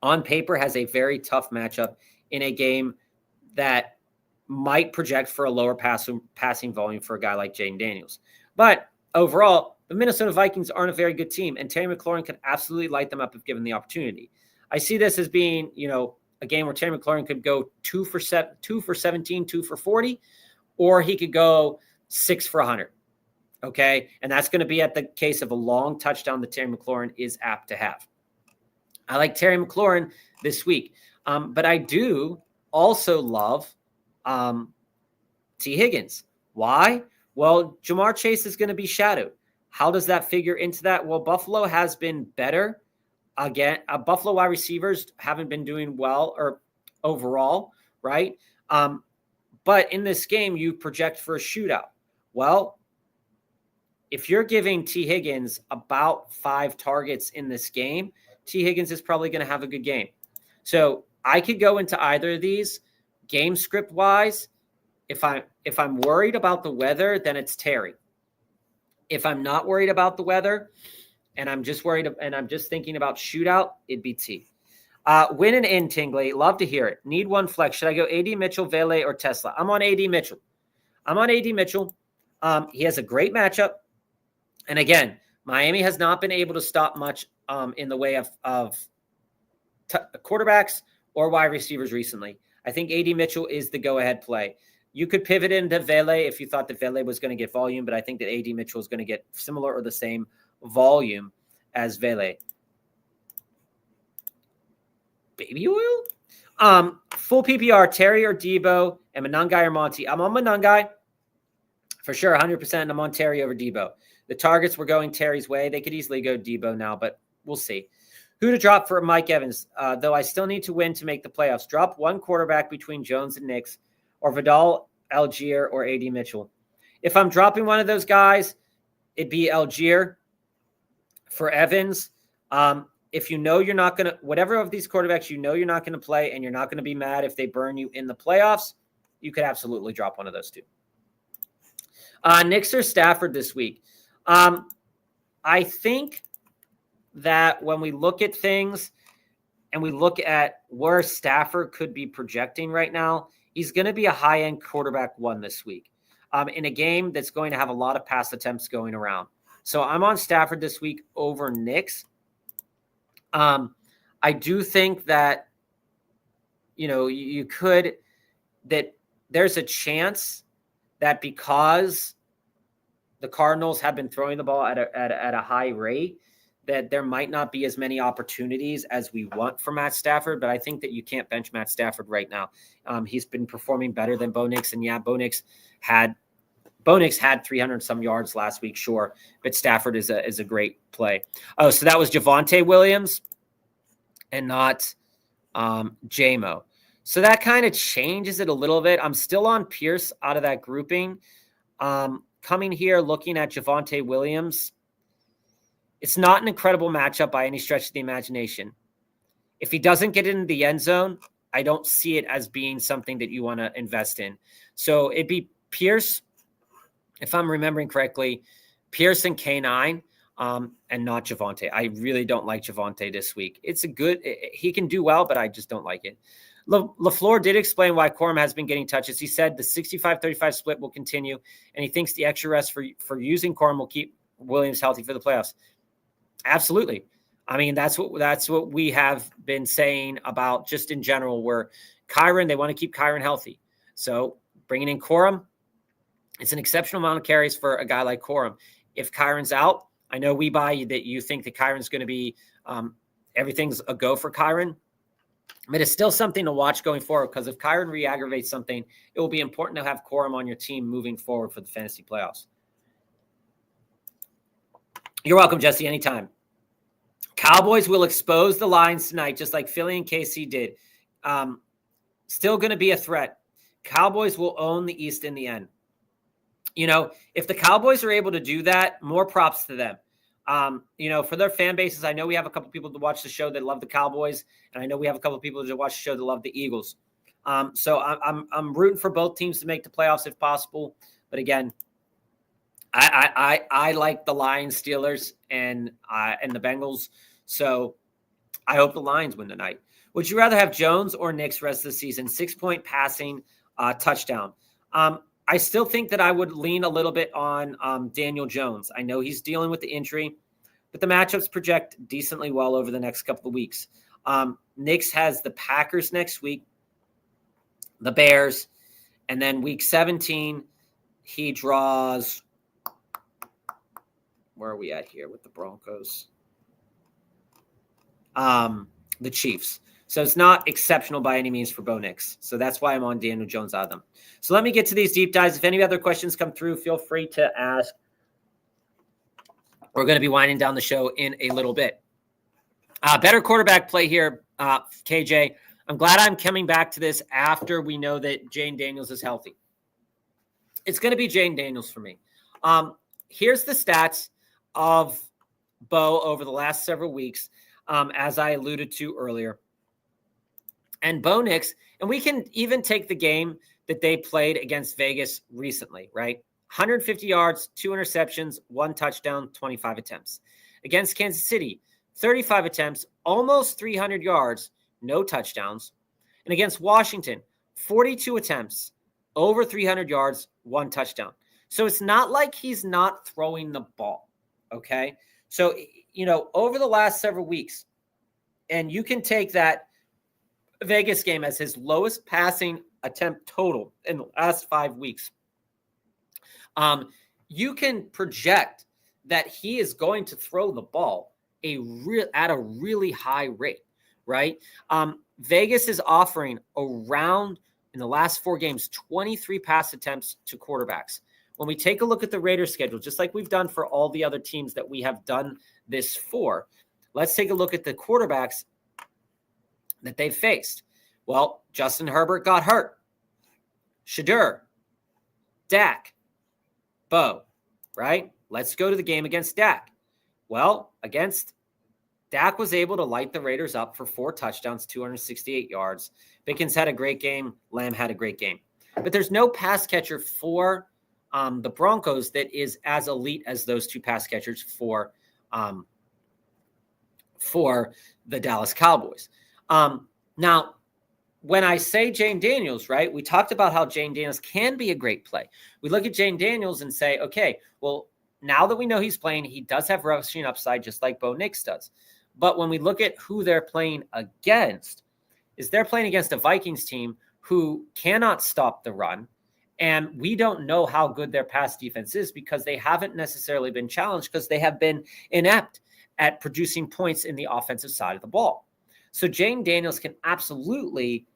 on paper has a very tough matchup in a game that might project for a lower passing volume for a guy like Jaden Daniels. But overall, the Minnesota Vikings aren't a very good team, and Terry McLaurin could absolutely light them up if given the opportunity. I see this as being, a game where Terry McLaurin could go 2 for 17, 2 for 40, or he could go 6 for 100. Okay. And that's going to be at the case of a long touchdown that Terry McLaurin is apt to have. I like Terry McLaurin this week. But I do also love T. Higgins. Why? Well, Jamar Chase is going to be shadowed. How does that figure into that? Well, Buffalo has been better. Again, Buffalo wide receivers haven't been doing well or overall, right? But in this game, you project for a shootout. Well, if you're giving T. Higgins about 5 targets in this game, T. Higgins is probably going to have a good game. So I could go into either of these game script wise. If I'm worried about the weather, then it's Terry. If I'm not worried about the weather and I'm just worried and I'm just thinking about shootout, it'd be T. Win and in, Tingley. Love to hear it. Need one flex. Should I go AD Mitchell, Vele, or Tesla? I'm on AD Mitchell. He has a great matchup. And again, Miami has not been able to stop much in the way of quarterbacks or wide receivers recently. I think AD Mitchell is the go-ahead play. You could pivot into Vele if you thought that Vele was going to get volume, but I think that AD Mitchell is going to get similar or the same volume as Vele. Baby oil? Full PPR, Terry or Debo, and Monangai or Monty. I'm on Monangai for sure, 100%. And I'm on Terry over Debo. The targets were going Terry's way. They could easily go Debo now, but we'll see. Who to drop for Mike Evans? Though I still need to win to make the playoffs. Drop one quarterback between Jones and Nix, or Vidal, Algier, or AD Mitchell. If I'm dropping one of those guys, it'd be Algier for Evans. If you know you're not going to, whatever of these quarterbacks you know you're not going to play and you're not going to be mad if they burn you in the playoffs, you could absolutely drop one of those two. Nix or Stafford this week? I think that when we look at things and we look at where Stafford could be projecting right now, he's going to be a high-end quarterback one this week in a game that's going to have a lot of pass attempts going around. So I'm on Stafford this week over Nix. I do think that, you could, that there's a chance that because the Cardinals have been throwing the ball at a high rate, that there might not be as many opportunities as we want for Matt Stafford, but I think that you can't bench Matt Stafford right now. He's been performing better than Bo Nix, and Bo Nix had 300 some yards last week, sure, but Stafford is a great play. Oh, so that was Javonte Williams and not J-Mo. So that kind of changes it a little bit. I'm still on Pierce out of that grouping. Coming here, looking at Javonte Williams, it's not an incredible matchup by any stretch of the imagination. If he doesn't get into the end zone, I don't see it as being something that you want to invest in. So it'd be Pierce, if I'm remembering correctly, Pierce and K9, and not Javonte. I really don't like Javonte this week. He can do well, but I just don't like it. LaFleur did explain why Corum has been getting touches. He said the 65-35 split will continue, and he thinks the extra rest for using Corum will keep Williams healthy for the playoffs. Absolutely. I mean, that's what we have been saying about just in general, where Kyron, they want to keep Kyron healthy. So bringing in Corum, it's an exceptional amount of carries for a guy like Corum. If Kyron's out, I know we buy that you think that Kyron's going to be everything's a go for Kyron. But it's still something to watch going forward, because if Kyron re-aggravates something, it will be important to have Corum on your team moving forward for the fantasy playoffs. You're welcome, Jesse, anytime. Cowboys will expose the Lions tonight, just like Philly and KC did. Still going to be a threat. Cowboys will own the East in the end. If the Cowboys are able to do that, more props to them. For their fan bases, I know we have a couple people to watch the show that love the Cowboys, and I know we have a couple people to watch the show that love the Eagles. So I'm rooting for both teams to make the playoffs if possible. But again, I like the Lions, Steelers, and the Bengals. So I hope the Lions win tonight. Would you rather have Jones or Nix rest of the season? 6-point passing touchdown. I still think that I would lean a little bit on Daniel Jones. I know he's dealing with the injury, but the matchups project decently well over the next couple of weeks. Knicks has the Packers next week, the Bears, and then week 17, he draws. Where are we at here with the Broncos? The Chiefs. So it's not exceptional by any means for Bo Nix. So that's why I'm on Daniel Jones out of them. So let me get to these deep dives. If any other questions come through, feel free to ask. We're going to be winding down the show in a little bit. Better quarterback play here, KJ. I'm glad I'm coming back to this after we know that Jane Daniels is healthy. It's going to be Jane Daniels for me. Here's the stats of Bo over the last several weeks, as I alluded to earlier. And Bo Nix, and we can even take the game that they played against Vegas recently, right? 150 yards, 2 interceptions, 1 touchdown, 25 attempts. Against Kansas City, 35 attempts, almost 300 yards, no touchdowns. And against Washington, 42 attempts, over 300 yards, 1 touchdown. So it's not like he's not throwing the ball, okay? So, over the last several weeks, and you can take that Vegas game as his lowest passing attempt total in the last 5 weeks. You can project that he is going to throw the ball at a really high rate, right? Vegas is offering around, in the last 4 games, 23 pass attempts to quarterbacks. When we take a look at the Raiders schedule, just like we've done for all the other teams that we have done this for, let's take a look at the quarterbacks that they've faced. Well, Justin Herbert got hurt. Shadur, Dak, Bo, right? Let's go to the game against Dak. Well, against Dak was able to light the Raiders up for 4 touchdowns, 268 yards. Pickens had a great game. Lamb had a great game. But there's no pass catcher for the Broncos that is as elite as those 2 pass catchers for the Dallas Cowboys. Now, when I say Jane Daniels, right, we talked about how Jane Daniels can be a great play. We look at Jane Daniels and say, okay, well, now that we know he's playing, he does have rushing upside just like Bo Nix does. But when we look at who they're playing against, they're playing against a Vikings team who cannot stop the run. And we don't know how good their pass defense is because they haven't necessarily been challenged because they have been inept at producing points in the offensive side of the ball. So Jane Daniels can absolutely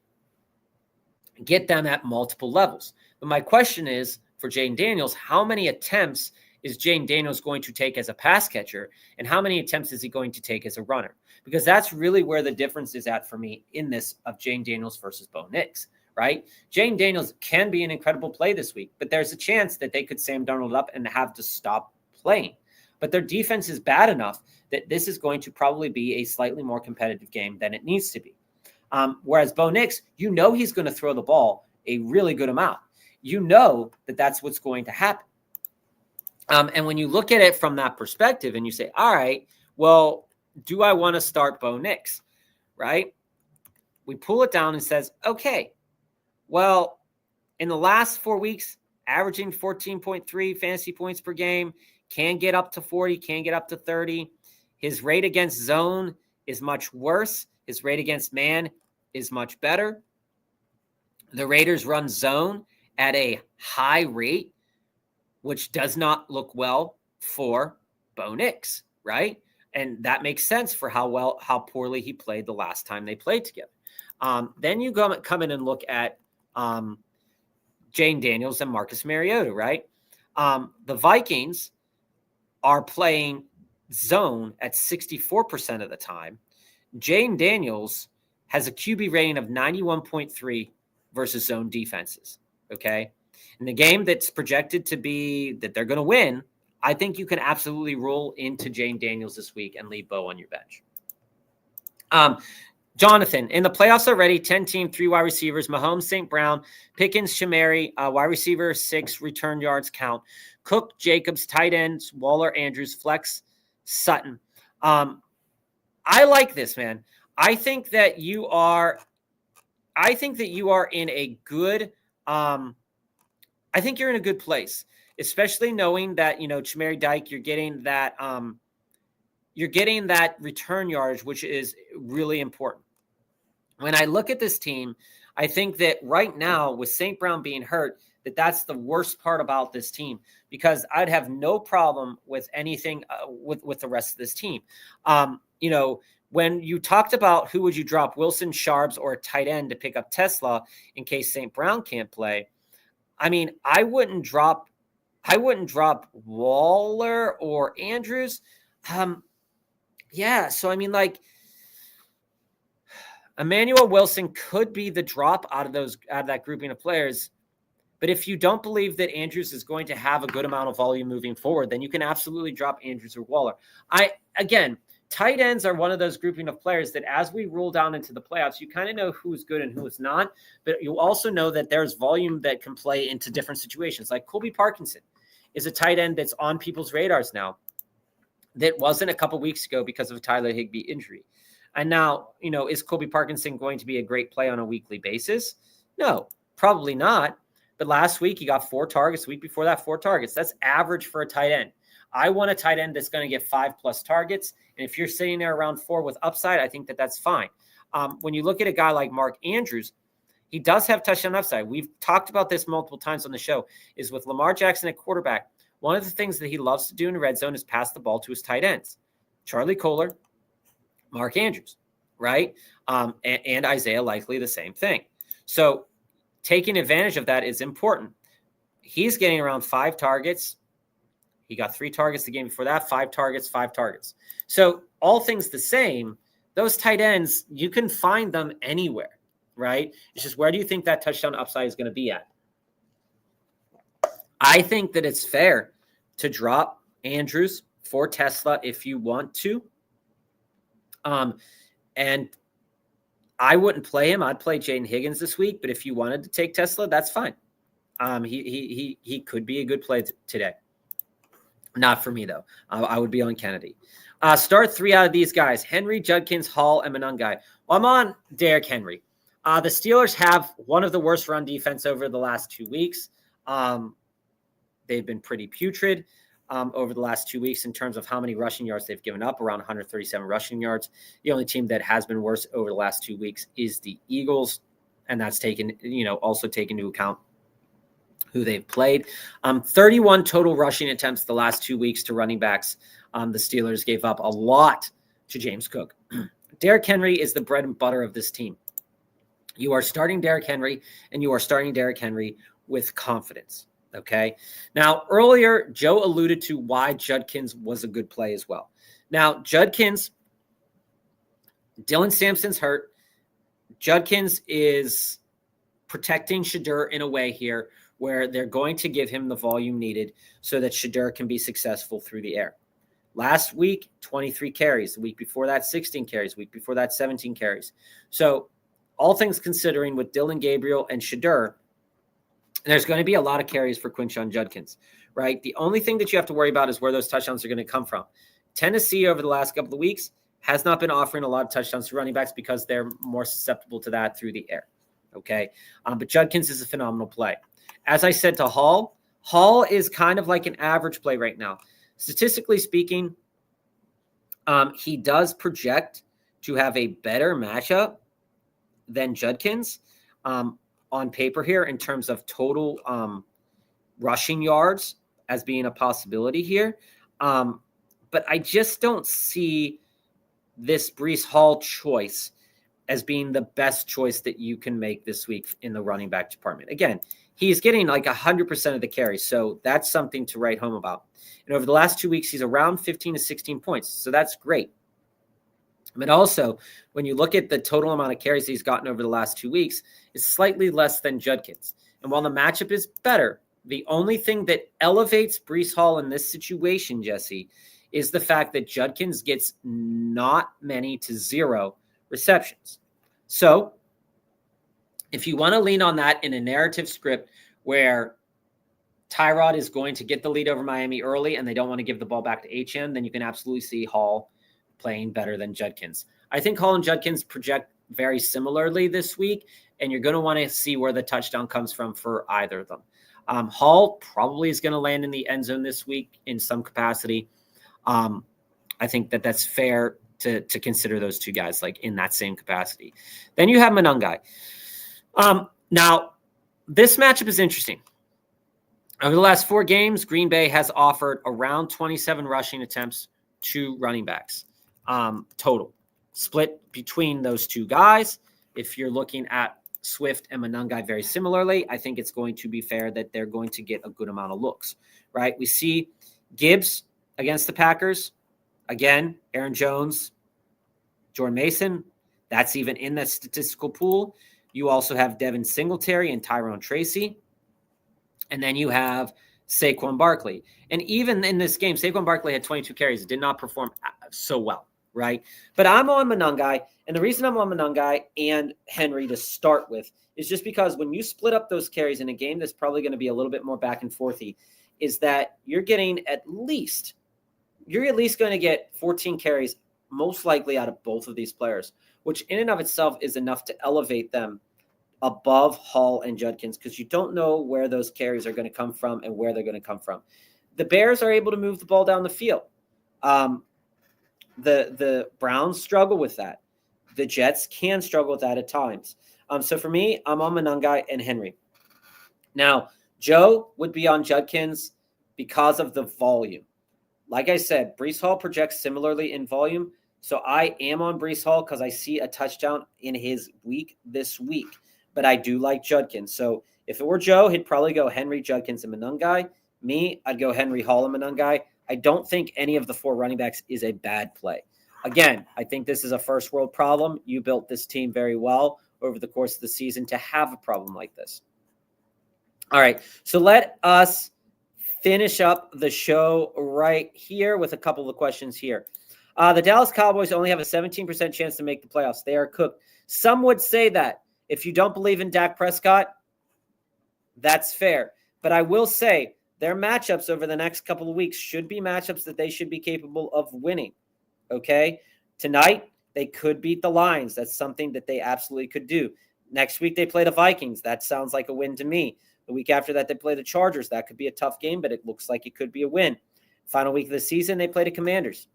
get them at multiple levels. But my question is, for Jane Daniels, how many attempts is Jane Daniels going to take as a pass catcher, and how many attempts is he going to take as a runner? Because that's really where the difference is at for me in this of Jane Daniels versus Bo Nix, right? Jane Daniels can be an incredible play this week, but there's a chance that they could Sam Darnold up and have to stop playing. But their defense is bad enough that this is going to probably be a slightly more competitive game than it needs to be. Whereas Bo Nix, he's going to throw the ball a really good amount. That that's what's going to happen. And when you look at it from that perspective and you say, all right, well, do I want to start Bo Nix, right? We pull it down and says, okay, well, in the last 4 weeks, averaging 14.3 fantasy points per game, can get up to 40, can get up to 30. His rate against zone is much worse. His rate against man is much better. The Raiders run zone at a high rate, which does not look well for Bo Nix, right? And that makes sense for how poorly he played the last time they played together. Then you come in and look at Jane Daniels and Marcus Mariota, right? The Vikings are playing zone at 64% of the time. Jane Daniels has a QB rating of 91.3 versus zone defenses, okay? In the game that's projected to be that they're going to win, I think you can absolutely roll into Jane Daniels this week and leave Bo on your bench. Jonathan, in the playoffs already, 10-team, 3 wide receivers, Mahomes, St. Brown, Pickens, Shamari, wide receiver, 6 return yards count, Cook, Jacobs, tight ends, Waller, Andrews, flex, Sutton. I like this, man. I think that you are in a good I think you're in a good place, especially knowing that, Chamari Dyke, you're getting that you're getting that return yardage, which is really important. When I look at this team, I think that right now with St. Brown being hurt, that's the worst part about this team, because I'd have no problem with anything with the rest of this team. When you talked about who would you drop, Wilson, Sharps, or a tight end to pick up Tesla in case St. Brown can't play, I mean, I wouldn't drop Waller or Andrews. So I mean, like, Emmanuel Wilson could be the drop out of that grouping of players. But if you don't believe that Andrews is going to have a good amount of volume moving forward, then you can absolutely drop Andrews or Waller. Tight ends are one of those grouping of players that as we roll down into the playoffs, you kind of know who's good and who is not, but you also know that there's volume that can play into different situations. Like Colby Parkinson is a tight end that's on people's radars now that wasn't a couple weeks ago because of a Tyler Higbee injury. And now, is Colby Parkinson going to be a great play on a weekly basis? No, probably not. But last week he got 4 targets. The week before that, 4 targets. That's average for a tight end. I want a tight end that's going to get 5+ targets. And if you're sitting there around 4 with upside, I think that's fine. When you look at a guy like Mark Andrews, he does have touchdown upside. We've talked about this multiple times on the show, is with Lamar Jackson at quarterback. One of the things that he loves to do in the red zone is pass the ball to his tight ends. Charlie Kohler, Mark Andrews, right? And Isaiah Likely, the same thing. So taking advantage of that is important. He's getting around 5 targets. He got 3 targets the game before that, 5 targets, 5 targets. So all things the same, those tight ends, you can find them anywhere, right? It's just, where do you think that touchdown upside is going to be at? I think that it's fair to drop Andrews for Tesla if you want to. And I wouldn't play him. I'd play Jaden Higgins this week, but if you wanted to take Tesla, that's fine. He could be a good play today. Not for me, though. I would be on Kennedy. Start 3 out of these guys: Henry, Judkins, Hall, and Monangai. Well, I'm on Derrick Henry. The Steelers have one of the worst run defense over the last 2 weeks. They've been pretty putrid over the last 2 weeks in terms of how many rushing yards they've given up, around 137 rushing yards. The only team that has been worse over the last 2 weeks is the Eagles, and that's also taken into account who they've played. 31 total rushing attempts the last 2 weeks to running backs. The Steelers gave up a lot to James Cook. Derrick Henry is the bread and butter of this team. You are starting Derrick Henry, and you are starting Derrick Henry with confidence. Okay. Now, earlier, Joe alluded to why Judkins was a good play as well. Now, Judkins, Dylan Sampson's hurt. Judkins is protecting Shadur in a way here where they're going to give him the volume needed so that Shadur can be successful through the air. Last week, 23 carries. The week before that, 16 carries. The week before that, 17 carries. So all things considering, with Dylan Gabriel and Shadur, there's going to be a lot of carries for Quinshon Judkins, right? The only thing that you have to worry about is where those touchdowns are going to come from. Tennessee, over the last couple of weeks, has not been offering a lot of touchdowns to running backs because they're more susceptible to that through the air, okay? But Judkins is a phenomenal play. As I said to Hall is kind of like an average play right now. Statistically speaking, he does project to have a better matchup than Judkins on paper here in terms of total rushing yards as being a possibility here. But I just don't see this Breece Hall choice as being the best choice that you can make this week in the running back department. Again, he's getting like 100% of the carries, so that's something to write home about. And over the last 2 weeks, he's around 15 to 16 points, so that's great. But also, when you look at the total amount of carries he's gotten over the last 2 weeks, it's slightly less than Judkins. And while the matchup is better, the only thing that elevates Breece Hall in this situation, Jesse, is the fact that Judkins gets not many to 0 receptions. So if you want to lean on that in a narrative script where Tyrod is going to get the lead over Miami early and they don't want to give the ball back to HM, then you can absolutely see Hall playing better than Judkins. I think Hall and Judkins project very similarly this week, and you're going to want to see where the touchdown comes from for either of them. Hall probably is going to land in the end zone this week in some capacity. I think that that's fair to consider those two guys like in that same capacity. Then you have Monangai. Now, this matchup is interesting. Over the last 4 games, Green Bay has offered around 27 rushing attempts to running backs total, split between those two guys. If you're looking at Swift and Monangai very similarly, I think it's going to be fair that they're going to get a good amount of looks, right? We see Gibbs against the Packers. Again, Aaron Jones, Jordan Mason, that's even in that statistical pool. You also have Devin Singletary and Tyrone Tracy. And then you have Saquon Barkley. And even in this game, Saquon Barkley had 22 carries. It did not perform so well, right? But I'm on Monangai. And the reason I'm on Monangai and Henry to start with is just because when you split up those carries in a game that's probably going to be a little bit more back and forthy, is that you're at least going to get 14 carries, most likely out of both of these players, which in and of itself is enough to elevate them above Hall and Judkins, because you don't know where those carries are going to come from and where they're going to come from. The Bears are able to move the ball down the field. The Browns struggle with that. The Jets can struggle with that at times. So for me, I'm on Monangai and Henry. Now, Joe would be on Judkins because of the volume. Like I said, Breece Hall projects similarly in volume. So I am on Breece Hall because I see a touchdown in his week this week. But I do like Judkins. So if it were Joe, he'd probably go Henry, Judkins, and Monangai. Me, I'd go Henry, Hall, and Monangai. I don't think any of the 4 running backs is a bad play. Again, I think this is a first world problem. You built this team very well over the course of the season to have a problem like this. All right, so let us finish up the show right here with a couple of questions here. The Dallas Cowboys only have a 17% chance to make the playoffs. They are cooked. Some would say that. If you don't believe in Dak Prescott, that's fair. But I will say their matchups over the next couple of weeks should be matchups that they should be capable of winning. Okay? Tonight, they could beat the Lions. That's something that they absolutely could do. Next week, they play the Vikings. That sounds like a win to me. The week after that, they play the Chargers. That could be a tough game, but it looks like it could be a win. Final week of the season, they play the Commanders.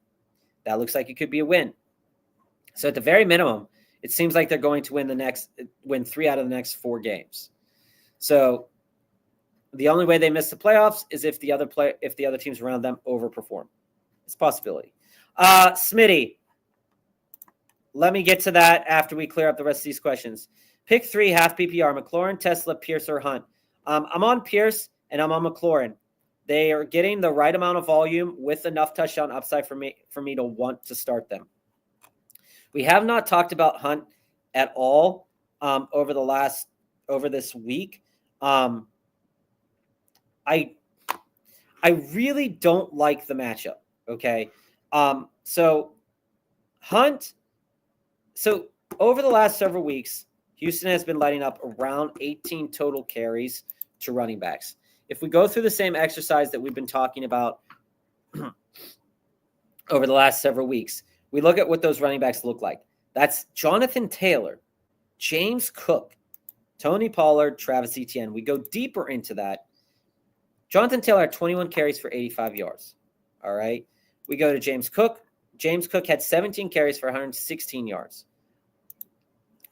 That looks like it could be a win. So at the very minimum, it seems like they're going to win 3 out of the next 4 games. So the only way they miss the playoffs is if the other teams around them overperform. It's a possibility. Smitty, let me get to that after we clear up the rest of these questions. Pick 3, half PPR, McLaurin, Tesla, Pierce, or Hunt. I'm on Pierce and I'm on McLaurin. They are getting the right amount of volume with enough touchdown upside for me to want to start them. We have not talked about Hunt at all over this week. I really don't like the matchup. Okay. So Hunt. So over the last several weeks, Houston has been lighting up around 18 total carries to running backs. If we go through the same exercise that we've been talking about over the last several weeks, we look at what those running backs look like. That's Jonathan Taylor, James Cook, Tony Pollard, Travis Etienne. We go deeper into that. Jonathan Taylor had 21 carries for 85 yards. All right. We go to James Cook. James Cook had 17 carries for 116 yards.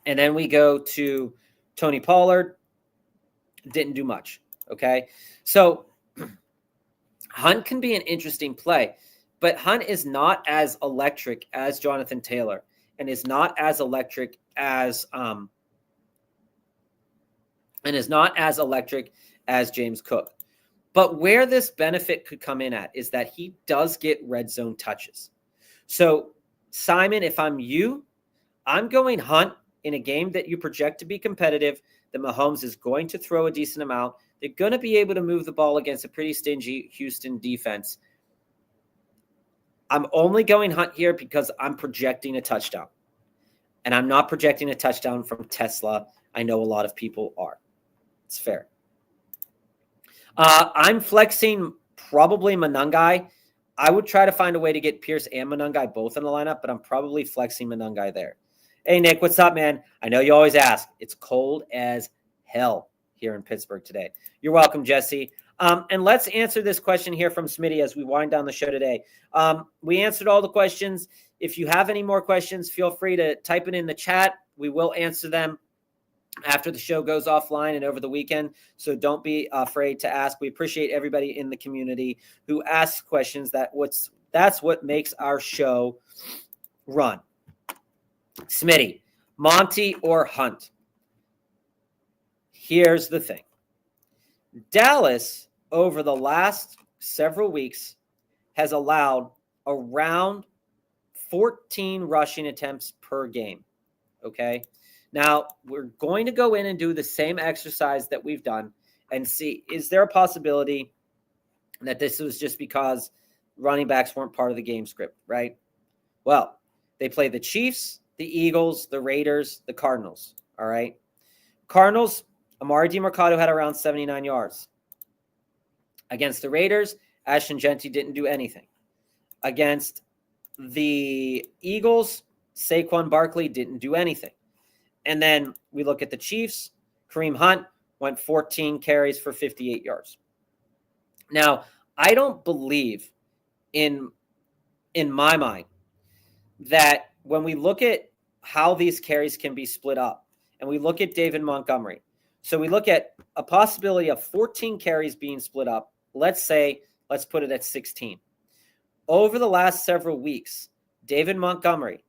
And then we go to Tony Pollard. Didn't do much. Okay. So Hunt can be an interesting play. But Hunt is not as electric as Jonathan Taylor and is not as electric as James Cook. But where this benefit could come in at is that he does get red zone touches. So, Simon, if I'm you, I'm going Hunt in a game that you project to be competitive, that Mahomes is going to throw a decent amount. They're going to be able to move the ball against a pretty stingy Houston defense. I'm only going Hunt here because I'm projecting a touchdown. And I'm not projecting a touchdown from Tesla. I know a lot of people are. It's fair. I'm flexing probably Monangai. I would try to find a way to get Pierce and Monangai both in the lineup, but I'm probably flexing Monangai there. Hey, Nick, what's up, man? I know you always ask. It's cold as hell here in Pittsburgh today. You're welcome, Jesse. And let's answer this question here from Smitty as we wind down the show today. We answered all the questions. If you have any more questions, feel free to type it in the chat. We will answer them after the show goes offline and over the weekend. So don't be afraid to ask. We appreciate everybody in the community who asks questions. That's what makes our show run. Smitty, Monty or Hunt? Here's the thing. Dallas, over the last several weeks, has allowed around 14 rushing attempts per game. Okay? Now, we're going to go in and do the same exercise that we've done and see, is there a possibility that this was just because running backs weren't part of the game script, right? Well, they play the Chiefs, the Eagles, the Raiders, the Cardinals, all right? Cardinals, Amari DiMercado had around 79 yards. Against the Raiders, Ashton Genty didn't do anything. Against the Eagles, Saquon Barkley didn't do anything. And then we look at the Chiefs. Kareem Hunt went 14 carries for 58 yards. Now, I don't believe in my mind that when we look at how these carries can be split up and we look at David Montgomery, so we look at a possibility of 14 carries being split up. Let's put it at 16. Over the last several weeks, David Montgomery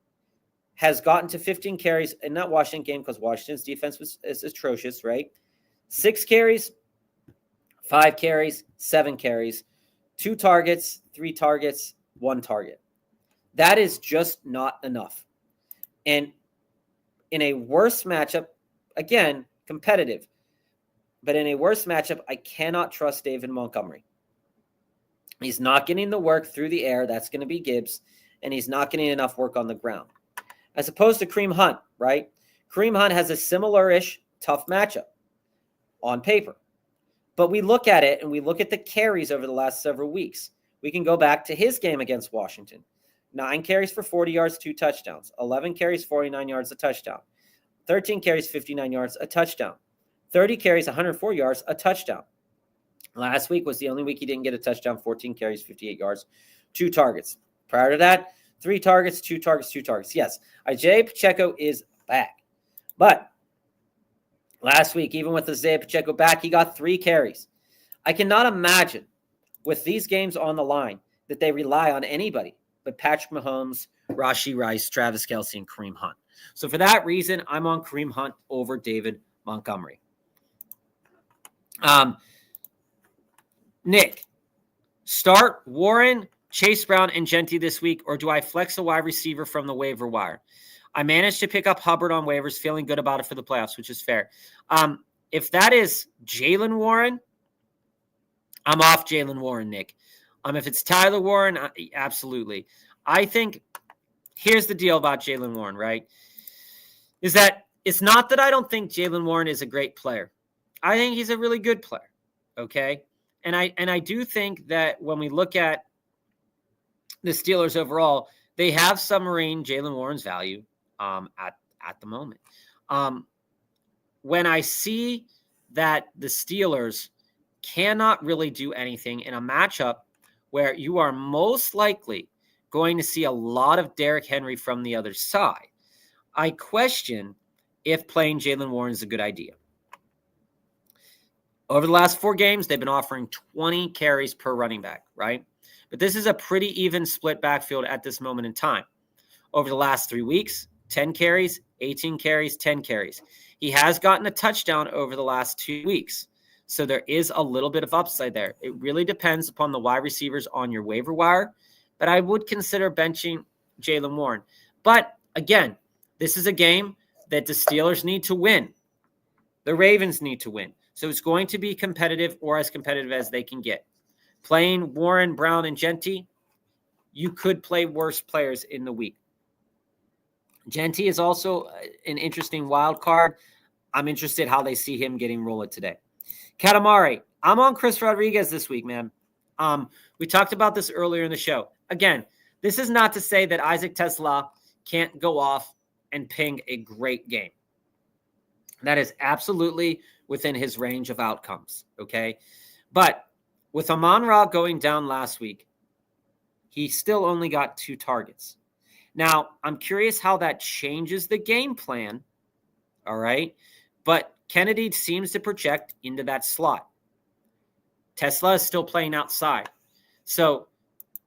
has gotten to 15 carries in that Washington game because Washington's defense is atrocious, right? 6 carries, 5 carries, 7 carries, 2 targets, 3 targets, 1 target. That is just not enough. And in a worse matchup, again, competitive, but in a worse matchup, I cannot trust David Montgomery. He's not getting the work through the air. That's going to be Gibbs. And he's not getting enough work on the ground. As opposed to Kareem Hunt, right? Kareem Hunt has a similar-ish tough matchup on paper. But we look at it and we look at the carries over the last several weeks. We can go back to his game against Washington. 9 carries for 40 yards, 2 touchdowns. 11 carries, 49 yards, a touchdown. 13 carries, 59 yards, a touchdown. 30 carries, 104 yards, a touchdown. Last week was the only week he didn't get a touchdown, 14 carries, 58 yards, 2 targets. Prior to that, 3 targets, 2 targets, 2 targets. Yes, Isaiah Pacheco is back. But last week, even with Isaiah Pacheco back, he got 3 carries. I cannot imagine with these games on the line that they rely on anybody but Patrick Mahomes, Rashee Rice, Travis Kelce, and Kareem Hunt. So for that reason, I'm on Kareem Hunt over David Montgomery. Nick, start Warren, Chase Brown, and Genty this week, or do I flex a wide receiver from the waiver wire? I managed to pick up Hubbard on waivers, feeling good about it for the playoffs, which is fair. If that is Jaylen Warren, I'm off Jaylen Warren, Nick. If it's Tyler Warren, absolutely. I think here's the deal about Jaylen Warren, right? Is that it's not that I don't think Jaylen Warren is a great player. I think he's a really good player, okay? And I do think that when we look at the Steelers overall, they have submarine Jaylen Warren's value at the moment. When I see that the Steelers cannot really do anything in a matchup where you are most likely going to see a lot of Derrick Henry from the other side, I question if playing Jaylen Warren is a good idea. Over the last 4 games, they've been offering 20 carries per running back, right? But this is a pretty even split backfield at this moment in time. Over the last 3 weeks, 10 carries, 18 carries, 10 carries. He has gotten a touchdown over the last 2 weeks. So there is a little bit of upside there. It really depends upon the wide receivers on your waiver wire. But I would consider benching Jaylen Warren. But again, this is a game that the Steelers need to win. The Ravens need to win. So it's going to be competitive or as competitive as they can get. Playing Warren, Brown, and Genty, you could play worse players in the week. Genty is also an interesting wild card. I'm interested how they see him getting rolled today. Katamari, I'm on Chris Rodriguez this week, man. We talked about this earlier in the show. Again, this is not to say that Isaac Tesla can't go off and ping a great game. That is absolutely within his range of outcomes, okay? But With Amon-Ra going down last week, he still only got 2 targets. Now, I'm curious how that changes the game plan. All right. But Kennedy seems to project into that slot. Tesla is still playing outside. So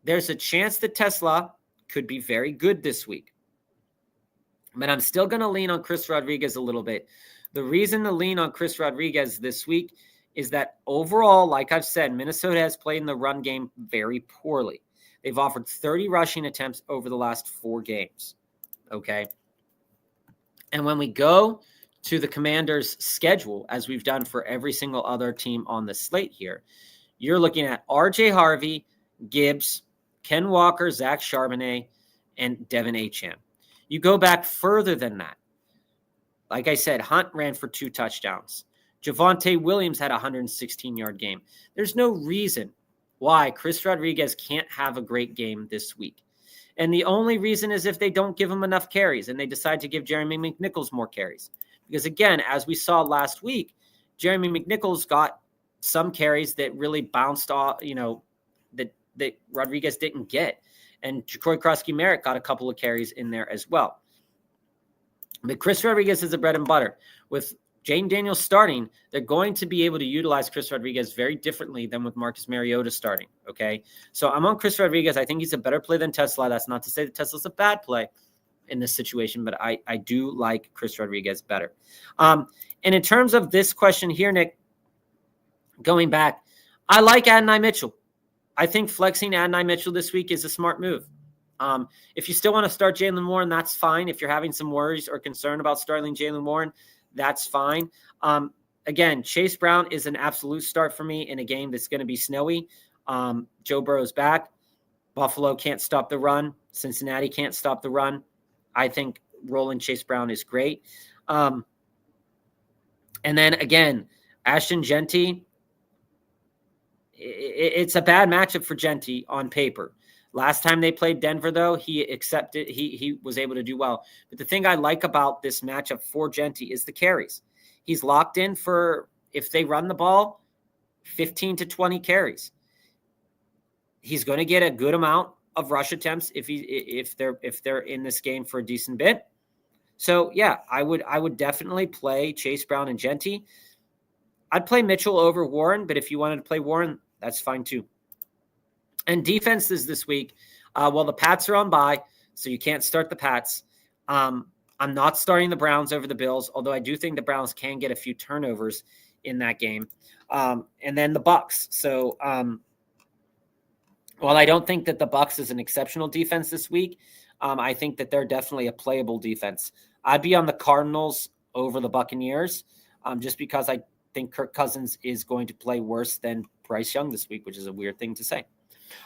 there's a chance that Tesla could be very good this week. But I'm still going to lean on Chris Rodriguez a little bit. The reason to lean on Chris Rodriguez this week is that overall, like I've said, Minnesota has played in the run game very poorly. They've offered 30 rushing attempts over the last 4 games. Okay. And when we go to the Commanders' schedule, as we've done for every single other team on the slate here, you're looking at R.J. Harvey, Gibbs, Ken Walker, Zach Charbonnet, and Devin Achane. You go back further than that. Like I said, Hunt ran for 2 touchdowns. Javonte Williams had a 116-yard game. There's no reason why Chris Rodriguez can't have a great game this week. And the only reason is if they don't give him enough carries and they decide to give Jeremy McNichols more carries. Because again, as we saw last week, Jeremy McNichols got some carries that really bounced off, that Rodriguez didn't get. And Jacory Krosky-Merritt got a couple of carries in there as well. But Chris Rodriguez is a bread and butter. With Jane Daniels starting, they're going to be able to utilize Chris Rodriguez very differently than with Marcus Mariota starting, okay? So I'm on Chris Rodriguez. I think he's a better play than Tesla. That's not to say that Tesla's a bad play in this situation, but I do like Chris Rodriguez better. And in terms of this question here, Nick, going back, I like Adonai Mitchell. I think flexing Adonai Mitchell this week is a smart move. If you still want to start Jaylen Warren, that's fine. If you're having some worries or concern about starting Jaylen Warren, that's fine. Again, Chase Brown is an absolute start for me in a game that's going to be snowy. Joe Burrow's back. Buffalo can't stop the run. Cincinnati can't stop the run. I think rolling Chase Brown is great. And then again, Ashton Genty, it's a bad matchup for Genty on paper. Last time they played Denver, though, he was able to do well. But the thing I like about this matchup for Genty is the carries. He's locked in for, if they run the ball, 15 to 20 carries. He's going to get a good amount of rush attempts if they're in this game for a decent bit. So yeah, I would definitely play Chase Brown and Genty. I'd play Mitchell over Warren, but if you wanted to play Warren, that's fine too. And defenses this week, well, the Pats are on bye, so you can't start the Pats. I'm not starting the Browns over the Bills, although I do think the Browns can get a few turnovers in that game. And then the Bucs. So while I don't think that the Bucs is an exceptional defense this week, I think that they're definitely a playable defense. I'd be on the Cardinals over the Buccaneers, just because I think Kirk Cousins is going to play worse than Bryce Young this week, which is a weird thing to say.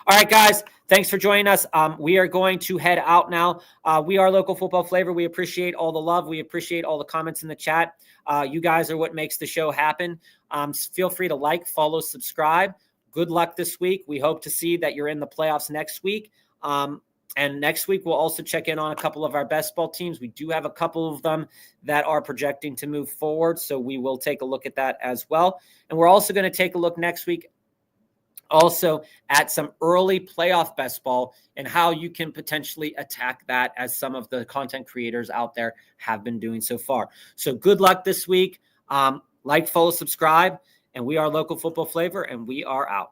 All right, guys, thanks for joining us. We are going to head out now. We are Local Football Flavor. We appreciate all the love. We appreciate all the comments in the chat. You guys are what makes the show happen. Feel free to like, follow, subscribe. Good luck this week. We hope to see that you're in the playoffs next week. And next week, we'll also check in on a couple of our best ball teams. We do have a couple of them that are projecting to move forward, so we will take a look at that as well. And we're also going to take a look next week also at some early playoff best ball and how you can potentially attack that, as some of the content creators out there have been doing so far. So good luck this week. Like, follow, subscribe, and we are Local Football Flavor, and we are out.